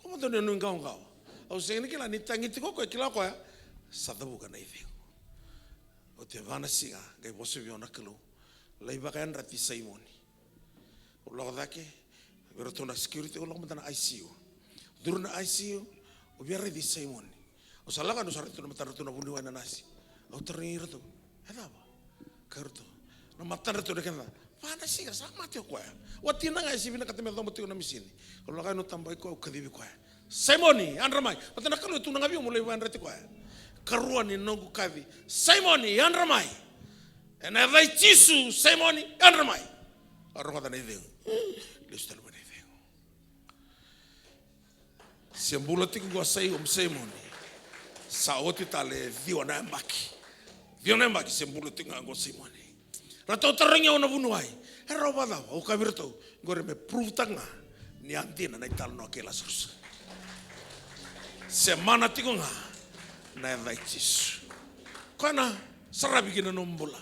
Como tu não engau. Ou seja, que lá nem tangi tiko ko kila ko sa dabu kana ife. O te vana singa ga bosu viona Kalou. Lai bakan rati Symphony. O lo dake vero tona security o lo mata ICU. Durna ICU o via redi Symphony. O sala ka no sa reto mata reto na buni wana nasi. O terni reto. Edaba. Karto. No mata reto de kana. Vana singa sa mate ko. O tina ga isi vina kateme do motio na misini. O lo ka no tambai ko kadivi ko. Symphony andramai. Patana Kalou tu na ngavi mo le wan reti ko. Karua ni nongu kavi. Symphony andramai. Ena vai Jisu Symphony andramai. Aronga na ideu. Listal bane ideu. Siambula tiku go sai Symphony. Sa oti tale viona mbaki. Viona mbaki siambula tiku go Symphony. Rato terengya ona bunuai. Era bada o kabirto gore me prove tanga ni antina na italo no aquela sus. Semana tiku nga na vai Jisu. Kana sarabi kina nombula.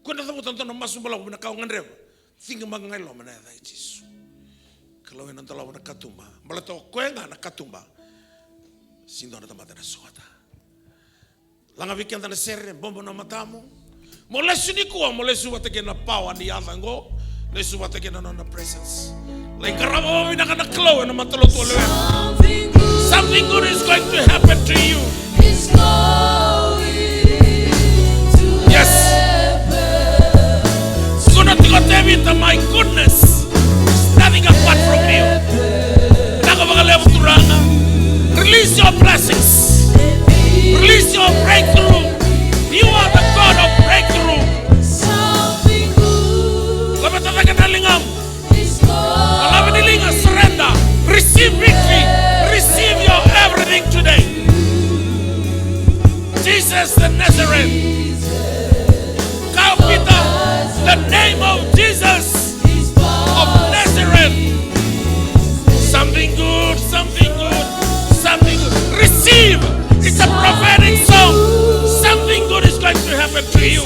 Kuna tamu tanto na masumbola ko na kaungan reba. Tinga mangai lo mana vai Jisu. Kalau ena talo na katumba, malato koenga na katumba. Sindo na tamata na suata. Langa weekend na serre bombo na matamu. Molesu ni kuwa molesu watake na power ni yavango. Lesu watake na presence. Like karamo Vinaka na Kalou na matalo to lewe. Something good is going to happen to you. Yes. Gonna take it, my goodness. Nothing apart from you. Release your blessings. Release your breakthrough. You are the God of breakthrough. Surrender. Receive victory. Receive your everything today. Jesus the Nazarene. Peter, the name of Jesus of Nazareth. Something good, something good, something good. Receive. It's a prophetic song. Something good is going to happen to you.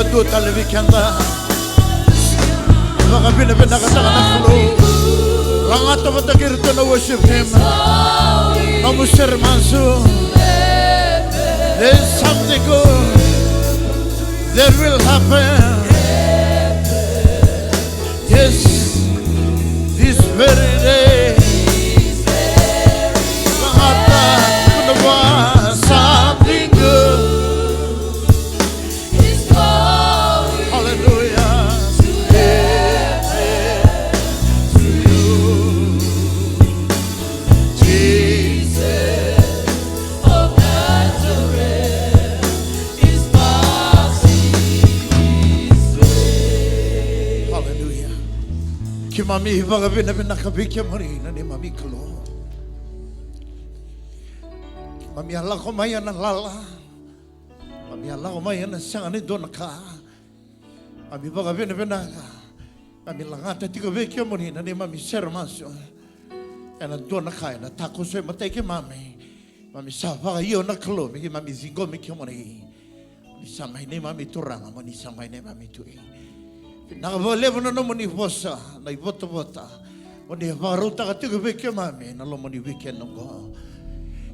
Tutta le weekender bina Vinaka takana Kalou. Langata matakirto na worship him. Namusir mansu. There's something good that will happen. Yes, this very day. Langata kunawa something good. Hallelujah. To you, Jesus of Nazareth is passing this way. Hallelujah. Kimami vagavina vinakabikya marina ni mami Kalou. Mami ala ko maya na lala. Mami ala ko maya na sangani donaka. Mami vagavina vinaka. Mami langata tiga vekya marina ni mami sermaso. Ena donaka na tako se mateke mami. Mami sava iyo na Kalou mi mami zingo mi kemuni. Mami samai ni mami turanga mami samai ni mami tui. Nakavalevo na naman ni Vosa na ibota-bota. Mani varuta ka tiga vekya mami na lomo ni weekend nungo.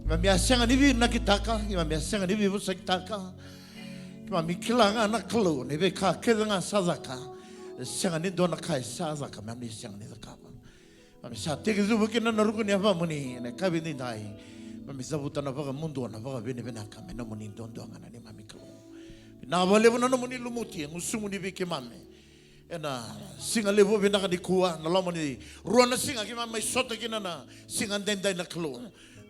Mami asenga ni vi nakitaka, mami asenga ni vi Vosa kitaka. Mami kilanga na Kalou ni veka kedanga sadaka. Senga ni dona kai sadaka mami senga ni zakapa. Mami sa tiga zubu kina naruko ni ava muni na kabi ni dai. Mami zabuta na vaga mundo na vaga vini Vinaka me naman ni dondonga na ni mami Kalou. Nakavalevo na naman ni lumuti ang usumo ni vekya mami. Ena singa levo Vinaka di kuwa na lama ni ruana singa kima may sota kina na singa denday na Kalou.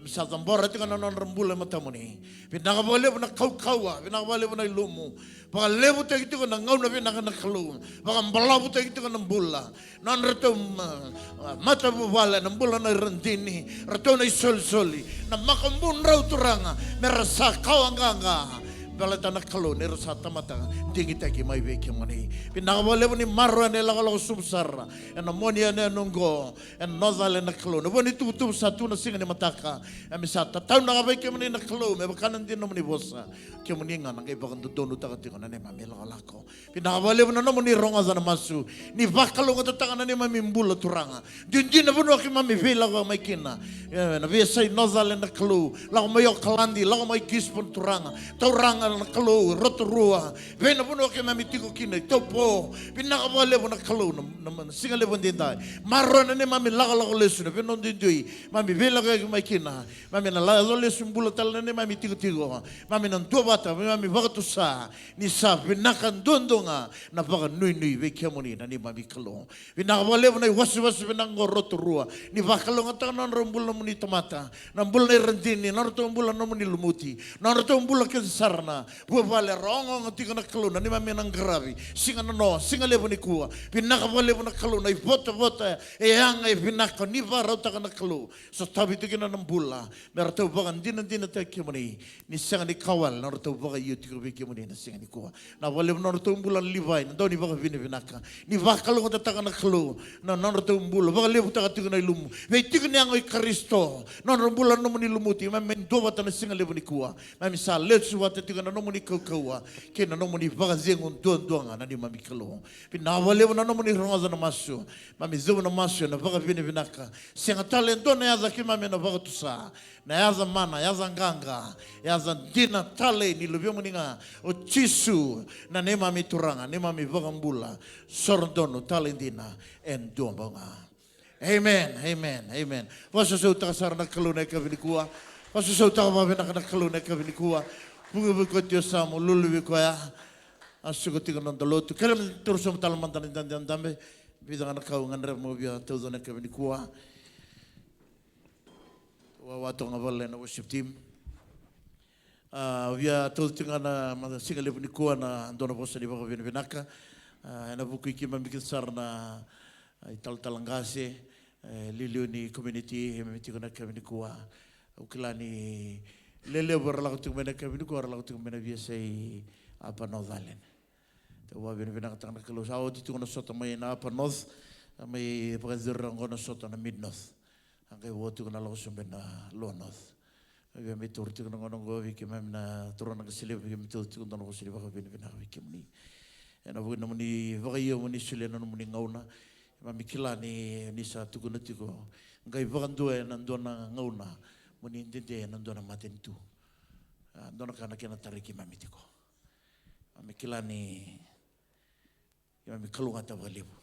Misal tambora tika na nambula mata mo ni. Vinaka ba levo na kaukawa, Vinaka ba levo na ilumu. Baka levo tayo ito na ngaw na Vinaka na Kalou. Baka mbalawo tayo ito na mbula. Nanrato mata bubala na mbula na randini. Rato na isol-soli. Na makambun raw turanga. Merasa kawanganga. Balata na Kalou ni rasa tamata dingi taki mai vekya mani pinakawale ni marwa ni lakalo sumsara en amonia ne nungo en nozale na Kalou no boni tutu satu na singa ni mataka amisata tau na vekya mani na Kalou me bakanan din no ni Vosa kemuni nga nang ibakan dono takati ko na ni mami lakalako pinakawale na no ni ronga za na masu ni vakalo nga tatanga ni mami mbula turanga din na buno ki mami vela ko mai kina na vesa nozale na Kalou la mayo kalandi la mai gispon turanga tauranga na Kalou Rotorua vena puno ke mami tiko kina topo Vinaka ba levo na Kalou na singa levo ndai marona ne mami lakalako lesu na veno ndui mami vela ke mai kina mami na la lesu mbula tal ne mami tiko mami na tua mami vakatusa ni sa Vinaka ndondonga na vaka nui vekya moni na ni mami Kalou Vinaka ba levo na wasi Vinaka Rotorua ni vakalo ngata na rombula moni tomata na mbula na rendini na roto mbula na moni lumuti na roto mbula ke sarna bua vale rongo ngati kana Kalou na ni mami nang gravi singa no singa levo ni kuwa Vinaka ba levo na Kalou na vota e anga e Vinaka ni vara ta kana Kalou so tabi tu kina nambula merata bagan dina ta kemuni ni singa ni kawal na roto baga yuti ko kemuni na singa ni kuwa na vale na roto mbula livai na doni baga Vinaka ni va Kalou ta kana Kalou na roto mbula baga levo ta tu kana lumu ve tikni ango Kristo na mbula no muni lumuti mami do bata na singa levo ni kuwa mami sa letsu wata tu kana no muni kaukawa kena no muni baga zengo doanga na ni mami Kalou pinawale na no muni ronga na masu mami zo na masu na baga Vinaka singa talento na yaza ki mami na baga tusa na yaza mana yaza nganga yaza dina tale ni lubyo muninga o Jisu na ne mami turanga ne mami baga mbula sordono talendina en dombonga amen wasu so ta sar na Kalou na kavinikua wasu so ta ma Vinaka na Kalou na kavinikua bunga ko Dios samo lulu ko ya asuko tiga non dolotu kelam terus tal mantan dan dambe bidang anak kau ngan mo bia tawdo na kavinikua wa to ngavale na worship team via tawdo na singa levinikua na dona Vosa di baga Vinaka na buku ki mamikil sar na tal-talangase liliuni community hemitiko na kavinikua ukilani lele berlaku tu mana kavinikua berlaku tu mana biasa apa nozalen te wa Vinaka tang Kalou sao di tu na sota mai na apa noz mai pagazir ngona sota na mid north angai wo tu na lagu sumben na low north Abi mi tur tu na ngona go vi ki mem na turana ka sile vi mi tu na go sile ba Vinaka vi Kemuni ena bu na muni va yo muni sile na muni ngauna Mamikila ni sa tukuna tiko. Ngai vakandua nandona ngauna. Muni ndende nandona matentu. Ndona kana kena tariki mamitiko. Mamikila ni mami kalunga tavalebu.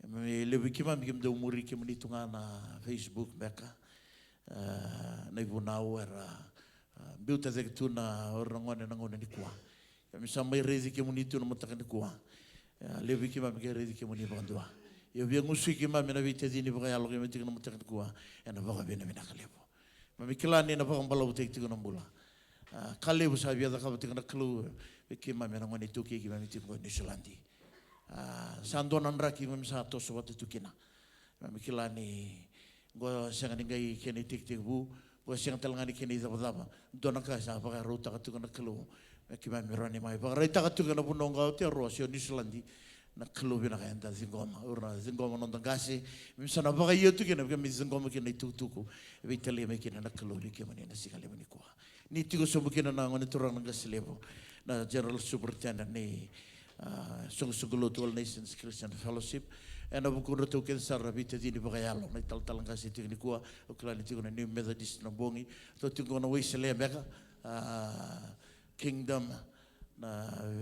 Mami lebu kima mikim da umuri Kemuni tunga na Facebook meka. Na ibunau era biuta zekitu na orangone nangone ni kuwa. Mami samai rezi Kemuni tu na mataka ni kuwa. Lebu kima mike rezi Kemuni vakandua. Yo bia ngusui kima mina vite dini baka yalo kima tika na mataka ni kuwa. Ena baka bina Vinaka lebu. Mami kilani na baka mbala utek tika na mbula. Kalebu sabi ada kaba tika na Kalou. Kima mina ngone tuki kima mitik ngone Nisulandi. Sandonan raki mami sa toso watu tukina. Mami kilani go sangani ngai kene tik-tik-bu. Go sang talangani kene izabadaba. Dona ka sa baka rota katuka na Kalou. Kima mirani mai. Baka raita katuka na punonga te roasio Nisulandi. Na Kalou Vinaka enda zingoma. Ura zingoma nondangasi. Misana baka iyo tukina. Baka mi zingoma kene tuku. Vitali me kene na Kalou. Kima ni nasikale mani kuwa. Ni tigo sobu kene na ngone turang nangasi lebo. Na General Superintendent ni Sungguh All Nations Christian Fellowship. And Abu Kurutu Kensar Rabita Dini Bagayalo, Talangasi Tignikua, Oklani Tiguna New Methodist Nambongi, Totingona Waisele Mega, Kingdom,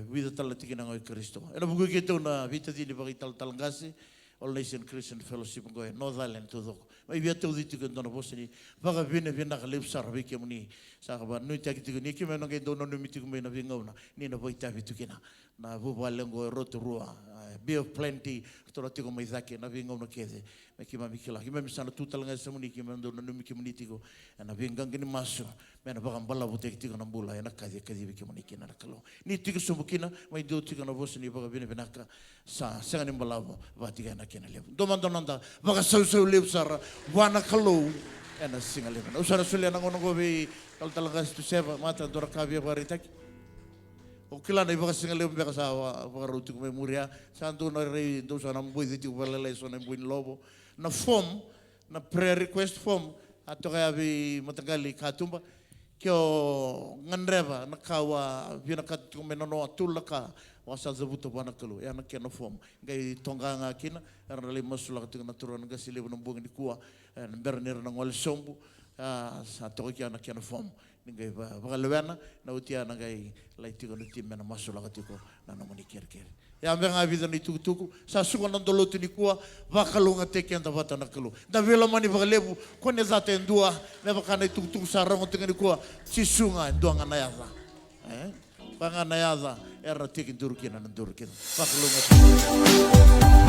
with the Talatikana Christo. And Abu Gituna Vita Dini Bagital Talangasi, All Nation Christian Fellowship going North Island to the maybe I told you to go to Boston. Vagavina Vinaka lives Sarvi Kemuni, Saraba, New Tactic, and again don't know meeting of Vingona, Nina Voitavi Tukina, Navualengo, Rotorua, Be of Plenty, Toratico Mizaki, Naving on the Keze, Makima Mikila. You remember Sana Tutalanga Samuni, Kimando, Numikimunitigo, and a Vingangan Masu, Menabambala would take Tiganambula and a Kazi Kaziviki and a Kalou. Need Tigasubukina, my do Tigan of Boston, Vinaka, Sanimbalavo, Vatigana Kenale. Domandonanda, Vagaso lives are Wana Kalou. And a single living. Usara Suliana going to go be Taltalangas to Seva, Mata Dorakavia Varitak. Okilana iba kasi ngayon ba kasawa pagaruti ko may murya santo na rin doon sa nambuy dito walala so na buin lobo na form na prayer request form ato kaya bi matagali katumba kyo nganreva nakawa Vinaka ko menano atulaka wasa zabuto bana Kalou ya nakya na form ngay tonga nga kina arali masula ka naturan nga sila ng buong di kuwa bernir ng wal sombu sa to kya nakya na form ngay bakalwana na utia na ngay laiti ko nutim na masula ka tiko na namuni kerker ya nga vida ni tuku sa sungan ng doloto ni kuwa Kalou nga teke ang tabata na Kalou da vela mani bakalebu kone zate ndua me bakana tuku sa rango tinga ni kuwa sisunga ndua nga nayaza banga nayaza era teke durkina na durkina Kalou nga